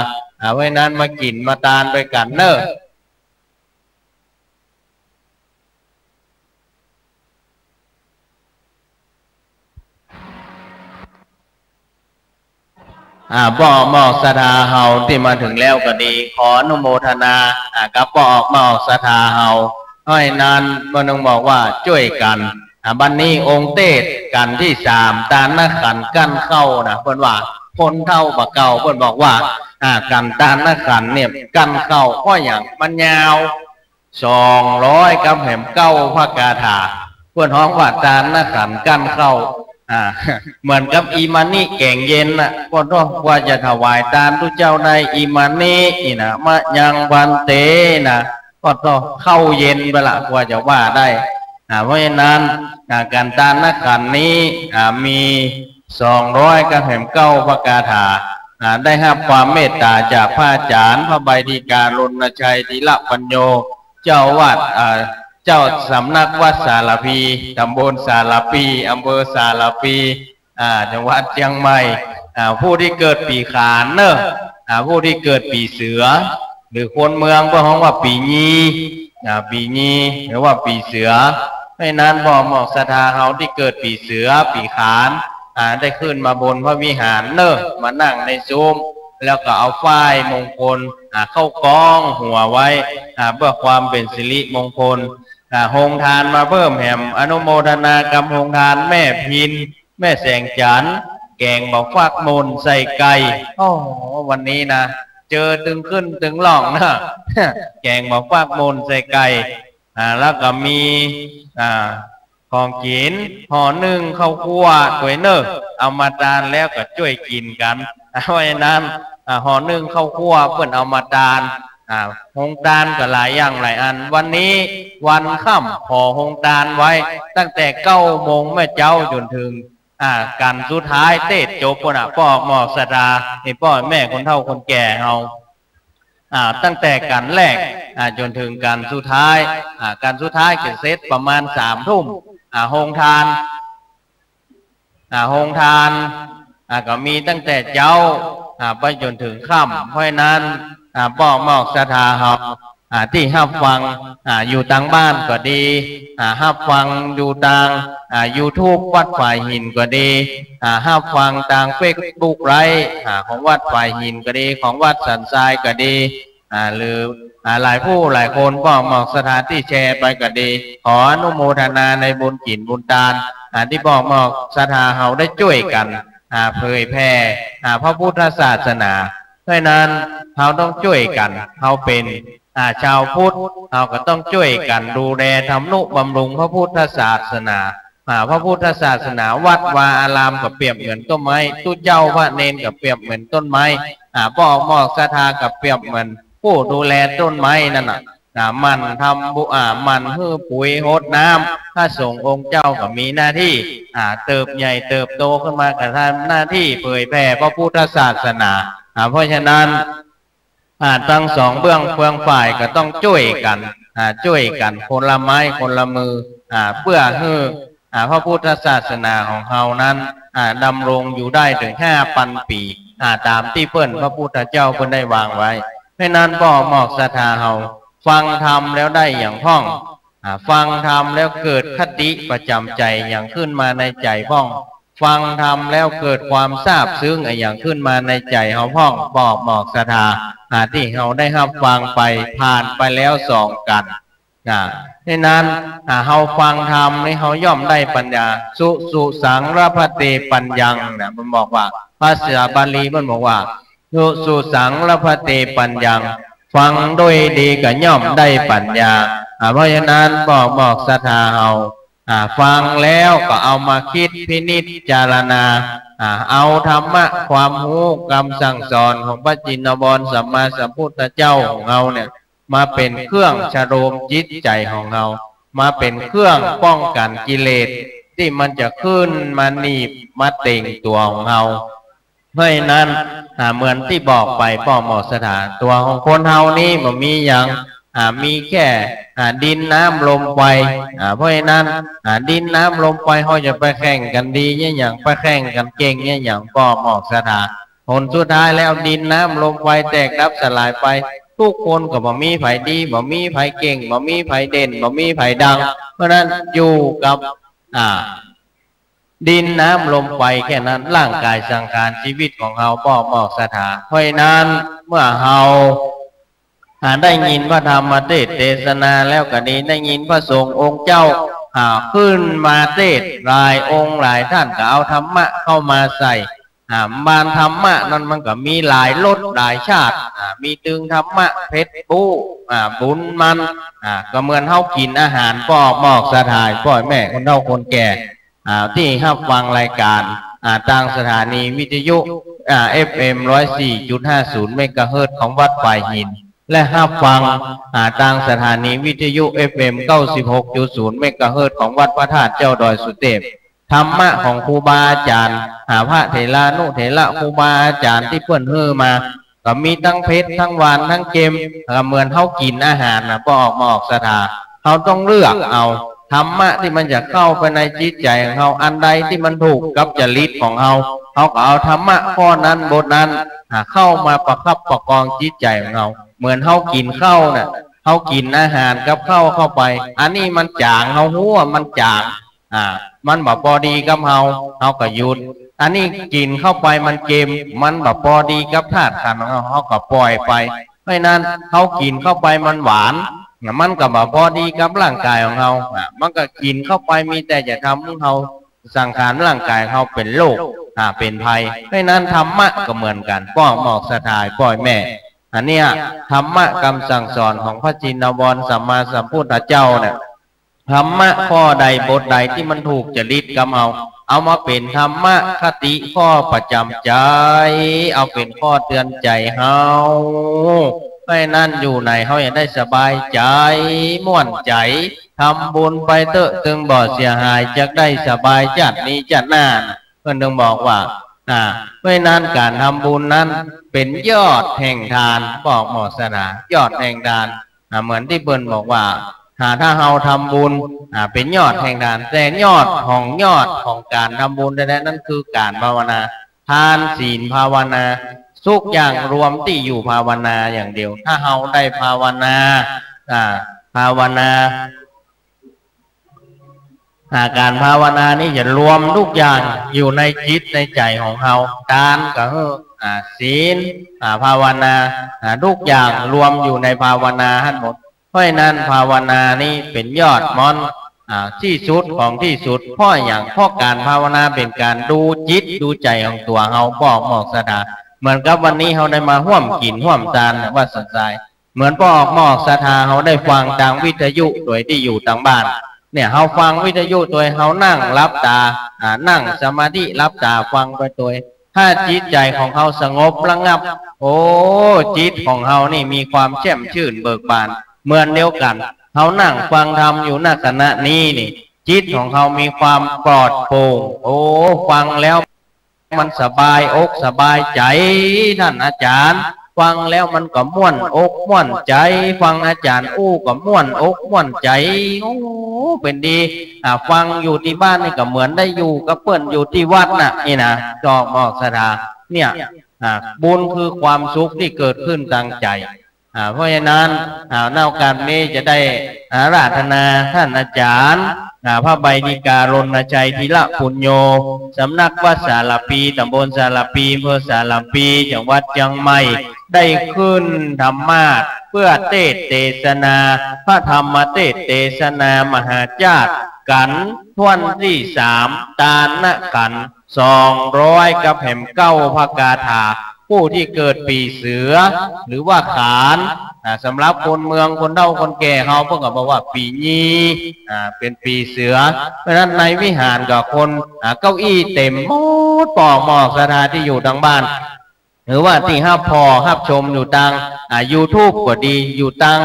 ไว้นั้นมากินมาทานด้วยกันเนอะบอกหมอกศรัทธาเฮาที่มาถึงแล้วก็ดีขออนุโมทนากับบอกหมอกศรัทธาเฮาให้นั้นมันต้องบอกว่าช่วยกันบัดนี้องค์เทศกันที่3ตาลขันธ์กั้นเข้านะเพิ่นว่าคนเท่าบะเก่าเพิ่นบอกว่ากันตาลขันธ์เนี่ยกั้นเข้าเพราะอย่างมันยาว 200กับแหมเก้าพระกาถาเพื่อนห้องว่าจานนักขันกั้นเข้าเหมือนกับอีมานี่แก่งเย็นน่ะก็ต้องว่าจะถวายทานทุเจ้าในอีมานี่นี่นะมะยังวันเตนะก็ต้องเข้าเย็นไปละกว่าจะว่าได้เพราะฉะนั้นการทานนักขันนี้มี200กับแหมเก้าพระกาถาได้รับความเมตตาจากพระอาจารย์พระใบดีการณชัยธีระปัญโยเจ้าวัดเจ้าสำนักวัดสารพีตำบลสารพีอำเภอสารพีจังหวัดเชียงใหม่ผู้ที่เกิดปีขานเนอะผู้ที่เกิดปีเสือหรือคนเมืองก็ฮ้องว่าปีญีปีญีหรือว่าปีเสือไม่นั้นบ่เหมาะศรัทธาเขาที่เกิดปีเสือปีขานได้ขึ้นมาบนพระวิหารเนอะมานั่งในซุ้มแล้วก็เอาฝ้ายมงคลเข้ากองหัวไว้เพื่อความเป็นสิริมงคลโฮงทานมาเพิ่มแหมอนุโมทนากรรมโฮงทานแม่พินแม่แสงจันทร์แกงบอกฟักมนใส่ไก่โอ้วันนี้นะเจอตึงขึ้นตึงหล่องนะแกงบอกฟักมนใส่ไก่แล้วก็มีของกินห่อหนึ่งข้าวคั่วถ้วยเนอเอามาทานแล้วก็ช่วยกินกันเพราะฉะนั้นห่อหนึ่งข้าวคั่วเพื่อนเอามาทานโฮงทานก็หลายอย่างหลายอันวันนี้วันค่ำห่อโฮงทานไว้ตั้งแต่9 โมงแม่เจ้าจนถึงกันสุดท้ายเทศจบพ่อพ่อหมอกสตาให้พ่อแม่คนเฒ่าคนแก่เฮาตั้งแต่กันแรกจนถึงกันสุดท้ายการสุดท้ายจะเสร็จประมาณ3 ทุ่มโฮงทานก็มีตั้งแต่เจ้าไปจนถึงค่ำเพราะนั้นป้อหมอกศรัทธาเฮาที่รับฟังอยู่ต่างบ้านก็ดีรับฟังอยู่ต่าง YouTube วัดฝ่ายหินก็ดีรับฟังต่างเฟซบุ๊กไลฟ์ของวัดฝ่ายหินก็ดีของวัดสันทรายก็ดีหรือหลายผู้หลายคนป้อหมอกสถานที่แชร์ไปก็ดีขออนุโมทนาในบุญกินบุญทานที่ป้อหมอกศรัทธาเฮาได้ช่วยกันเผยแพร่พระพุทธศาสนาเพราะนั้นเราต้องช่วยกันเราเป็นชาวพุทธเราก็ต้องช่วยกันดูแลทำนุบำรุงพระพุทธศาสนาพระพุทธศาสนาวัดวาอารามกับเปรียบเหมือนต้นไม้ตู้เจ้าพระเนนกับเปรียบเหมือนต้นไม้ป้อหมอกศรัทธากับเปรียบเหมือนผู้ดูแลต้นไม้นั่นน่ะมันทำมันหื้อปุ๋ยโหดน้ำถ้าส่งองค์เจ้าก็มีหน้าที่เติบใหญ่เติบโตขึ้นมาก็ทำหน้าที่เผยแผ่พระพุทธศาสนาเพราะฉะนั้นทั้งสองเบื้องเฟืองฝ่ายก็ต้องช่วยกันคนละไม้คนละมือเพื่อให้พระพุทธศาสนาของเรานั้นดำรงอยู่ได้ถึง5,000 ปีตามที่เพิ่นพระพุทธเจ้าเพิ่นได้วางไว้เพราะนั้นป้อหมอกศรัทธาเราฟังธรรมแล้วได้อย่างพ่องฟังธรรมแล้วเกิดคติประจำใจอย่างขึ้นมาในใจพ่องฟังธรรมแล้วเกิดความซาบซึ้งอย่างขึ้นมาในใจเฮาพ่องป้อหมอกศรัทธาที่เฮาได้รับฟังไปผ่านไปแล้ว2 กันดังนั้นเฮาฟังธรรมนี่เฮาย่อมได้ปัญญาสุสังรพเตปัญญังมันบอกว่าภาษาบาลีมันบอกว่าสุสังรพเตปัญญังฟังโดยดีก็ย่อมได้ปัญญาเพราะฉะนั้นบอกศรัทธาเฮาฟังแล้วก็เอามาคิดพินิจจารณาเอาธรรมะความรู้คำสั่งสอนของพระจินวรสัมมาสัมพุทธเจ้าของเราเนี่ยมาเป็นเครื่องชโลมจิตใจของเรามาเป็นเครื่องป้องกันกิเลสที่มันจะขึ้นมาหนีบมาเต่งตัวของเราเพราะฉะนั้นเหมือนที่บอกไปป้อหมอกสถานตัวของคนเฮานี่มันมีอย่างมีแค่ดินน้ำลมไฟเพราะฉะนั้นดินน้ำลมไฟเขาจะไปแข่งกันดีเนี่ยอย่างไปแข่งกันเก่งเนี่ยอย่างป้อหมอกสถานผลสุดท้ายแล้วดินน้ำลมไฟแตกดับสลายไปทุกคนก็บ่มีไผดีบ่มีไผเก่งบ่มีไผเด่นบ่มีไผดังเพราะนั้นอยู่กับดินน้ำลมไฟแค่นั้นร่างกายสังขารชีวิตของเราป้อหมอกสถานเพราะนั้นเมื่อเราได้ยินพระธรรมเทศนาแล้วก็ดีได้ยินพระสงฆ์องค์เจ้าขึ้นมาเทศหลายองค์หลายท่านก็เอาธรรมะเข้ามาใส่ บานธรรมะนั้นมันก็มีหลายรสหลายชาติมีตึงธรรมะเพชรปูบุญมันก็เหมือนเฮากินอาหารพ่อหมอกสถานพ่อแม่คนเฒ่าคนแก่ที่รับฟังรายการทางสถานีวิทยุFM 104.50 เมกะเฮิรตซ์ของวัดฝ่ายหินและรับฟังทางสถานีวิทยุ FM 96.0 เมกะเฮิรตซ์ของวัดพระธาตุเจ้าดอยสุเทพธรรมะของครูบาอาจารย์พระเถระนุเถระครูบาอาจารย์ที่เพิ่นเฮือมาก็มีทั้งเพชรทั้งหวานทั้งเค็มเหมือนเฮากินอาหารพอออกมาออกสถาเฮาต้องเลือกเอาธรรมะที่มันจะเข้าไปในจิตใจของเฮาอันใดที่มันถูกกับจริตของเฮาก็เอาธรรมะข้อนั้นบทนั้นเข้ามาประคับประคองจิตใจของเฮาเหมือนเฮากินข้าวน่ะเฮากินอาหารกับข้าวเข้าไปอันนี้มันจางเฮาฮู้ว่ามันจางมันแบบพอดีกับเฮาก็หยุดอันนี้กินเข้าไปมันเค็มมันแบบพอดีกับธาตุขันธ์ของเฮาก็ปล่อยไปเพราะนั้นเฮากินเข้าไปมันหวานมันก็แบบพอดีกับร่างกายของเฮามันก็กินเข้าไปมีแต่จะทำให้เฮาสังขารร่างกายเฮาเป็นโรคเป็นภัยเพราะนั้นธรรมะก็เหมือนกันป้อหมอกสถายปล่อยแม่อันเนี้ยธรรมะคำสั่งสอนของพระจินวรสัมมาสัมพุทธเจ้าเนี่ยธรรมะข้อใดบทใดที่มันถูกจริตกับเอามาเป็นธรรมะคติข้อประจำใจเอาเป็นข้อเตือนใจเฮาไม่นั่นอยู่ไหนเฮาอยากได้สบายใจม่วนใจทำบุญไปเถอะถึงบ่เสียหายจะได้สบายจัดนี้จัดหน้าเพิ่นต้องบอกว่าไม่นั้นการทำบุญนั้นเป็นยอดแห่งทานบอกหมอสนายอดแห่งทานเหมือนที่เพิ่นบอกว่าถ้าเฮาทำบุญเป็นยอดแห่งทานแต่ยอดของการทำบุญแท้ๆนั่นคือการภาวนาทานศีลภาวนาทุกอย่างรวมที่อยู่ภาวนาอย่างเดียวถ้าเฮาได้ภาวนาการภาวนานี่จะรวมทุกอย่างอยู่ในจิตในใจของเฮาทานก็ศีลภาวนาทุกอย่างรวมอยู่ในภาวนาทั้งหมดเพราะนั้นภาวนานี่เป็นยอดมอนที่สุดของที่สุดเพราะการภาวนาเป็นการดูจิตดูใจของตัวเฮาบอกหมอกสดาเหมือนกับวันนี้เฮาได้มาร่วมกินร่วมทานว่าสนใจเหมือนพ่อหมอกสถาเฮาได้ฟังทางวิทยุโดยที่อยู่ทางบ้านเนี่ยเฮาฟังวิทยุโดยเฮานั่งรับตานั่งสมาธิรับตาฟังไปโดยถ้าจิตใจของเฮาสงบระงับโอ้จิตของเฮานี่มีความแจ่มชื่นเบิกบานเหมือนเดียวกันเฮานั่งฟังธรรมอยู่ณขณะนี้นี่จิตของเฮามีความปลอดโปร่งโอ้ฟังแล้วมันสบายอกสบายใจท่านอาจารย์ฟังแล้วมันก็ม่วนอกม่วนใจฟังอาจารย์ก็ม่วนอกม่วนใจโอ้เป็นดีฟังอยู่ที่บ้านนี่ก็เหมือนได้อยู่กับเพื่อนอยู่ที่วัดน่ะนี่นะดอกหมอกสดาเนี่ยบุญคือความสุขที่เกิดขึ้นทางใจเพราะฉะนั้นในโอกาสนี้จะได้อาราธนาท่านอาจารย์พระใบดิการณชัยธีระปุญโญสำนักวัดสารปีตำบลสารปีอำเภอสารปีจังหวัดเชียงใหม่ได้ขึ้นธรรมาสน์เพื่อเทศนาพระธรรมเทศนามหาญาติกันทวนที่3ตานะกัน200กับแห่ม9พระกาถาผู้ที่เกิดปีเสือหรือว่าขานสำหรับคนเมืองคนเฒ่าคนแก่เขาเพิ่งก็บอกว่าปีนี้เป็นปีเสือเพราะฉะนั้นในวิหารกับคนเก้าอี้เต็มหมดปอกหมอกสถานที่อยู่ทางบ้านหรือว่าที่รับชมอยู่ทางYouTube ก็ดีอยู่ทาง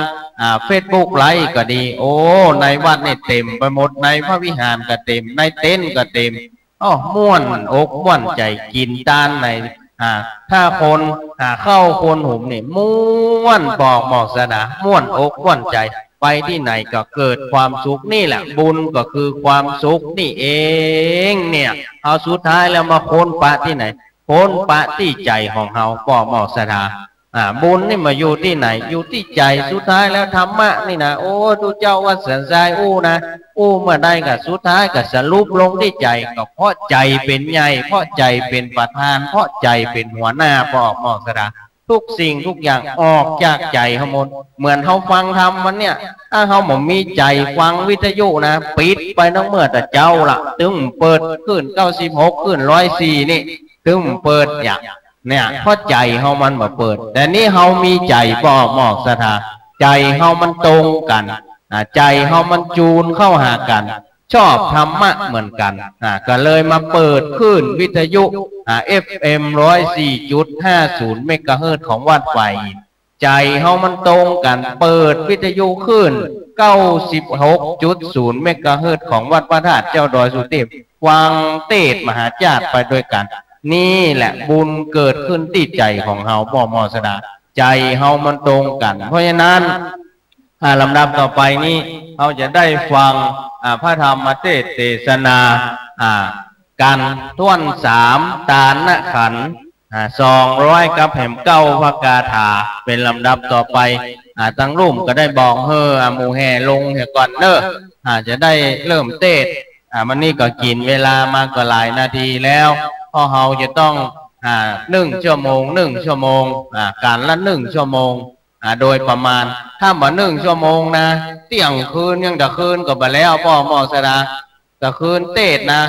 Facebook ไลฟ์ก็ดีโอ้ในวัดนี่เต็มไปหมดในพระวิหารก็เต็มในเต็นท์ก็เต็มม่วนอกม่วนใจกินตานในถ้าคนเข้าคนหุมนี่ม่วนบอกหมอกสนาม่วนอกม่วนใจไปที่ไหนก็เกิดความสุขนี่แหละบุญก็คือความสุขนี่เองเนี่ยเอาสุดท้ายแล้วมาพ้นปะที่ไหนพ้นปะที่ใจของเฮาบอกหมอกสนาบุญนี่มาอยู่ที่ไหนอยู่ที่ใจสุดท้ายแล้วธรรมะนี่นะโอ้ทุเจ้าว่าเสียใจนะเมื่อได้ก็สุดท้ายก็สรุปลงที่ใจก็เพราะใจเป็นใหญ่เพราะใจเป็นประธานเพราะใจเป็นหัวหน้าบอกหมอกสนาทุกสิ่งทุกอย่างออกจากใจทั้งหมดเหมือนเขาฟังธรรมมันเนี่ยถ้าเขาบอกมีใจฟังวิทยุนะปิดไปน้องเมื่อแต่เจ้าละตึงเปิดขึ้น96ขึ้น104นี่ถ ตึมเปิดอย่างเนี่ยเพราะใจเฮามันบ่เปิดแต่นี่เฮามีใจบ่หมอกศรัทธาใจเฮามันตรงกันใจเฮามันจูนเข้าหากันชอบธรรมะเหมือนกันก็เลยมาเปิดขึ้นวิทยุFM 104.50 เมกะเฮิรตซ์ของวัดไฟใจเฮามันตรงกันเปิดวิทยุขึ้น 96.0 เมกะเฮิรตซ์ของวัดพระธาตุเจ้าดอยสุเทพวังเทศมหาจารย์ไปด้วยกันนี่แหละบุญเกิดขึ้นที่ใจของเฮาบ่มอสดาใจเฮามันตรงกันเพราะฉะนั้นลำดับต่อไปนี้เราจะได้ฟังพระธรรมเทศนาการท่วน3ตานะขันธ์200กับแห่มเก้าพระกาถาเป็นลำดับต่อไปตั้งรุ่มก็ได้บอกหมู่แห่ลงก่อนเนอะจะได้เริ่มเทศมันนี่ก็กินเวลามาก็หลายนาทีแล้วเพราะเราจะต้อง1 ชั่วโมงการละ1 ชั่วโมงโดยประมาณถ้ามา1 ชั่วโมงนะเที่ยงคืนยังตะคืนก็ไปแล้วพ่อหมอสดาตะคืนเทศนะ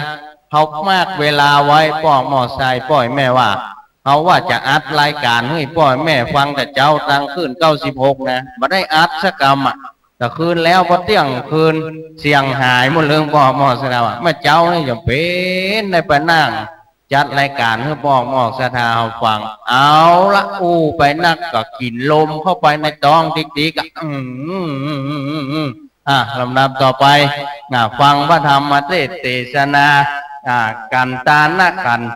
เขามากเวลาไว้พ่อหมอชายพ่อยแม่ว่าเขาว่าจะอัดรายการให้พ่อยแม่ฟังแต่เจ้าตังคืน96นะมาได้อัดสักกรรมตะคืนแล้วพอเที่ยงคืนเสียงหายหมดเรื่องพ่อหมอสดาว่าแม่เจ้านี่จะเป็นได้ไปนั่งจัดรายการให้พ่อหมอสดาฟังเอาละไปนักก็กินลมเข้าไปในท้องติ๊กลำดับต่อไปฟังพระธรรมเทศนากันตานะขันธ์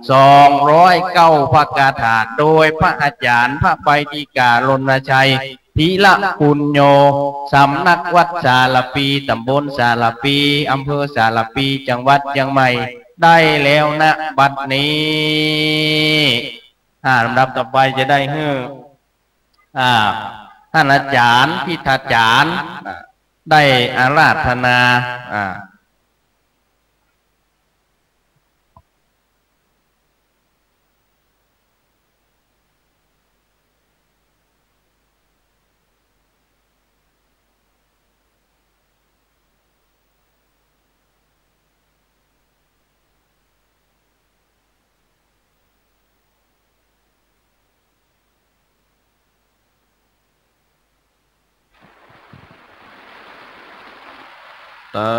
209พระกาถาโดยพระอาจารย์พระไปฎีการณชัยธีระปุญโญสำนักวัดสารปีตำบลสารปีอำเภอสารปีจังหวัดเชียงใหม่ได้แล้วนะบัดนี้ลำดับต่อไปจะได้ท่านอาจารย์พิธาจารย์ได้อาราธนาตา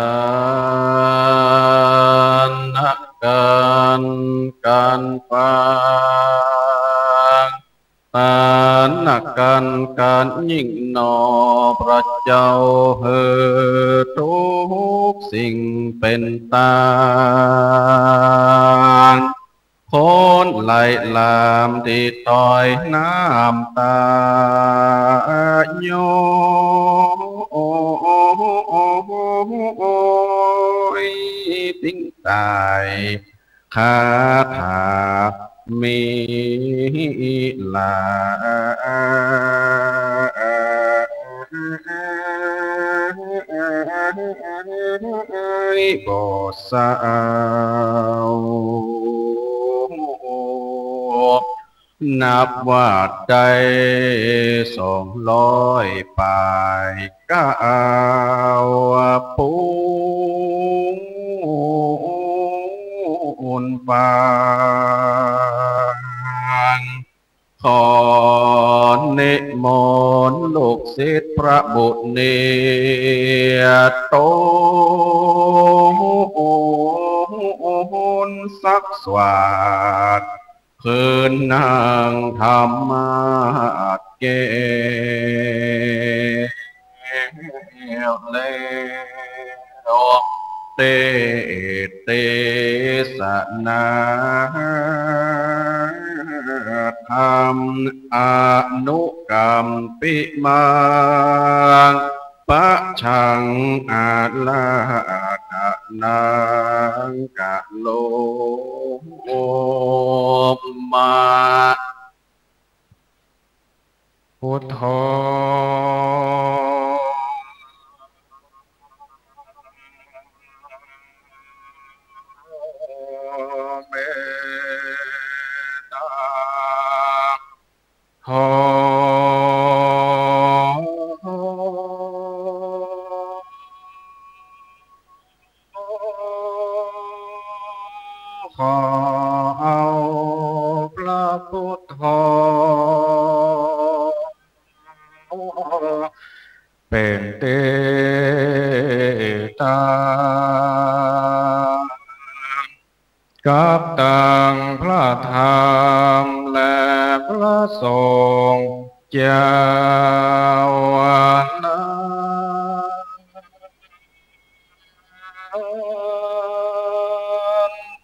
นะกันปังตานะกันยิ่งหนอพระเจ้าทุกสิ่งเป็นตาคนไหลลามที่ต่อยน้ำตาโยติ้งตายคาถามีลาบ่สาวนับว่าใจ200 ปลายก้าวปูนปางขอนิมนต์ลูกศิษย์พระบุตรเนโตสักสวัสดิ์คืนนางธรรมะเกเลเตสนาธรรมอนุกรรมปิมังปะชังอาลาทะนังกะโลมาพุทโธเมตตาโธขอเอา พุทโธเป็นเตตากับตังพระธรรมและพระสงฆ์เจ้า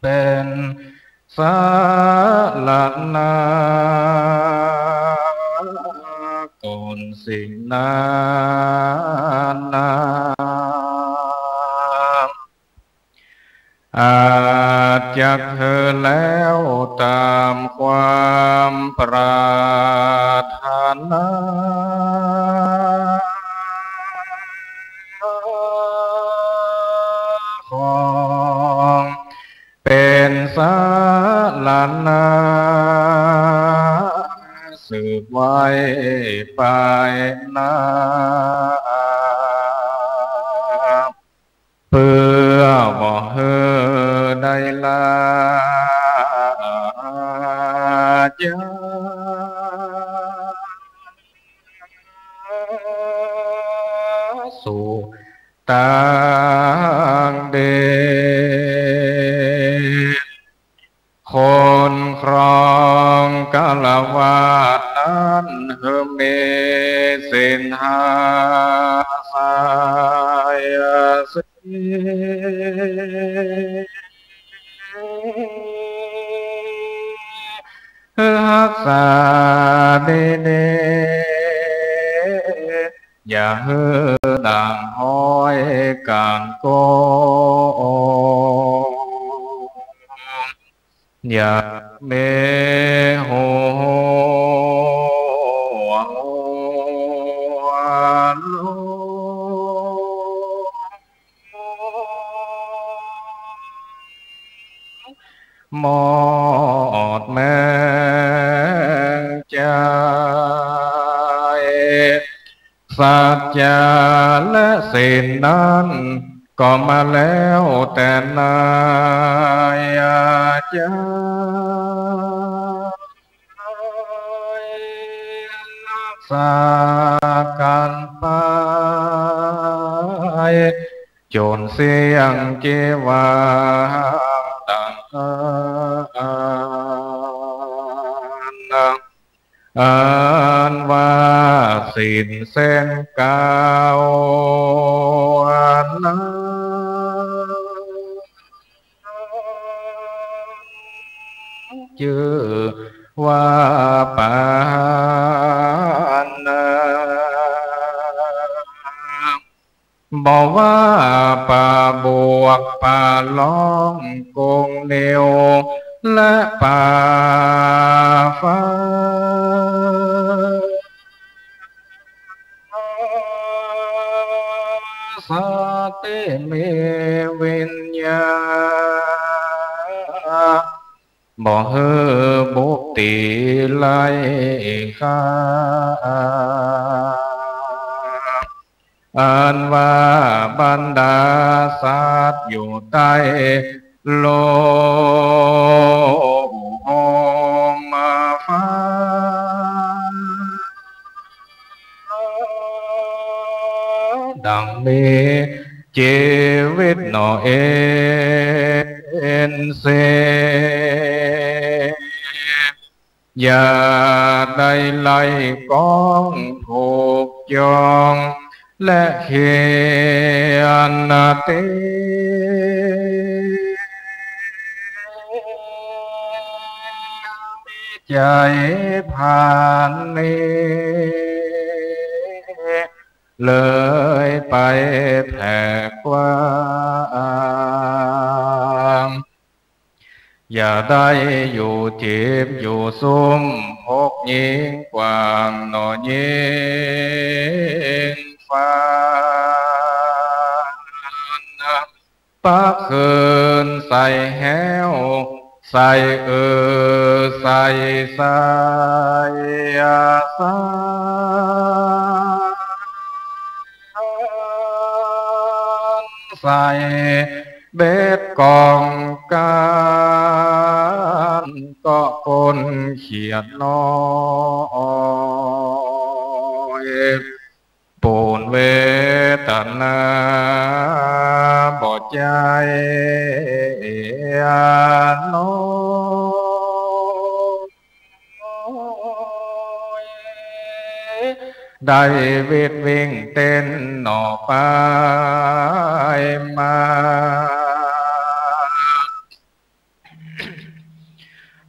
เป็นสารณะก่อนสิ่งนั้นอาจจะเธอแล้วตามความปรารถนาของเป็นสารณะสืบไว้ไปนาเพื่อบ่เฮอได้ลาจาสู่ต่างเดชคนครองกาลวาดนั้นเฮเมสินหาสายสิรักษาเดเนอย่าเฮือด่างห้อยกางโกอย่าเมโหหมอดแม่ใจสัจจะและศีลนั้นก็มาแล้วแต่นายอาจารย์รักษากันไปจนเสียงเจวาต่างอ่านว่าสิ้นเส้นกาวนาชื่อว่าปานบอกว่าป่าบวกป่าล้อมกงเหนียวและป่าฟ้าสติเมวิญญาบ่เฮอบุติไลข้าอันว่าบรรดาสัตว์อยู่ใต้โลกมาฟ้าดังมีชีวิตหนอเอ็นเซอย่าได้ไล่กองถูกจองและเขียนติใจผ่านนี้เลยไปแผ่กว้างอย่าได้อยู่จีบอยู่ซุ่มพกยิงกว้างหนอยิงฟ้าปักคืนใส่แหวใส่ใส่ใส่สาใส่เบ็ดกองการ ก็คนเขียดน้อยปูนเวทนาบ่ใจน้อยได้เวทวิ่งเต้นหน่อไปมา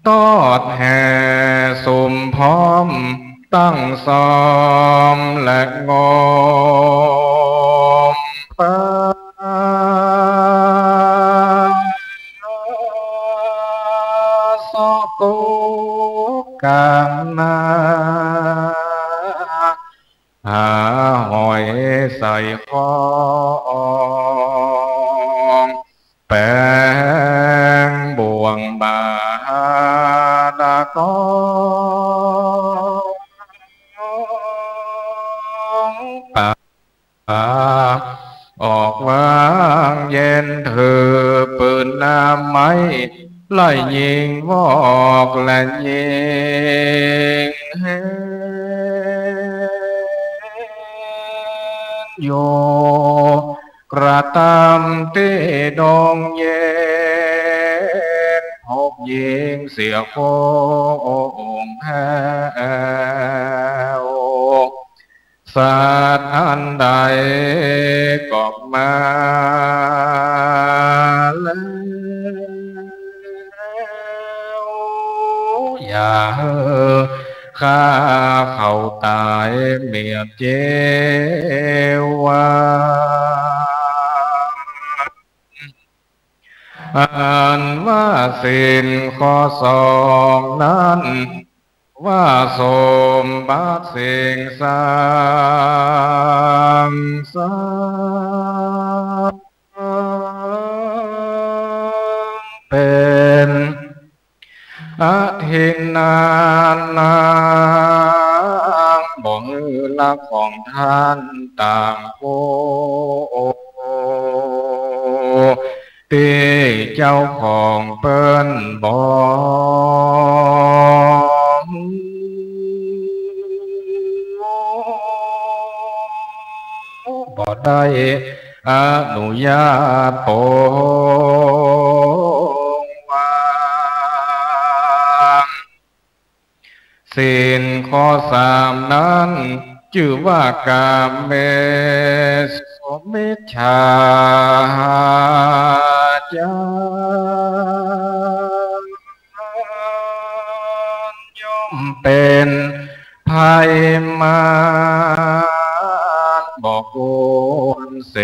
ตอดแห่สุมพร้อมตั้งซ้อมและงอมปาสอกุกามนาหาหอยใส่คองแปงบ่วงบาดากองปาออกวางเย็นเธอปืนน้ำไม้ไล่ยิงวอกและยิงโยกระตำที่ดงเย็นพบยิงเสียโคงแพ้สัตว์อันใดก็มาแล้วอย่าข้าเขาตายเมียเจวาอันว่าสินข้อสองนั้นว่าสมบัติสิ่งสร้างสรรค์เป็นอาทินนานนาบ่ฮือลักของท่านต่างโกที่เจ้าของเปิ้นบ่ได้อนุญาตปงวางศีลข้อสามนั้นชื่อว่ากามเมสุมิจฉาจารย่อมเป็นภัยมาบอกโอนเส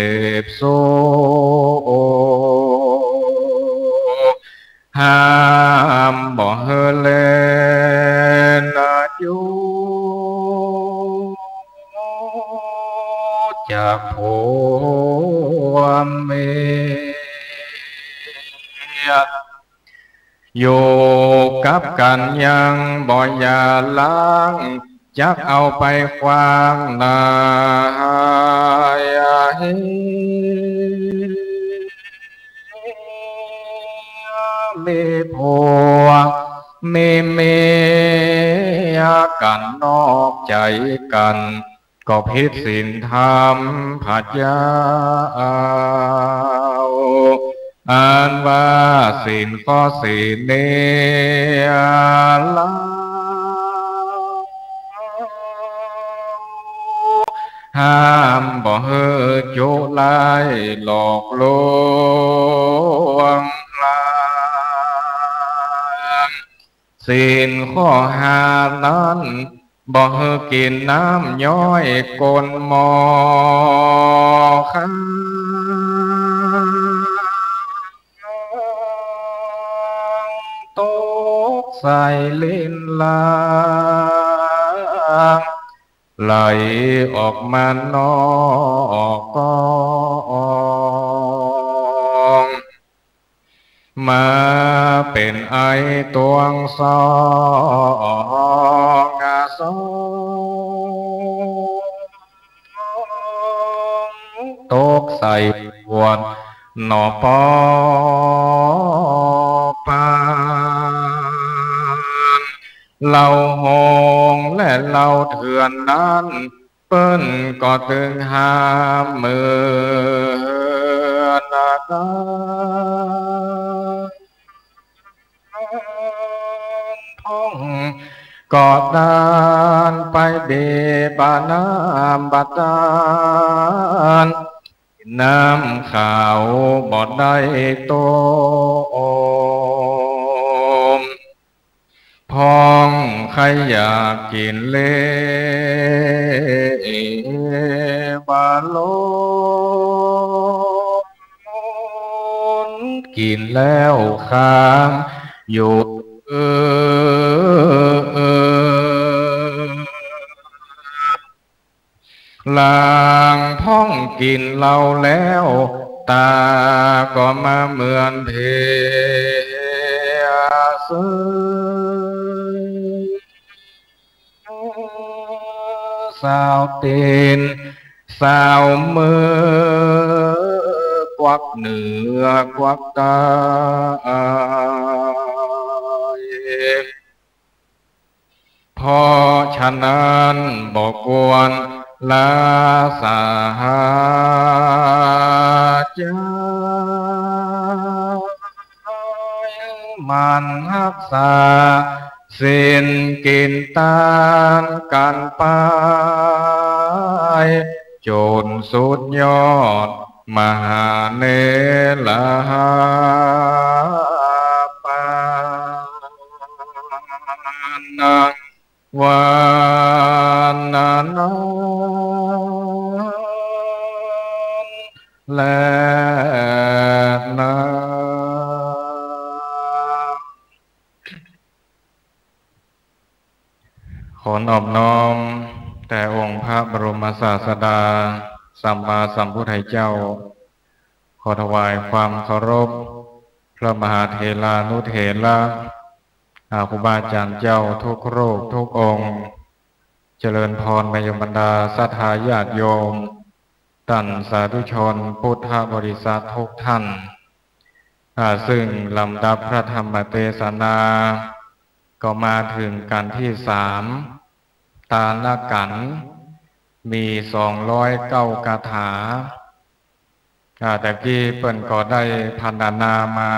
พโซห้ามบ่เฮเลนาจูจากผัวเมียอยู่กับกันยังบ่อย่าล้างจักเอาไปควางนามีผัวมีเมียกันนอกใจกันก็ผิดศีลธรรมผัดยาวอ่านว่าศีลข้อศีลเนียลาห้ามบ่เฮือโจไลหลอกลวงลางศีลข้อห้านั้นบ่เฮือกินน้ำย้อยกลหมอข้าตกใส่ลิ้นลางไหลออกมานอกกองมาเป็นไอตวงซองาซองตกใส่ปวดหนอปอปา เราหงและเราเถื่อนนั้นเปิ้นก็ตึงหามมือนาคาท่องกอดดานไปเบบานามบัดาลน้ำขาวบอดได้โตพองใครอยากกินเลบาโลกินแล้วค้างอยู่ลางพ้องกินเราแล้วตาก็มาเหมือนเพสสาวเตีนสาวมือกวักเหนือกวักตายพอฉะนั้นบอกควรลาสาจามันรักษาสิ้นกินตานกันไปจนสุดยอดมหาเนรปานวานานและนาขอนอบน้อมแต่องค์พระบรมศาสดาสัมมาสัมพุทธเจ้าขอถวายความเคารพพระมหาเถรานุเถระครูบาอาจารย์เจ้าทุกรูปทุกองค์เจริญพรมยบรรดาศรัทธาญาติโยมท่านสาธุชนพุทธบริษัททุกท่านซึ่งลำดับพระธรรมเทศนาก็มาถึงกันที่3ตาลกันมี209คาถาแต่กี้เปิ้นก็ได้พรรณนามา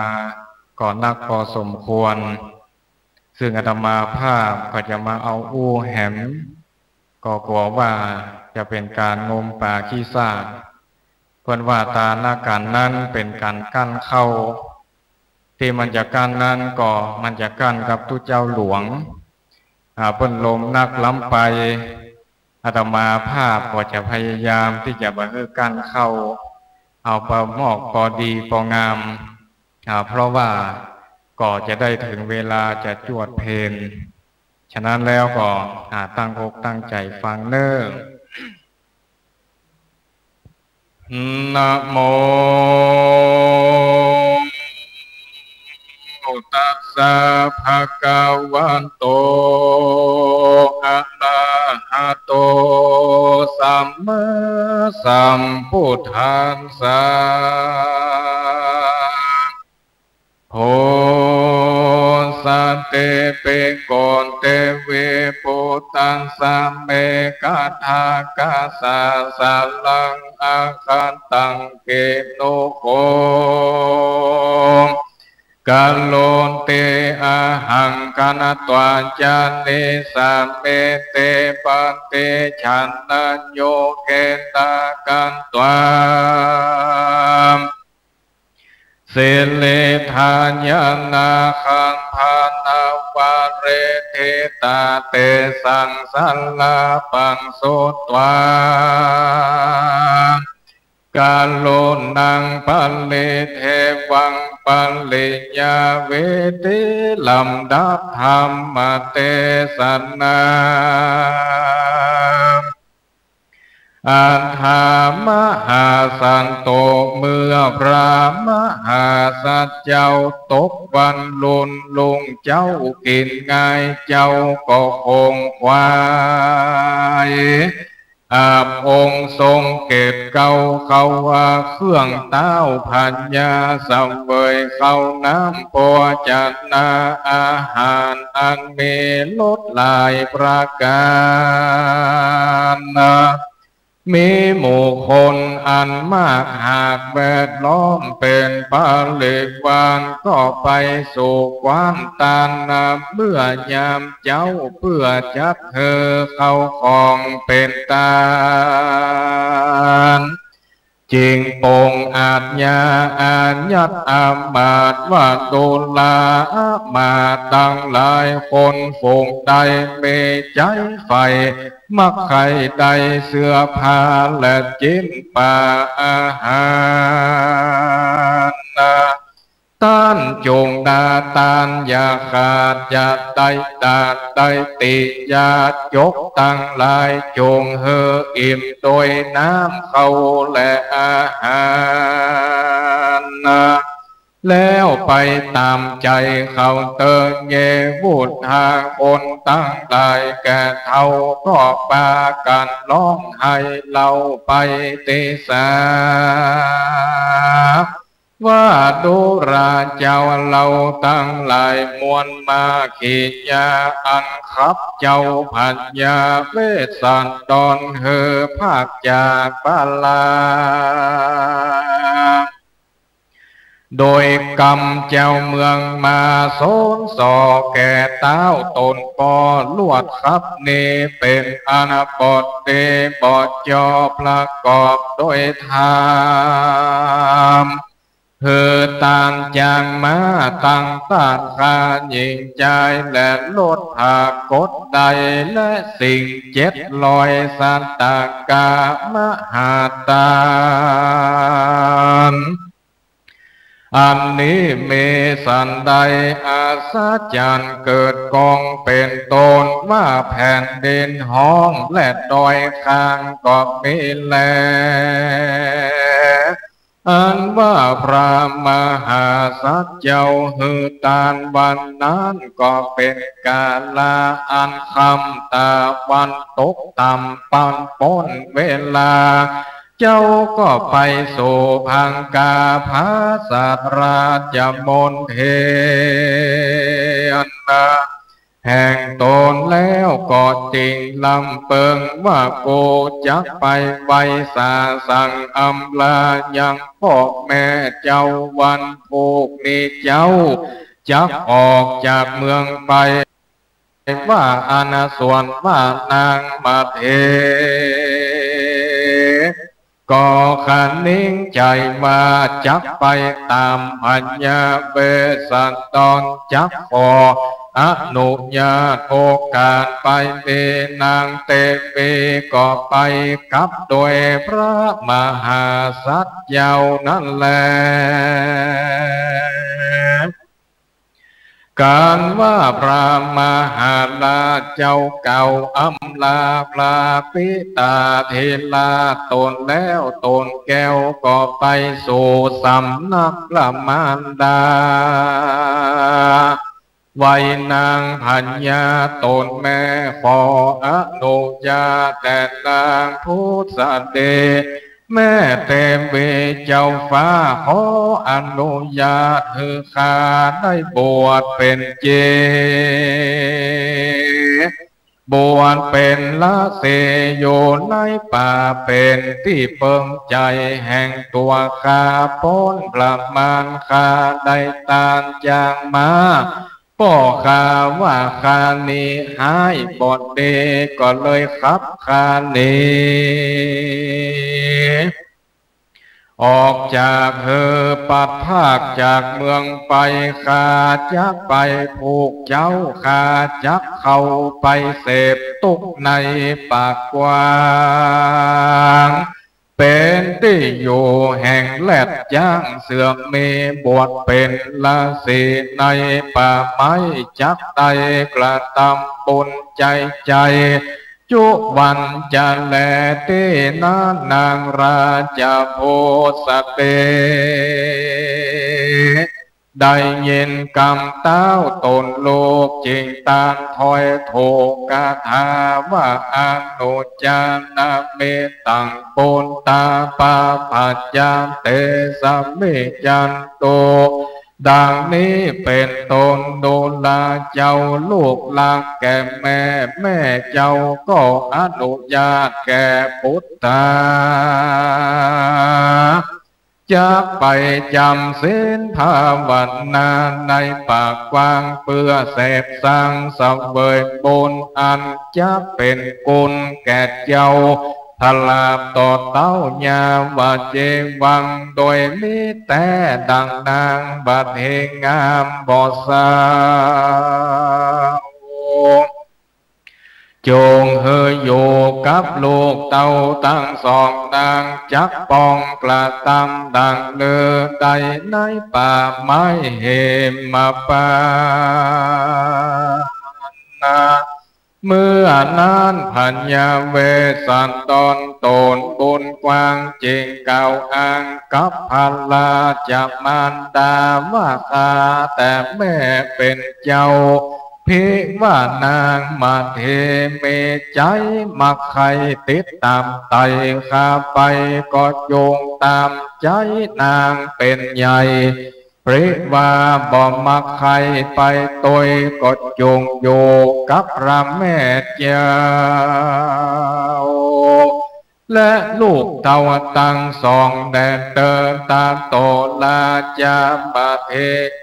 ก่อนนักพอสมควรซึ่งอาตมาภาพก็จะมาเอาอู้แหมก็กลัวว่าจะเป็นการงมป่าขี้ซากเพิ่นว่าตาลกันนั้นเป็นการกั้นเข้าที่มันจะกั้นนั้นก็มันจะกั้นกับตุเจ้าหลวงเพิ่นลมนักล้ำไปอาตมาภาพก็จะพยายามที่จะบังเอิญกั้นเข้าเอาพอเหมาะพอดีพองามเพราะว่าก็จะได้ถึงเวลาจะจวดเพลฉะนั้นแล้วก็ตั้งอกตั้งใจฟังเน้อนะโมตัสสะภะคะวะโตอะระหะโตสัมมาสัมพุทธัสสะโหสัตเตเปโกนเตเวปุตังสัมเมกัฏฐากาสาสาลังอาคันตังเกโนโคกาโลนเตอาหังกานตวาจาเนสัมเมเตปันเตฉันนัญโยเกตากันตวาเสเลทานยานาคันพานาวาเรเทตาเตสังสัลลาปังโสตวากาโลนังปัลเลเทวังปัลเลญาเวทิลำดับธรรมเทศนาอัฏฐามหาสันโตเมื่อพระมหาสัจเจ้าตกวันลุนลุงเจ้ากินง่ายเจ้าก็คงควาย อาบองค์ทรงเกตเก่าเขาว่าเครื่องเต้าพัญญาสัมเวยเขาน้ำปอจัดนาอาหารอันมีลดลายประการมีหมู่คนอันมากหากแวดล้อมเป็นปาลิกวานก็ไปสู่กวานตานาเมื่อยามเจ้าเพื่อจักเธอเข้าของเป็นตาจริงปงอาจญาอาญัตอามาตว่าโดลามาตั้งหลายคนฝูงใดเมใจไฟมักใครใดเสื้อผ้าและจิ้นป่าอาหารต้านจงดาตานอย่าขาดอย่าได้ดาดได้ติอย่าจกตั้งหลายจงเฮออิ่มโดยน้ำเขาและอาหารแล้วไปตามใจเขาเตอเงวุฒหาคนตั้งหลายแก่เท่าก็ปากันร้องให้เราไปติสาว่าดูราเจ้าเราตั้งหลายมวลมาขีดยาอันขับเจ้าผัดยาเวสันดอนเฮอภาคจากปาลาโดยกรรมเจ้าเมืองมาโซนสอแก่เต้าตนปอลวดครับเนเป็นอนาบทเดบอดจอประกอบโดยธรรมเธอตานจางมาตั้งตาคาหญิงใจและลดผากดใดและสิ่งเจ็ดลอยสันตากามหาตานอันนี้เมสันใดอาสาจันเกิดกองเป็นตนว่าแผ่นดินห้องและดอยข้างก็มีแลอันว่าพระมหาสัจเจ้าหือตานวันนั้นก็เป็นกาลาอันคำตะวันตกต่ำปันป้นเวลาเจ้าก็ไปสู่พังกาภาสัตราชมนเทนแห่งตนแล้วก็จริงลำเปิงว่าโกจักไปไว้สาสั่งอำลายังพ่อแม่เจ้าวันผูกนี้เจ้าจักออกจากเมืองไปว่าอาณาส่วนว่านางมาเทก็ขันนิ่งใจมาจักไปตามพัญญาเบสันตอนจักขออนุญาตโอกาสไปเนางเตเปก็ไปกับโดยพระมหาสัจเจ้านั่นแลการว่าพระมหาลาเจ้าเก่าอำลาพระปิตาเทลาตนแล้วตนแก้วก็ไปสู่สำนักพระมารดาไว้นางพัญญาตนแม่ขออนุญาตแต่นางพุทธเดชแม่เต็มเวเจ้าฟ้าขออนุญาตเธอข้าได้บวชเป็นเจบวชเป็นละเสโยในป่าเป็นที่เปิงใจแห่งตัวข้าพ้นประมาณข้าได้ตานจางมาพ่อข้าว่าข้านี้หายบอดเดก็เลยขับข้านี้ออกจากเธอปัดภาคจากเมืองไปข้าจักไปผูกเจ้าข้าจักเข้าไปเสพตุกในปากกว้างเป็นที่อยู่แห่งแลดย่างเสื่อมมีบวชเป็นละสีในป่าไม้จักไตกระทำบุญใจใจจุวันจะแลเตนานางราชโพสเต ได้ยินกำเต้าตนโลกจริงตานถอยโถกาถาว่าอนุจานาเมตังปนตาปาปัจจามเตสมเมจันโตดังนี้เป็นตนโดลาเจ้าลูกหลานแก่แม่แม่เจ้าก็อนุญาตแก่พุทธาจะไปจำศีลภาวนาในปากกว้างเพื่อเสพสังสังเวยบุญอันจะเป็นกุลแก่เจ้าทลาบต่อเต้ายาวาเจวังโดยมิแต่ดังนางบัดเหงามบ่สาวจงเฮยโยกับลูกเต่าตั้งสองนางจักปองกระตำดังเลือใดในป่าไม้เหมมาปานาเมื่อนานพัญญาเวสันตนโตนบุญกว้างจริงเก่าอ้างกับพันลาจากมารดาว่าคาแต่แม่เป็นเจ้าพิว่านางมาเทเมใจมักใครติดตามไตข้าไปก็โยงตามใจนางเป็นใหญ่ปริว่าบ่มักใครไปตัวก็จงโยกับพระแม่เจ้าและลูกเต่าตั้งสองแดนเดินตามโตลาจาบาเท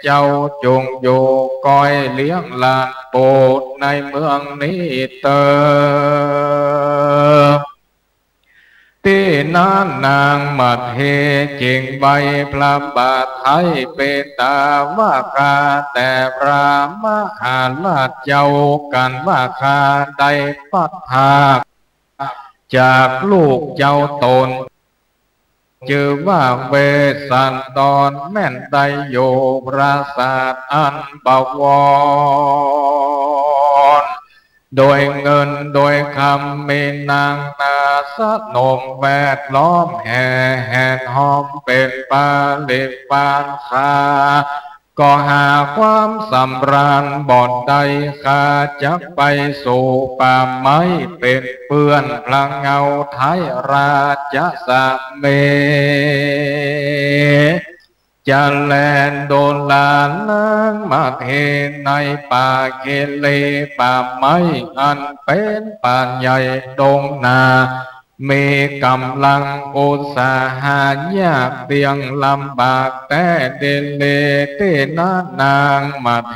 เจ้าจงโยก้อยเลี้ยงลานโปรดในเมืองนี้เตอที่นั้นนางมัดเฮจิงใบพระบาทไทยเปตาวาคาแต่พระมหาราชเจ้ากันว่าคาได้ปัดภาคจากลูกเจ้าตนชื่อว่าเวสันตรแม่นได้โยปราศาสอันบวรโดยเงินโดยคำมีนางนาสนมแวดล้อมแห่แห่หอมเป็นปาลิปานคาก็หาความสำราญบ่อนใดข้าจักไปสู่ป่าไม้เป็นเปื้อนพลังเงาไทยราชสะเมจะแลนโดนลานนางมาเทในป่าเกเลป่าไม้อันเป็นป่าใหญ่ดงนามีกำลังอุตสาหะยากเพียงลำบากแต่เดเลเตนานางมาเท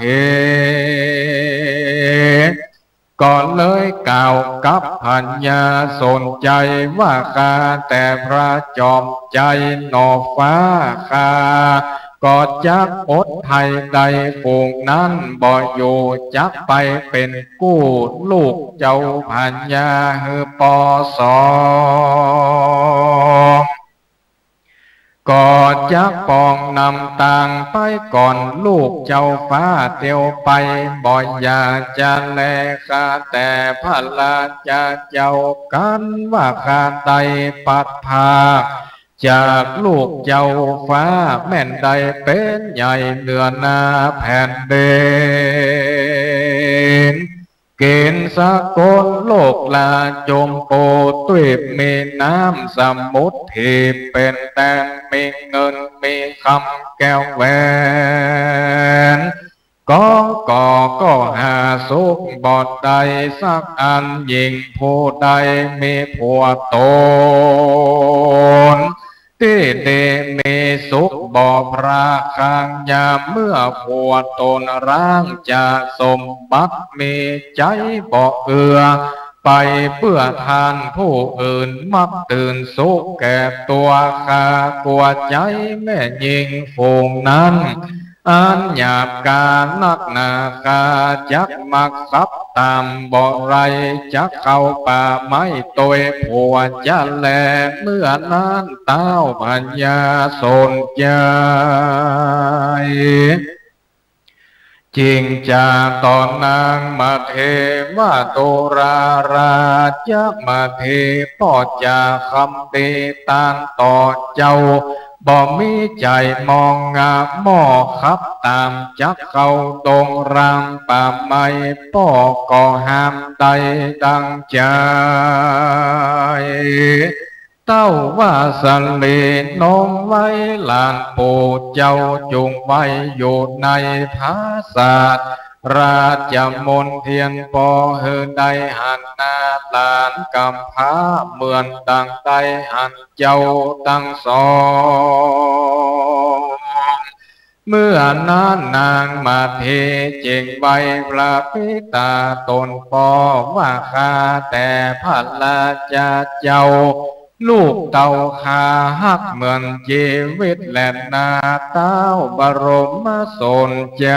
ก่อนเลยกล่าวกับพัญญาสนใจว่าข้าแต่พระจอมใจนอฟ้าข้าก็จักอดภัยใดฝูงนั้นบ่อยู่จักไปเป็นกู้ลูกเจ้าพัญญาฮือปอสอก็จักปองนำต่างไปก่อนลูกเจ้าฟ้าเตียวไปบ่อยากจะแลข้าแต่พระราชาเจ้ากันว่าข้าใดปัดภาคจากลูกเจ้าฟ้าแม่นใดเป็นใหญ่เหนือนาแผ่นดินเกณฑ์สากลโลกลาจมโปตุยมีน้ำสมุทรที่เป็นแตงมีเงินมีคำแก้วแหวนก็หาสุขบอดใดสักอันยิ่งผู้ใดมีผัวตนที่เดมีสุขบ่พระคางยามเมื่อผัวตนร่างจะสมบัติมีใจบ่เอือไปเพื่อทานผู้อื่นมักตื่นสุขแก่ตัวข้ากลัวใจแม่ยิงฝูงนั้นอันหยาบกานักหนาคาจักมักซับตามบ่ไรจักเข้าป่าไม้ตัวผัวจะแลเมื่อนั้นเต้าพัญญาสนใจจริงจากตอนนางมาเทว่าโตราราชมาเทพ่อจาคำตีตานต่อเจ้า บ่มีใจมองงาหม้อขับตามจักเข้าตรงรางป่าไม้ป่อก่อห้ามใดดังใจเต้าว่าสันเลน้องไว้ลานปูเจ้าจุงไว้อยู่ในภาษาทราชมนเทียนปอเฮได้หันนาลานกำพร้าเหมือนดังใดหันเจ้าตั้งสองเมื่อนั้นนางมาเทเจงใบพระพิตาตนปอว่าข้าแต่พระราชาเจ้าลูกเต่าคาหักเหมือนชีวิตแหลมนาเต้าบรมสนใจ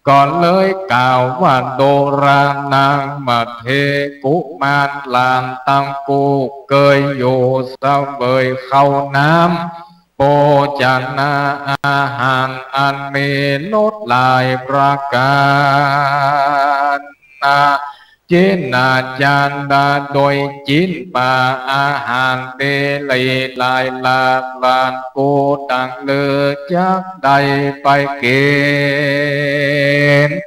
ก่อนเลยกล่าวว่าโดรานางมาเทกุมารลานตังกูเกยอยู่เสวยเข้าน้ำโปจานาอาหารอันมีลดหลายประการจินอาจารย์ดาโดยจินป่าอาหารเดลัยลายลาลานกูตังเลือจักใดไปเกณฑ์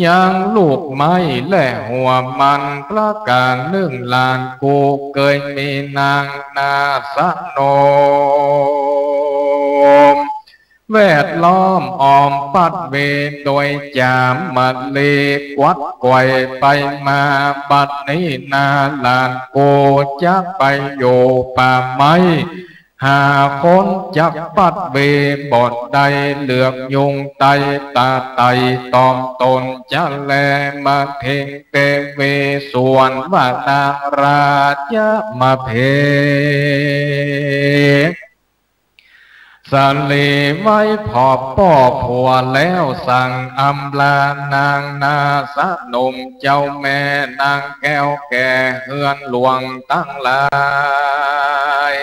ยังลูกไม้และหัวมันประการหนึ่งลานกูเคยมีนางนาสโนมแวดล้อมอ้อมปัดเวโดยจามมัดเลกวัดไกวไปมาบัดนี้นาลานโกจักไปโยป่าไม้หาคนจักปัดเวบอดใดเหลือกยุงไตตาไตตอมตนจะแลมาเพ่งเตเวส่วนว่านางราชมาเพสันลีไว้พอป่อผัวแล้วสั่งอำลานางนาสนมเจ้าแม่นางแก้วแก่เฮือนหลวงตั้งหลาย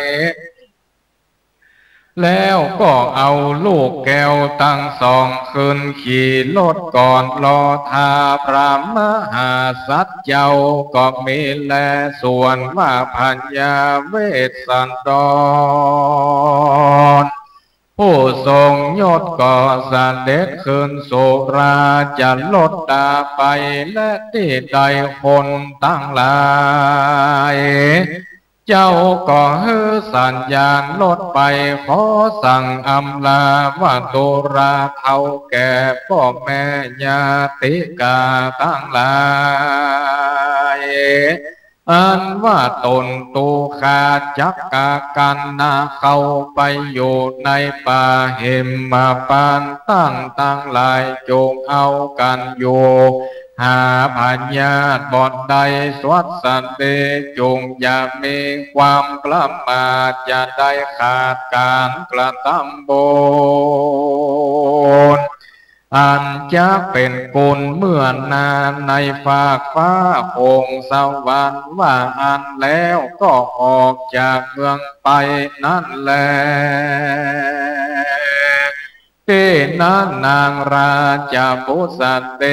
แล้วก็เอาลูกแก้วตั้งสองคืนขี่รถก่อนรอทาพระมหาสัตว์เจ้าก็มีแลส่วนว่าพัญญาเวสสันดรผู้ทรงยศก็เสด็จขึ้นโสราจะลดตาไปและที่ใดคนตั้งหลายเจ้าก็ฮือสัญญาณลดไปขอสั่งอำลาว่าตุราเท่าแก่พ่อแม่ญาติกาตั้งหลายอันว่าตนตูขาจักกากันนาเข้าไปอยู่ในป่าเหมมาปานตั้งหลายจงเอากันอยู่หาพัญญาบอดใดสวัสสันเตจงอย่ามีความประมาทจะได้ขาดการกระทำบุญอันจะเป็นกุลเมื่อนานในฝากฟ้าคงสวรรค์ว่าอันแล้วก็ออกจากเมืองไปนั่นแลที่นั้นนางราชบุษเต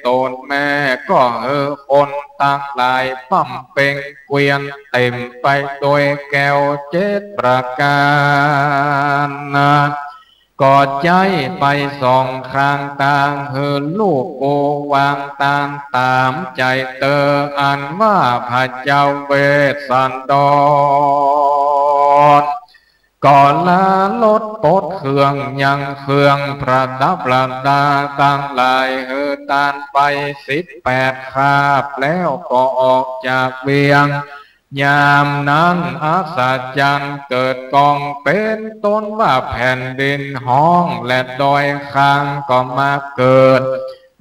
ตนแม่ก็คนตั้งหลายปั๊มเป่งเกวียนเต็มไปโดยแก้วเจ็ดประการกอดใจไปสองข้างต่างลูกโอวางตามตามใจเตออันว่าพระเจ้าเวสสันดรก่อนลารถปดเครื่องยังเครื่องประดับประดาตั้งหลายตานไป18 คาบแล้วก็ออกจากเวียงยามนั้นอัศจรรย์เกิดกองเป็นต้นว่าแผ่นดินห้องและดอยค้างก็มาเกิด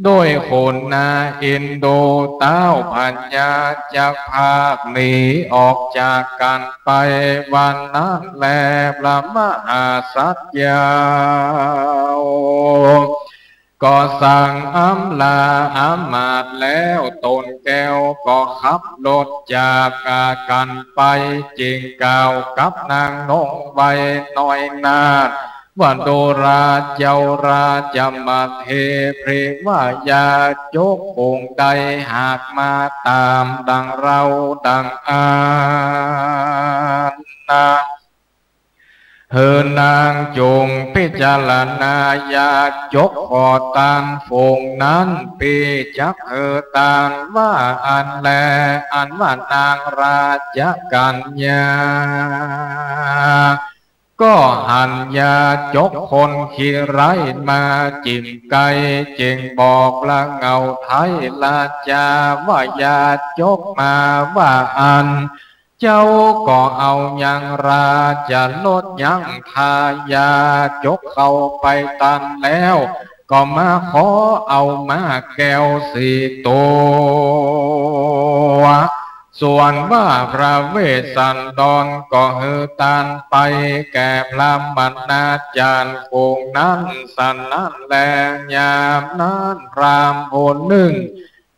โดยคนนาอินโดเต้าพัญญาจากภาคหนีออกจากกันไปวันนั้นแลพระมหาสัตยาก็สั่งอำลาอามาตย์แล้วตนแก้วก็ขับรถจากกันไปจริงกล่าวกับนางนงไว้น้อยนาว่าโดราเจ้าราจมาเทพริว่ายาจกองใดหากมาตามดังเราดังอ่าน เฮินางจงพิจารณาญาจกขอตานฝงนั้นปีจักตานว่าอันแลอันว่านางราชกัญญาก็หันยาจกคนขี้ไรมาจิ้มไก่เจงบอกละเงาไทยลาจาว่ายาจกมาว่าอันเจ้าก็เอายังราจะลดยังทายาจกเข้าไปตันแล้วก็มาขอเอามาแก้วสี่ตัวส่วนว่าพระเวสสันดรก็เฮือตานไปแก่พระบรรณาจารย์คงนั้นสันนั้นแลยามนั้นพรามโอนหนึ่ง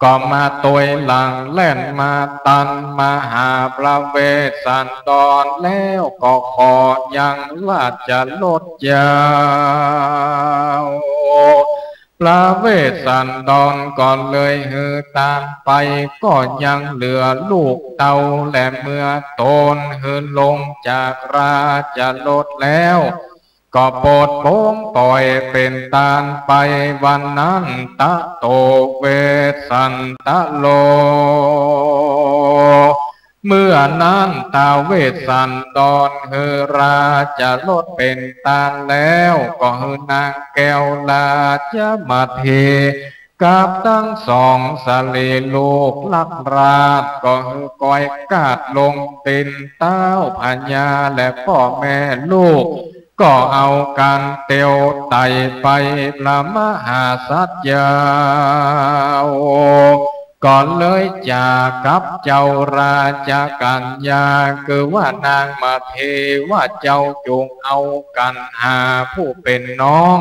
ก็มาตัวหลังแล่นมาตันมาหาพระเวสสันดรแล้วก็ขอยังราชลดยาวพระเวสสันดรก่อนเลยเฮือตามไปก็ยังเหลือลูกเต่าและเมื่อตนเฮือลงจากราชลดแล้วก็โปรดโป้งปล่อยเป็นตาลไปวันนั้นตะโตเวสสันตะโลเมื่อนั้นตาเวสสันดรเฮราจะลดเป็นตาลแล้วก็เฮนางแก้วลาจะมาเทกับทั้งสองสะเลลูกลักราชก็เฮก้อยกาดลงเป็นเต้าพญาและพ่อแม่ลูกก็เอาการเตียวไต่ไปพระมหาสัจยาวก่อนเลยจากกับเจ้าราชกัญญาคือว่านางมาเทว่าเจ้าจงเอากันหาผู้เป็นน้อง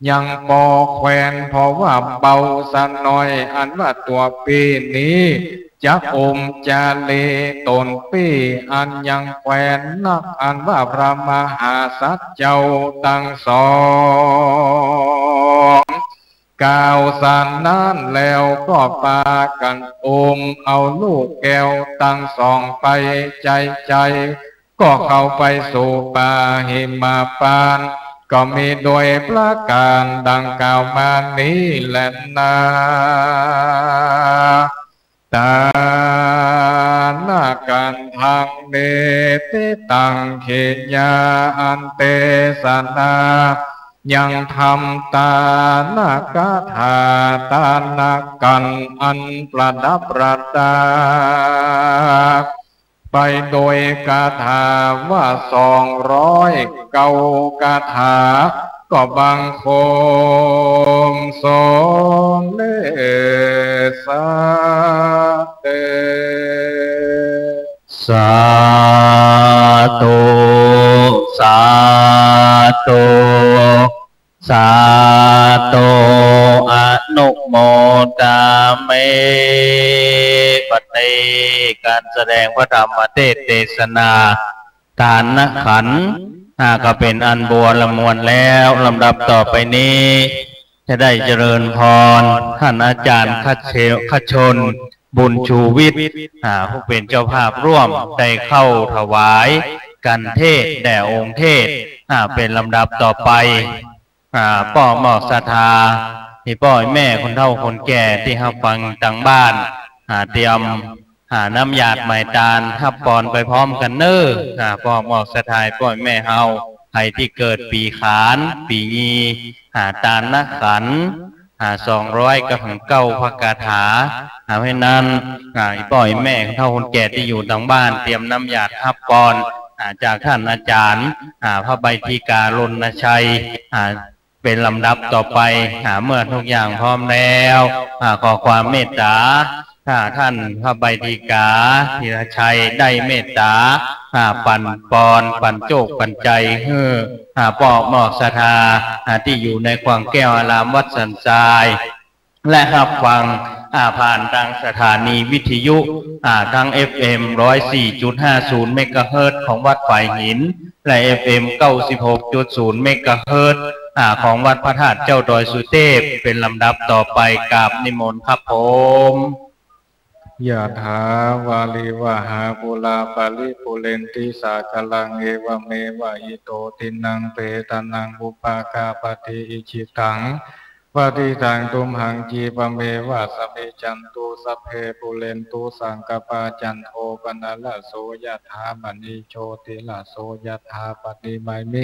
ยังปอแควนเพราะว่าเบาสันน้อยอันว่าตัวปีนี้จักอมจาเลตนปีอันยังแควนนักอันว่าพระมหาสัจเจ้าตั้งสองกล่าวสารนั้นแล้วก็ปากันอมเอาลูกแก้วตั้งสองไปใจก็เข้าไปสู่ป่าหิมาปานก็มีโดยประการดังกล่าวมานี้แหละนาตานาการทางเดติตังเขยาอันเตสนายังทำตาหน้ากาถาตาหน้ากันอันประดับประดาไปโดยคาถาว่า200เก้ากาถาก็บังคมทรงเลสาเตสาธุสาธุสาธุอนุโมทามิปฏิการแสดงพระธรรมเทศนาทานขันธ์ก็เป็นอันบัวละมวลแล้วลำดับต่อไปนี้จะได้เจริญพรท่านอาจารย์คัชชนบุญชูวิทย์ผู้เป็นเจ้าภาพร่วมได้เข้าถวายกันเทศแด่องค์เทศเป็นลำดับต่อไปป้อหมอกศรัทธาที่ป้อแม่คนเฒ่าคนแก่ที่รับฟังต่างบ้านเตรียมน้ำหยาดไม้ตาลทับปอนไปพร้อมกันเน้อป้อหมอกศรัทธาป้อแม่เฮาใครที่เกิดปีขานปีงีตาลนะขัน200กับ9พระคาถาให้นั้นป้อยแม่คนเฒ่าคนแก่ที่อยู่ต่างบ้านเตรียมน้ำหยาดทับปอนจากท่านอาจารย์พระใบทีการณชัยเป็นลำดับต่อไปเมื่อทุกอย่างพร้อมแล้วขอความเมตตาท่านพระใบทีกาธีรชัยได้เมตตาปันปอนปันโจกปันใจปอกหมอกศรัทธาที่อยู่ในขวางแก้วอารามวัดสันทรายและรับฟังผ่านทางสถานีวิทยุทาง FM 104.50 เมกะเฮิรตซ์ของวัดฝ่ายหินและ FM 96.0 เมกะเฮิรตซ์ของวัดพระธาตุเจ้าดอยสุเทพเป็นลำดับต่อไปกราบนิมนต์ครับผม ยะถาวาลิวหาปุราปาริปุเรนติสากลังเอวเมวะอิโตทินังเปตานังอุปากาปฏิอิชิตังปฏิตังตุมหังจีปเมวะสเมจันตุสัพเพปุเรนตุสังกปาจันโทปนะละโสยะถามณีโชติละโสยะถาปฏิไมเม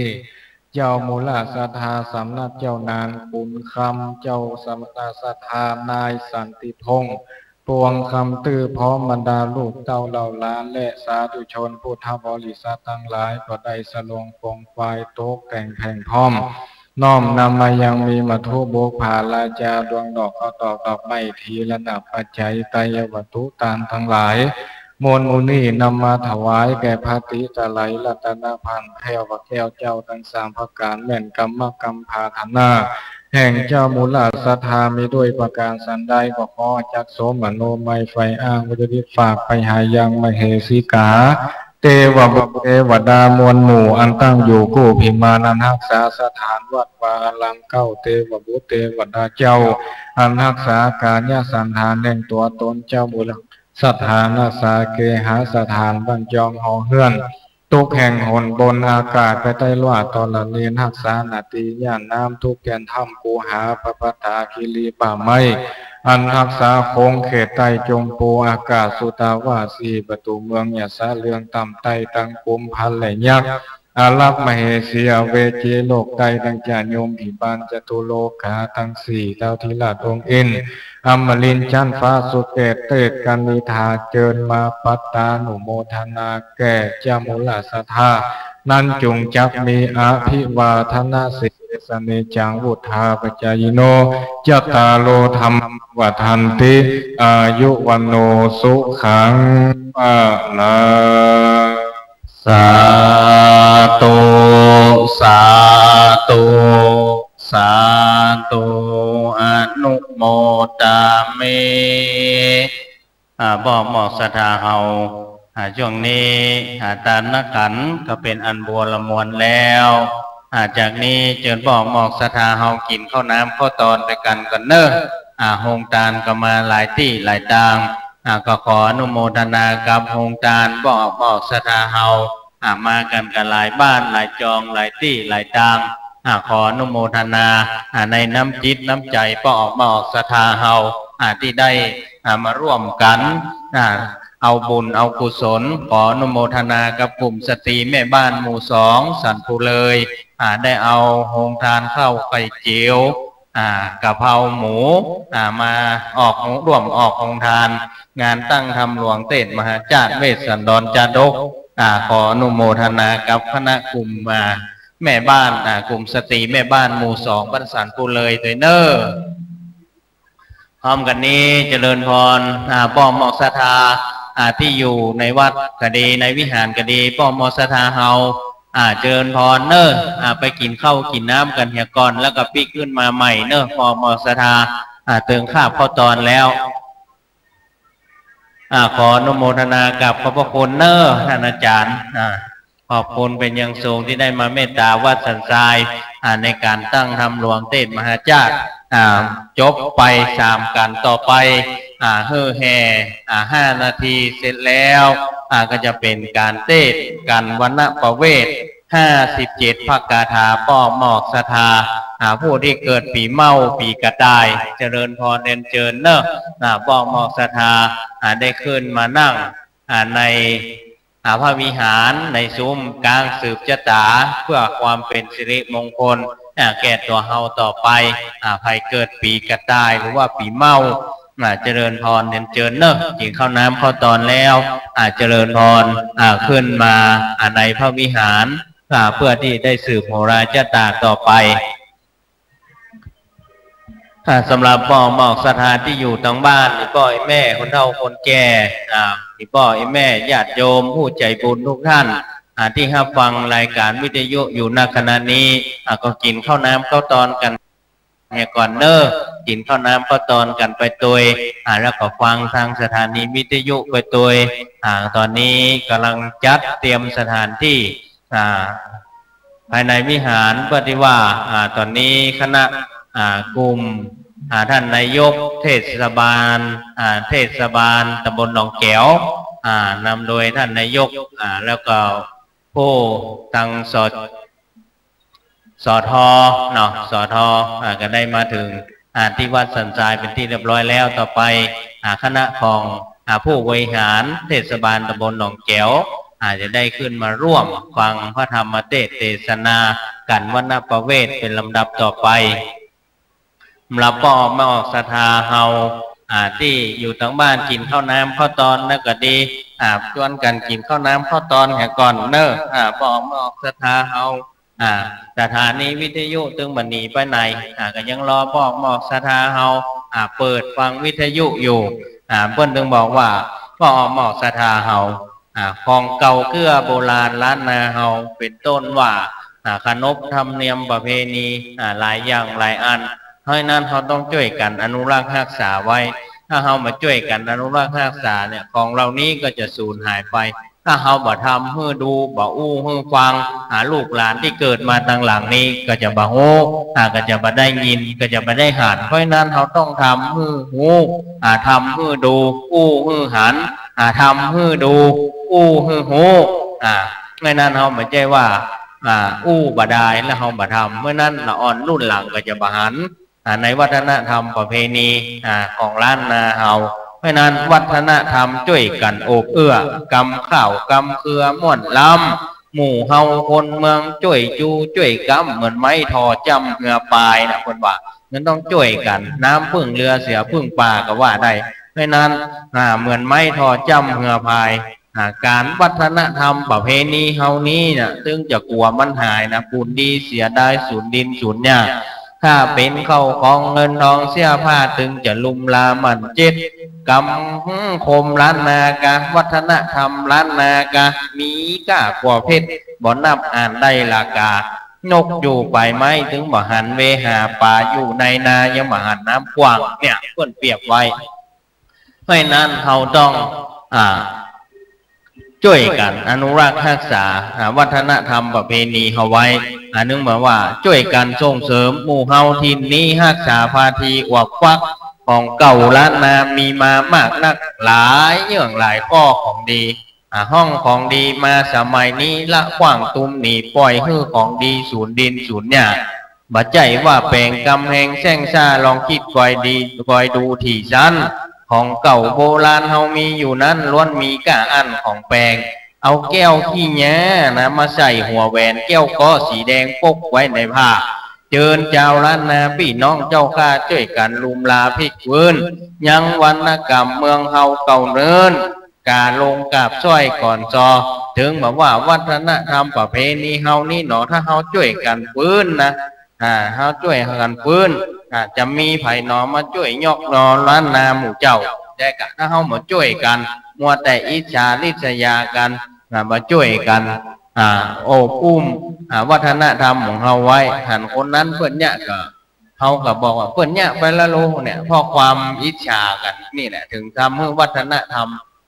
เจ้ามูลสัทธาสำนักเจ้านางปุณคำเจ้าสำนักสัทธานายสันติพงศ์ปวงคำตื้อพร้อมบรรดาลูกเต้าเหล่าล้านและสาธุชนพุทธบริษัททั้งหลายก็ได้สลงปองควายโต๊ะแต่งแผ่งพร้อมน้อมนำมายังมีมัทุโบกผาลาจาดวงดอกข้าวตอกดอกไม้ทีระดับปัจจัยไตยวัตถุตามทั้งหลายมวลมุนีนำมาถวายแก่พระติตะไลรัตนพันธ์แพ้วแก้วเจ้าทั้งสามประการแม่นกรรมกรรมภาธนาแห่งเจ้ามูลสัทธามีด้วยประการสันใดก็ขอจักโสมโนไมไฟอ้างวิริฝากไปหายังมเหสีกาเทวบุตรเทวดามวลหมู่อันตั้งอยู่กู้พิมานันรักษาสถานวัดวาลังเก้าเทวบุตรเทวดาเจ้าอันรักษาการยสันธานแห่งตัวตนเจ้าบุตรสถานาสาเกหาสถานบรรจองหอเฮือนทุกแห่งหนบนอากาศไปใต้ลวดตอนละเนียนรักษานาตีย่านน้ำทุกแก่นถ้ำปูหาพระพัฒาคิรีป่าไม้อันรักษาโคงเขตใต้จงปูอากาศสุตาวาสีประตูเมืองยะสะเลืองต่ำใต้ตังกุมพันและยักษ์อาลักมเหสีอเวจีโลกใต้ตั้งจาโยมผีบานจตุโลกาทั้งสี่เท่าทิราชองค์อินอมรินทร์จันฟ้าสุเกตเตศกันนิธาเจิญมาปัตตานุโมทนาแก่เจ้ามูลสัทธานั้นจงจักมีอภิวาทนาสิสเนจังวุธาปจายโนจตารโลธรรมวัฏันติอายุวันโนสุขังปะลังสาธุสาธุสาธุอนุโมทามิบ่เหมาะศรัทธาเฮาช่วงนี้ตานนักขันก็เป็นอันบัวละมวลแล้วจากนี้เจิญบอกหมอกศรัทธาเฮากินข้าวน้ำข้าวตอนไปกันกันเนอะโฮงตานก็มาหลายที่หลายทางก็ขออนุโมทนากับโฮงตานบอกหมอกศรัทธาเฮามากันกันหลายบ้านหลายจองหลายที่หลายทางขออนุโมทนาในน้ำจิตน้ำใจบอกหมอกศรัทธาเฮาที่ได้มาร่วมกันเอาบุญเอากุศลขออนุโมทนากับกลุ่มสตรีแม่บ้านหมู่2สันปุเลยได้เอาโฮงทานข้าวไข่เจียวกะเพราหมูมาออกร่วมออกโฮงทานงานตั้งทำหลวงเทศมหาจารย์เวสสันดรจาดกขออนุโมทนากับคณะกลุ่มแม่บ้านกลุ่มสตรีแม่บ้านหมู่2บ้านสันปุเลยตัวเนอพร้อมกันนี้เจริญพรป้อมหมอกศรัทธาที่อยู่ในวัดก็ดีในวิหารก็ดีป้อมหมอกศรัทธาเฮาเจริญพรเนอะไปกินข้าวกินน้ำกันเฮียก่อนแล้วก็ปีขึ้นมาใหม่เนอะป้อมหมอกศรัทธาเติมข้าวข้าวตอนแล้วขออนุโมทนากับขอบพระคุณเนอะท่านอาจารย์ขอบคุณเป็นอย่างสูงที่ได้มาเมตตาวัดสันทรายในการตั้งทำหลวงเทศมหาจารย์จบไป3กันต่อไปเฮ่อแห่5 นาทีเสร็จแล้วก็จะเป็นการเทศกันวรรณประเวท57ภคาถาป้อหมอกศรัทธาผู้ที่เกิดปีเมาปีกระต่ายเจริญพรเรียนเชิญเนอะป้อหมอกศรัทธาได้ขึ้นมานั่งในพระวิหารในซุ้มกลางสืบชะตาเพื่อความเป็นสิริมงคลแก่ตัวเฮาต่อไปภัยเกิดปีกระต่ายหรือว่าปีเมาเจริญพรเรียนเชิญเนอะกินข้าวน้ำข้าวตอนแล้วเจริญพรขึ้นมาในพระวิหารเพื่อที่ได้สืบโหราชตาต่อไปสำหรับพ่อหมอกศรัทธาที่อยู่ทางบ้านนี่พ่อแม่คนเฒ่าคนแก่นี่พ่อแม่ญาติโยมผู้ใจบุญทุกท่านที่รับฟังรายการวิทยุอยู่ณขณะนี้ก็กินข้าวน้ำข้าวตอนกันเนี่ยก่อนเนอะกินข้าวน้ำข้าวตอนกันไปตัวแล้วก็ฟังทางสถานีวิทยุไปตัวตอนนี้กำลังจัดเตรียมสถานที่ภายในวิหารเพื่อที่ว่าตอนนี้คณะกลุ่ม ท่านนายกเทศบาลตำบลหนองแก้วนำโดยท่านนายกแล้วก็ผู้ตั้งสทเนาะสทก็ได้มาถึงที่วัดสันทรายเป็นที่เรียบร้อยแล้วต่อไปคณะของผู้บริหารเทศบาลตำบลหนองแก้วจะได้ขึ้นมาร่วมฟังพระธรรมเทศนากันวณประเวทเป็นลำดับต่อไปเราก็มาออกศรัทธาเฮาที่อยู่ทั้งบ้านกินข้าวน้ำข้าวตอนนั่นก็ดีชวนกันกินข้าวน้ำข้าวตอนแห่ก่อนเนอะมาออกศรัทธาเฮาสถานีวิทยุตึงบันนีไปไหนก็ยังรอมาออกศรัทธาเฮาเปิดฟังวิทยุอยู่เพิ่นถึงบอกว่ามาออกศรัทธาเฮาของเก่าเกื้อโบราณล้านนาเฮาเป็นต้นว่าขนบธรรมเนียมประเพณีหลายอย่างหลายอันเพราะนั้นเขาต้องช่วยกันอนุรักษ์รักษาไว้ถ้าเขามาช่วยกันอนุรักษ์รักษาเนี่ยของเรานี้ก็จะสูญหายไปถ้าเขาบ่ทำเพื่อดูบ่อู้เพื่อฟังลูกหลานที่เกิดมาทางหลังนี้ก็จะบ่โง่ก็จะบ่ได้ยินก็จะบ่ได้หันเพราะนั้นเขาต้องทำเพื่อหูทำเพื่อดูอู้เพื่อหันทำเพื่อดูอู้เพื่อหูไม่นั้นเขาไม่ใช่ว่าอู้บ่ได้แล้วเขาบ่ทำเมื่อนั้นละอ่อนรุ่นหลังก็จะบ่หันในวัฒนธรรมประเพณีของล้านนาเฮาเพราะนั้นวัฒนธรรมช่วยกันโอบเอื้อกำข้าวกำเครือม่วนลำหมู่เฮาคนเมืองช่วยจูช่วยกำเหมือนไม้ทอจำเหือปลายนะคนว่านั้นต้องช่วยกันน้ำพึ่งเรือเสียพึ่งป่าก็ว่าได้เพราะนั้นเหมือนไม้ทอจำเหือพายการวัฒนธรรมประเพณีเฮานี้นะซึ่งจะกลัวมันหายนะปูนดีเสียได้สูญดินสูญหญ้าถ้าเป็นเข้าของเงินทองเสียผ้าถึงจะลุมลามันเจ็ดกำคมล้านนากะวัฒนธรรมล้านนากะมีก้ากว่าเพชรบ่นับอ่านได้ลากานกอยู่ไปไหมถึงบ่หันเวหาป่าอยู่ในนายังบ่หันน้ำกว้างเนี่ยเพิ่นเปรียบไว้เพราะนั้นเขาต้องช่วยกันอนุรักษ์รักษาวัฒนธรรมประเพณีเฮาไว้นึกมาว่าช่วยกันส่งเสริมหมู่เฮาทินนี้รักษาพาทีอวกฟักของเก่าล้านนามีมามากนักหลายเรื่องหลายข้อของดีห้องของดีมาสมัยนี้ละขว้างตุ้มหนีปล่อยฮื้อของดีสูญดินสูญหญ้าบ่ใจว่าแปลงกำแหงแซงซ่าลองคิดก่อยดีก่อยดูที่ชั้นของเก่าโบราณเฮามีอยู่นั้นล้วนมีก้าอันของแปลงเอาแก้วขี้แย้นะมาใส่หัวแหวนแก้วก็สีแดงปกไว้ในผ้าเจิญเจ้าล้านนาพี่น้องเจ้าข้าช่วยกันลุมลาพิกเวินยังวรรณกรรมเมืองเฮาเก่าเนินกาลงกาบซ้อยก่อนจอถึงแบบว่าวัฒนธรรมประเพณีเฮานี่หนอถ้าเฮาช่วยกันฟื้นนะเฮาช่วยกันฟื้นจะมีไผ่หนอมาช่วยยกนอล้านนาหมู่เจ้าแต่กะถ้าเฮามาช่วยกันมัวแต่อิจฉาริษยากันมาช่วยกันโอบอุ้มวัฒนธรรมของเฮาไว้หันคนนั้นเพื่อนเนี่ยก็เฮาก็บอกว่าเพื่อนเนี่ยไปละโลเนี่ยเพราะความอิจฉากันนี่แหละถึงทำให้วัฒนธรรม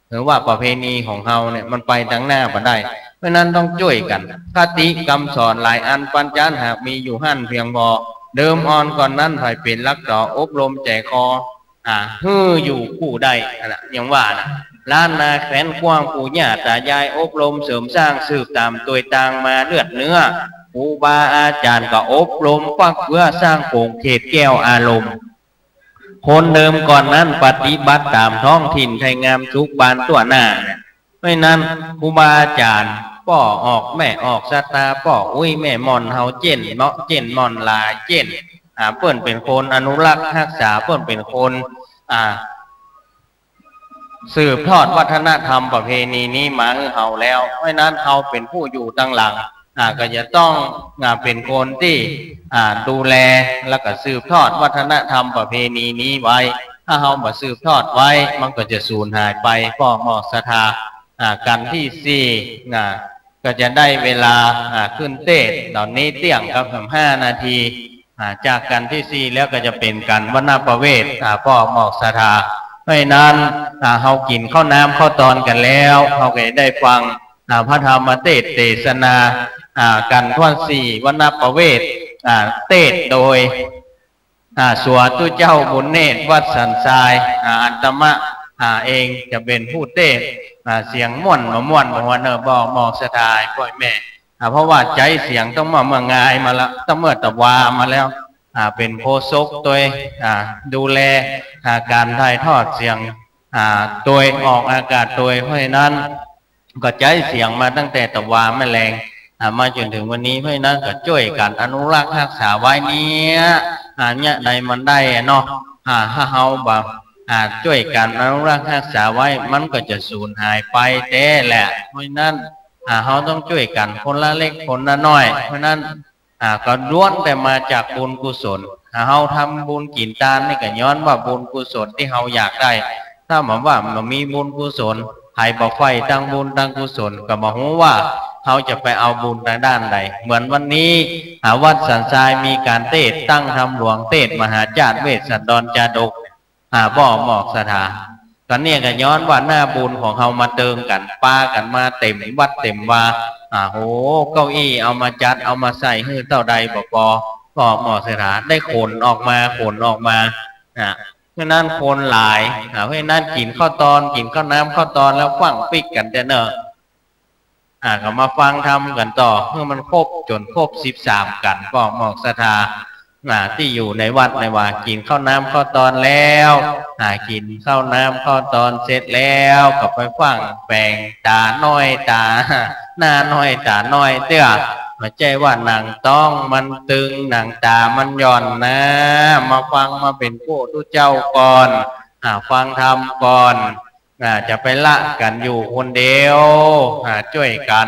หรือว่าประเพณีของเฮาเนี่ยมันไปทางหน้าไปได้เพราะนั้นต้องช่วยกันคติคำสอนหลายอันปัญญาหากมีอยู่หั่นเพียงพอเดิมอ่อนก่อนนั้นไผเป็นลักต่ออบรมแจกคอฮืออยู่ผู้ใดนะอย่างว่านะล้านนาแขวนกว้างปู่ย่าตายายอบรมเสริมสร้างสืบตามตัวต่างมาเลือดเนื้อครูบาอาจารย์ก็อบรมฟักเพื่อสร้างโป่งเขตแก้วอารมณ์คนเดิมก่อนนั้นปฏิบัติตามท้องถิ่นไทยงามสุขบานตัวหน้าไม่นั้นครูบาอาจารย์ป่อออกแม่ออกสตาป่ออุ้ยแม่มอนเฮาเจนเนาะเจนมอนลาเจนเปิ้นเป็นคนอนุรักษ์รักษาเปิ้นเป็นคนสืบทอดวัฒนธรรมประเพณีนี้มาให้เฮาแล้วเพราะนั้นเฮาเป็นผู้อยู่ตั้งหลังก็จะต้องเป็นคนที่ดูแลแล้วก็สืบทอดวัฒนธรรมประเพณีนี้ไว้ถ้าเฮาบ่สืบทอดไว้มันก็จะสูญหายไปก็หมอกศรัทธากันที่4ก็จะได้เวลาขึ้นเต้ตอนนี้เที่ยงกับ5 นาทีจากกันที่4แล้วก็จะเป็นกันวณประเวทพ่อหมอกศรัทธาเพราะนั้นเฮากินข้าวน้ำข้าวตอนกันแล้วเฮาก็ได้ฟังพระธรรมเทศนากันท่วน4วณประเวทเทศโดย สัวตุเจ้าบุญเนตรวัดสันทรายอัตมะเองจะเป็นผู้เต้เสียงม่วนมาม่วนมาเนอบอกมอกสถายพ่อยแม่เพราะว่าใจเสียงต้องมาเมื่องายมาแล้วต้องเมื่อตะวามาแล้วเป็นโคศกตัวดูแลการถ่ายทอดเสียงตัวออกอากาศตัวเพราะฉะนั้นก็ใจเสียงมาตั้งแต่ตะวาแมลงมาจนถึงวันนี้เพราะฉะนั้นก็ช่วยกันอนุรักษ์รักษาไว้เนี้ยเนี่ยใดมันได้เนาะถ้าเฮาแบบช่วยกันอนุรักษ์รักษาไว้มันก็จะสูญหายไปแต่แหละเพราะฉะนั้นเขาต้องช่วยกันคนละเล็กคนละน้อยเพราะนั้นก็ล้วนแต่มาจากบุญกุศลเขาทำบุญกินทานนี่ก็ย้อนว่าบุญกุศลที่เขาอยากได้ถ้าหมายว่ามันมีบุญกุศลให้บอกไฟตั้งบุญตั้งกุศลก็บอกว่าเขาจะไปเอาบุญทางด้านใดเหมือนวันนี้วัดสันทรายมีการเทศตั้งธรรมหลวงเทศมหาจารย์เวสสันดรจาดกบ่อหมอกสถาตอนนี้ก็ย้อนว่าหน้าบุญของเขามาเติมกันปากันมาเต็มวัดเต็มว่าโหเก้าอี้เอามาจัดเอามาใส่ให้เท่าใดบ่หมอกสถาได้ขนออกมาเพราะนั้นคนหลายเพราะนั้นกินข้าวตอนกินข้าวน้ำข้าวตอนแล้วฟังปิกกันแต่เนอะก็มาฟังทำกันต่อเมื่อมันครบจนครบ13กันก็หมอกสถาที่อยู่ในวัดในว่ากินข้าวน้ำข้าวตอนแล้วกินข้าวน้ำข้าวตอนเสร็จแล้วก็ไปฟังแบ่งตาน้อยตาหน้าน้อยตาน้อยเตี้ยมาใจว่าหนังต้องมันตึงหนังตามันหย่อนนะมาฟังมาเป็นผู้ทุเจ้าก่อนฟังธรรมก่อนจะไปละกันอยู่คนเดียวช่วยกัน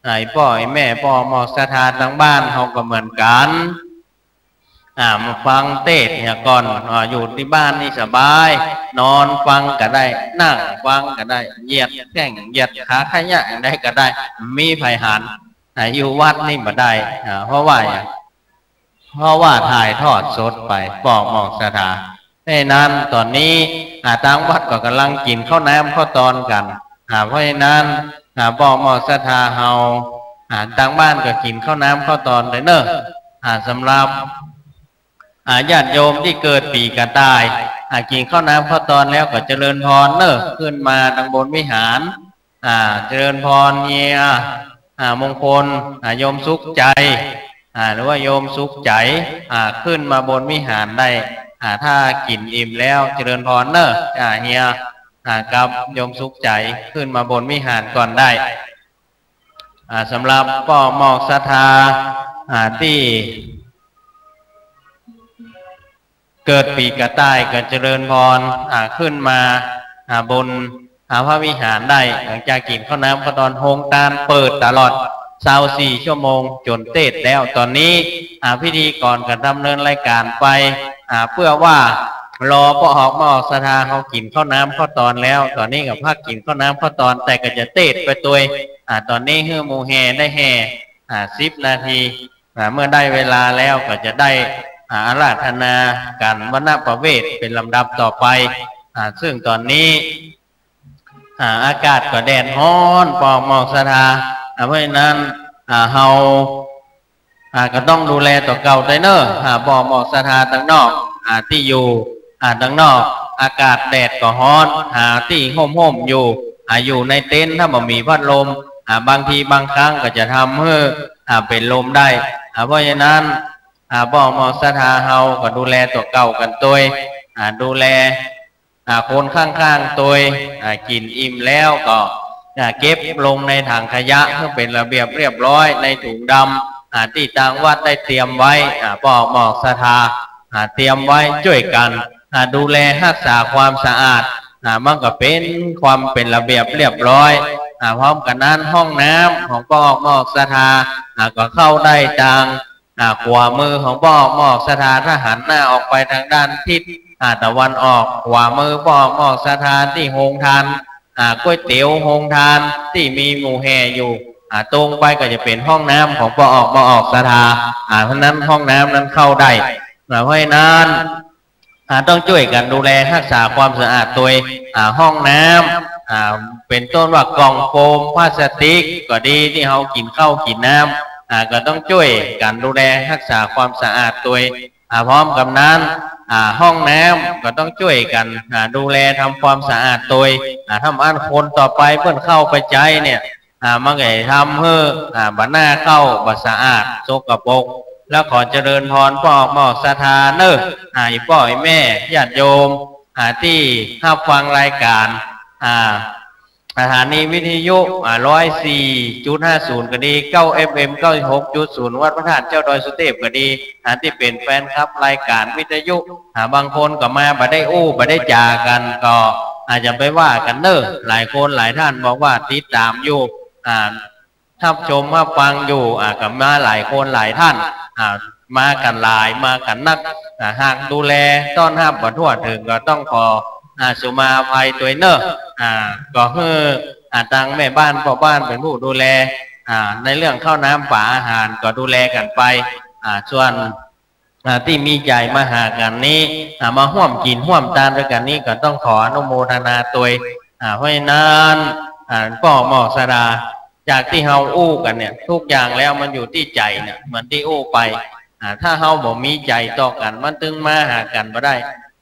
ไอ้พ่อไอ้แม่พ่อหมอสถานทั้งบ้านเขาก็เหมือนกันมาฟังเทศเนี่ยก่อนอยู่ที่บ้านนี่สบายนอนฟังก็ได้นั่งฟังก็ได้เหยียดแข้งเหยียดขาขยะได้ก็ได้มีไผหันอยู่วัดนี่มาได้เพราะว่าถ่ายทอดสดไปบอกหมอกสถานดังนั้นตอนนี้ทางวัดก็กำลังกินข้าวน้ำข้าวตอนกันเพราะฉะนั้นบอกหมอกสถานเฮาทางบ้านก็กินข้าวน้ำข้าวตอนเลยเนอะสำหรับญาติโยมที่เกิดปีกระต่ายกินข้าวน้ำข้าวตอนแล้วก็เจริญพรเนอะขึ้นมาทางบนวิหารเจริญพรเนี่ยมงคลโยมสุขใจหรือว่าโยมสุขใจขึ้นมาบนวิหารได้ถ้ากินอิ่มแล้วเจริญพรเนอะเฮียกับโยมสุขใจขึ้นมาบนวิหารก่อนได้สำหรับป่อหมอกศรัทธาที่เกิดปีกระต่ายก็เจริญพรขึ้นมาบนพระวิหารได้หลังจากกินข้าวน้ำข้าวตอนโฮงการเปิดตลอด24 ชั่วโมงจนเทศแล้วตอนนี้พิธีก่อนกันดำเนินรายการไปเพื่อว่ารอพอออกมาออกสถาเขากินข้าวน้ำข้าวตอนแล้วตอนนี้กับภาคกินข้าวน้ำข้าวตอนแต่ก็จะเทศไปตัวตอนนี้คือหมู่แห่ได้แห่10 นาทีเมื่อได้เวลาแล้วก็จะได้อาราธนาการวณประเวทเป็นลำดับต่อไปซึ่งตอนนี้อากาศก็แดดร้อนปอกหมอกสถาเพราะฉะนั้นเฮาก็ต้องดูแลต่อเก่าไดเนอร์ปอกหมอกสถาตั้งนอกที่อยู่ตั้งนอกอากาศแดดก็ร้อนหาที่ห่มอยู่อยู่ในเต็นท์ถ้าบ่มีพัดลมบางทีบางครั้งก็จะทำให้เป็นลมได้เพราะฉะนั้นปอกหมอกสถาเฮาก็ดูแลตัวเก่ากันตัวดูแลคนข้างๆตัวกินอิ่มแล้วก็เก็บลงในถังขยะเพื่อเป็นระเบียบเรียบร้อยในถุงดำที่ทางวัดได้เตรียมไว้ปอกหมอกศรัทธาเตรียมไว้ช่วยกันดูแลรักษาความสะอาดมันก็เป็นความเป็นระเบียบเรียบร้อยพร้อมกันนั้นห้องน้ำของปอกหมอกศรัทธาก็เข้าได้ทางขวามือของปอกหมอกศรัทธาถ้าหันหน้าออกไปทางด้านทิศตะวันออกขวามือปอกหมอกศรัทธาที่โฮงทานก๋วยเตี๋ยวโฮงทานที่มีหมู่แห่อยู่ตรงไปก็จะเป็นห้องน้ำของปอกหมอกศรัทธาเพราะนั้นห้องน้ำนั้นเข้าได้เพราะนั้นต้องช่วยกันดูแลรักษาความสะอาดตัวห้องน้ำเป็นต้นว่ากล่องโฟมพลาสติกก็ดีที่เขากินข้าวกินน้ำก็ต้องช่วยกันดูแลรักษาความสะอาดตัว พร้อมกับนั้นห้องน้ำก็ต้องช่วยกันดูแลทำความสะอาดโดยทำอันคนต่อไปเพื่อนเข้าไปใจเนี่ยมาไงทำเพื่อบัดหน้าเข้าบัดสะอาดโซกปรกแล้วขอเจริญพรพ่อหมอกสถานเนอพ่อแม่ญาติโยมที่รับฟังรายการสถานีวิทยุ104.50 ก็ดี9 FM 96.0 วัดพระธาตุเจ้าดอยสุเทพก็ดีที่เป็นแฟนครับรายการวิทยุบางคนก็มาบ่ได้บ่ได้จากันก็อาจจะไปว่ากันเนอะหลายคนหลายท่านบอกว่าติดตามอยู่ทับชมมาฟังอยู่กับมาหลายคนหลายท่านมากันหลายมากันนักหากดูแลต้อนรับบ่ทั่วถึงก็ต้องขอสุมาภัยตัวเนอะก็คือทางแม่บ้านพ่อบ้านเป็นผู้ดูแลในเรื่องข้าวน้ำป่าอาหารก็ดูแลกันไปส่วนที่มีใจมาหากันนี้มาห่วมกินห่วมทานด้วยกันนี้ก็ต้องขออนุโมทนาตัวเพราะฉะนั้นพ่อหมอสดาจากที่เฮาอู้กันเนี่ยทุกอย่างแล้วมันอยู่ที่ใจเนี่ยเหมือนที่อู้ไปถ้าเฮาบ่มีใจต่อกันมันตึงมาหากันบ่ได้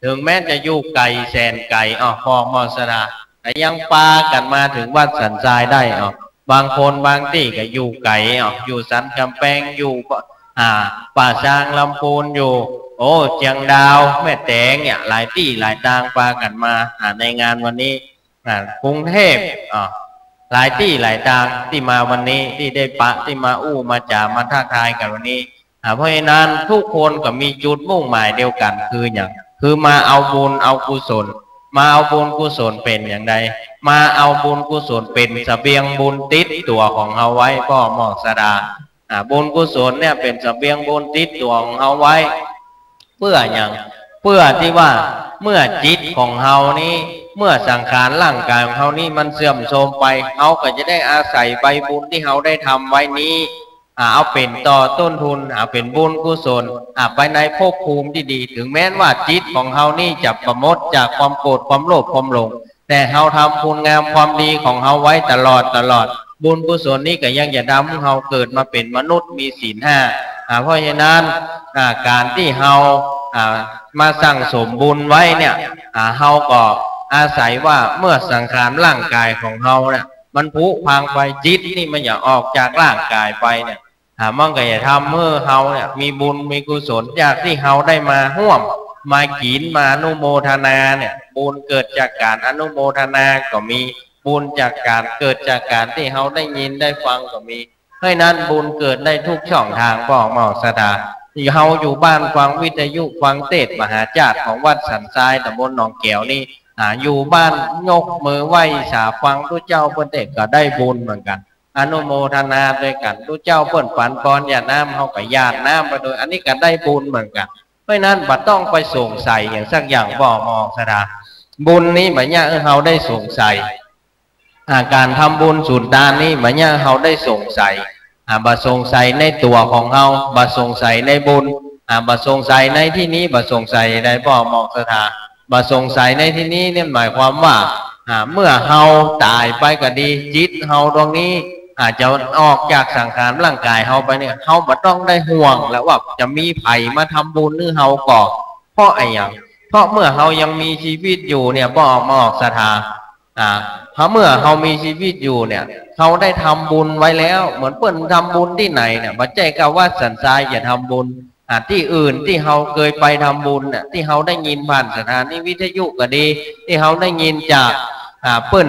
ถึงแม้จะอยู่ไกลแสนไกลพ่อหมอสดาแต่ยังปากันมาถึงวัดสันทรายได้บางคนบางที่ก็อยู่ไกลอยู่สันกำแพงอยู่ป่าช้างลำพูนอยู่เชียงดาวแม่แตงเนี่ยหลายที่หลายทางปากันมาในงานวันนี้กรุงเทพหลายที่หลายทางที่มาวันนี้ที่ได้ปะที่มาอู้มาจ่ามาทักทายกันวันนี้เพราะฉะนั้นทุกคนก็มีจุดมุ่งหมายเดียวกันคือมาเอาบุญเอากุศลมาเอาบุญกุศลเป็นอย่างไรมาเอาบุญกุศลเป็นเสบียงบุญติดตัวของเราไว้พ่อหมอสดาบุญกุศลเนี่ยเป็นเสบียงบุญติดตัวของเราไว้เพื่ออย่างเพื่อที่ว่าเมื่อจิตของเรานี้เมื่อสังขารร่างกายของเรานี้มันเสื่อมโทรมไปเราก็จะได้อาศัยใบบุญที่เราได้ทำไว้นี้เอาเป็นต่อต้นทุนเป็นบุญกุศลไปในภพภูมิที่ดีถึงแม้ว่าจิตของเรานี่จะประมดจากความโกรธความโลภความหลงแต่เราทำคุณงามความดีของเราไว้ตลอดบุญกุศลนี้ก็ยังจะทำให้เราเกิดมาเป็นมนุษย์มีศีล5เพราะฉะนั้นการที่เรามาสั่งสมบุญไว้เนี่ยเราก็อาศัยว่าเมื่อสังขารร่างกายของเราเนี่ยมันผุพังไปจิตนี่มันอย่าออกจากร่างกายไปเนี่ยมันก็จะทำเมื่อเราเนี่ยมีบุญมีกุศลจากที่เราได้มาร่วมมาขีนมาอนุโมทนาเนี่ยบุญเกิดจากการอนุโมทนาก็มีบุญจากการเกิดจากการที่เราได้ยินได้ฟังก็มีเพราะนั้นบุญเกิดได้ทุกช่องทางพ่อหมอสดาที่เราอยู่บ้านฟังวิทยุฟังเทศมหาจารย์ของวัดสันทรายตำบลหนองแก้วนี่อยู่บ้านยกมือไหว้สาฟังทุกเจ้าเพิ่นเด็กก็ได้บุญเหมือนกันอนุโมทนาด้วยกันทุกเจ้าเพิ่นฝันพรญาติน้ำเขาก็ญาติน้ำไปโดยอันนี้ก็ได้บุญเหมือนกันเพราะนั้นบัดต้องไปสงสัยอย่างสักอย่างบ่มองสดาบุญนี้หมายเนี่ยเราได้สงสัยการทำบุญสุนทานนี้หมายเนี่ยเราได้สงสัยบ่สงสัยในตัวของเราบ่สงสัยในบุญบ่สงสัยในที่นี้บ่สงสัยในบ่มองสดาบ่สงสัยในที่นี้เนี่ยหมายความว่าเมื่อเฮาตายไปก็ดีจิตเฮาดวงนี้อาจจะออกจากสังขารร่างกายเฮาไปเนี่ยเฮาบ่ต้องได้ห่วงแล้วว่าจะมีไผมาทำบุญหรือเฮาก่อเพราะอะไรอย่างเพราะเมื่อเฮายังมีชีวิตอยู่เนี่ยบ่ออกศรัทธาเพราะเมื่อเฮามีชีวิตอยู่เนี่ยเฮาได้ทำบุญไว้แล้วเหมือนเปิ้นทำบุญที่ไหนเนี่ยบ่ใจกะว่าสันทรายอย่าทำบุญที่อื่นที่เราเคยไปทำบุญเนี่ยที่เราได้ยินผ่านสถานีวิทยุก็ดีที่เราได้ยินจากเปิ้น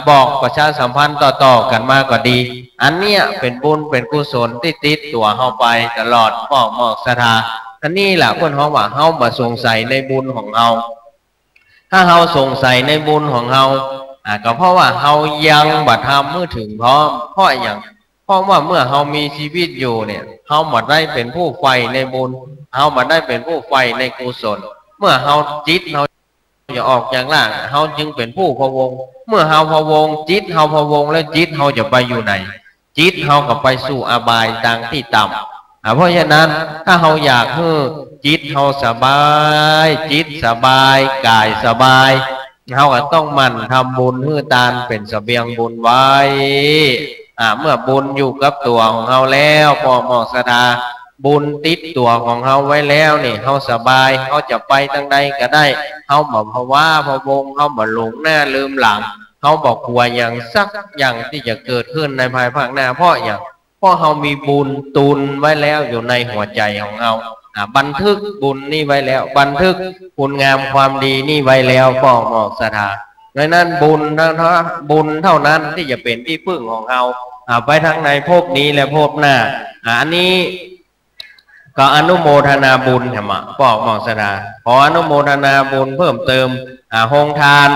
บอกประชาสัมพันธ์ต่อๆกันมาก็ดีอันเนี้ยเป็นบุญเป็นกุศลที่ติดตัวเราไปตลอดพ่อหมอกศรัทธาอันนี้แหละเพิ่นเฮาว่าเฮาบ่สงสัยในบุญของเราถ้าเราสงสัยในบุญของเราก็เพราะว่าเรายังบ่ทำมือถึงพร้อมเพราะอย่างเพราะว่าเมื่อเรามีชีวิตอยู่เนี่ยเราบ่ได้เป็นผู้ใฝ่ในบุญเราบ่ได้เป็นผู้ใฝ่ในกุศลเมื่อเราจิตเราจะออกจากร่างเราจึงเป็นผู้พะวงเมื่อเราพะวงจิตเราพะวงแล้วจิตเราจะไปอยู่ไหนจิตเราก็ไปสู่อบายทางที่ต่ำเพราะฉะนั้นถ้าเราอยากให้จิตเราสบายจิตสบายกายสบายเราก็ต้องมั่นทำบุญเพื่อทานเป็นเสบียงบุญไว้เมื่อบุญอยู่กับตัวของเราแล้วพ่อหมอสดา บุญติดตัวของเฮาไว้แล้วนี่เฮาสบายเฮาจะไปทางใดก็ได้เฮาบ่ภาวะพะวงเฮาบ่หลงหน้าลืมหลังเฮาบ่กลัวอย่างสักอย่างที่จะเกิดขึ้นในภายภาคหน้าเพราะเฮามีบุญตุนไว้แล้วอยู่ในหัวใจของเฮาบันทึกบุญนี่ไว้แล้วบันทึกคุณงามความดีนี่ไว้แล้วป้องหมอกศรัทธาดังนั้นบุญเท่านั้นที่จะเป็นที่พึ่งของเฮาไปทั้งในภพนี้และภพหน้าอันนี้ก็อนุโมทนาบุญธรรมะป้องหมอกศรัทธาขออนุโมทนาบุญเพิ่มเติมโฮงทาน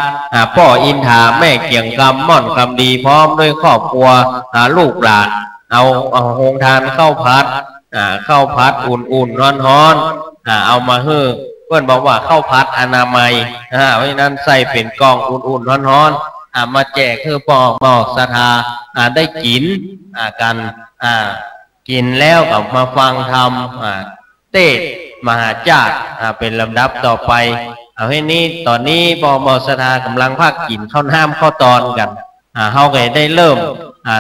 พ่ออินทาแม่เกี่ยงกรรมม่อนกรรมดีพร้อมด้วยครอบครัวลูกหลานเอาโฮงทานเข้าพัดอุ่นๆร้อนๆเอามาให้เพื่อนบอกว่าเข้าพัดอนามัยเพราะฉะนั้นใส่เป็นกล่องอุ่นๆร้อนๆมาแจกคือปอกหมอกศรัทธาได้กินกันกินแล้วก็มาฟังธรรมเทศมหาจารย์เป็นลำดับต่อไปเอาให้นี้ตอนนี้ปอกหมอกศรัทธากำลังภาคกินข้าวน้ำข้าวตอนกันเขาก็ได้เริ่ม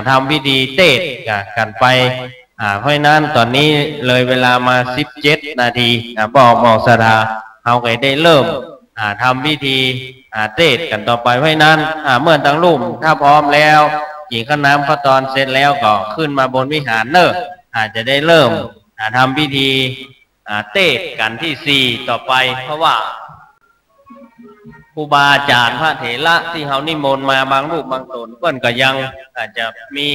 ทำพิธีเทศกันไปเพราะนั้นตอนนี้เลยเวลามา17 นาทีบอกหมอกศรัทธาเขาก็ได้เริ่มทำพิธีเทศกันต่อไปเพราะนั้นเมื่อทั้งลุ่มถ้าพร้อมแล้วกินข้าวน้ำข้าวตอนเสร็จแล้วก็ขึ้นมาบนวิหารจะได้เริ่มทำพิธีเทศกันที่4ต่อไปเพราะว่าครูบาอาจารย์พระเถระที่เขานิมนต์มาบางรูปบางตนเพื่อนก็ยังอาจจะมี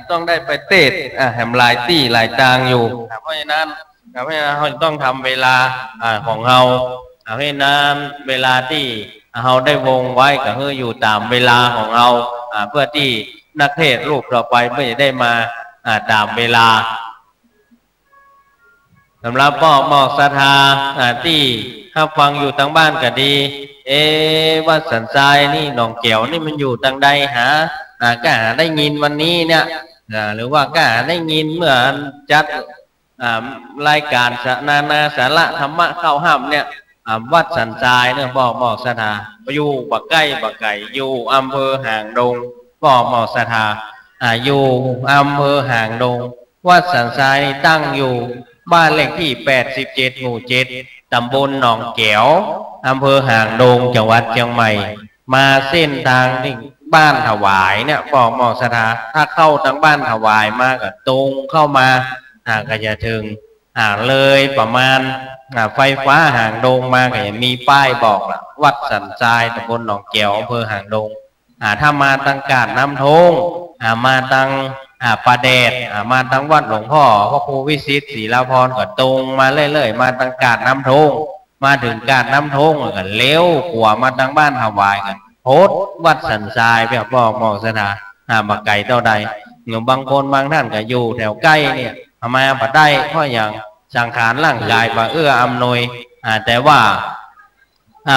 ต้องได้ไปเทศแหมหลายที่หลายทางอยู่เพราะฉะนั้นเราต้องทำเวลาของเราเพราะฉะนั้นเวลาที่เราได้วงไว้ก็คืออยู่ตามเวลาของเราเพื่อที่นักเทศรูปต่อไปไม่ได้มาตามเวลาสำหรับป้อหมอกศรัทธาที่ถ้าฟังอยู่ทางบ้านก็ดีวัดสันทรายนี่หนองแก้วนี่มันอยู่ทางใดก็หาได้ยินวันนี้เนี่ยหรือว่าก็หาได้ยินเมื่อจัดรายการนานาสาระธรรมะเข้าห้ามเนี่ยวัดสันทรายเนี่ยบอกหมอกศรัทธาอยู่บักไก่อยู่อำเภอหางดงบอกหมอกศรัทธาอยู่อำเภอหางดงวัดสันทรายตั้งอยู่บ้านเลขที่87 หมู่ 7ตำบลหนองแก้วอำเภอหางดงจังหวัดเชียงใหม่มาเส้นทางที่บ้านถวายเนี่ยบอกหมอกศรัทธาถ้าเข้าทางบ้านถวายมาก็ตรงเข้ามาก็จะถึงเลยประมาณไฟฟ้าหางดงมาก็จะมีป้ายบอกละวัดสันทรายตำบลหนองแก้วอำเภอหางดงถ้ามาทางกาดน้ำทงมาทางป่าแดดมาทางวัดหลวงพ่อพระครูวิสิตศรีลาภรณ์ก็ตรงมาเรื่อยๆมาทางกาดน้ำทงมาถึงกาดน้ำทงก็เลี้ยวขวามาทางบ้านถวายกันโพสวัดสันทรายแบบบอกหมอกศรัทธามาไกลเท่าใดหรือบางคนบางท่านก็อยู่แถวใกล้เนี่ยมาบ่ได้เพราะอย่างสังขารร่างกายบ่เอื้ออำนวยแต่ว่า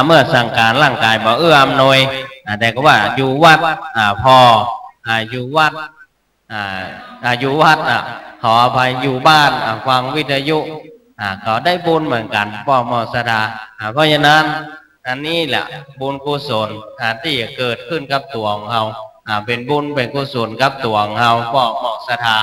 เมื่อสังขารร่างกายบ่เอื้ออำนวยแต่ก็ว่าอยู่วัดพออยู่วัดอยู่วัดขออภัยอยู่บ้านฟังวิทยุก็ได้บุญเหมือนกันป้อหมอกศรัทธาเพราะฉะนั้นอันนี้แหละบุญกุศลที่เกิดขึ้นกับตัวของเราเป็นบุญเป็นกุศลกับตัวของเราป้อหมอกศรัทธา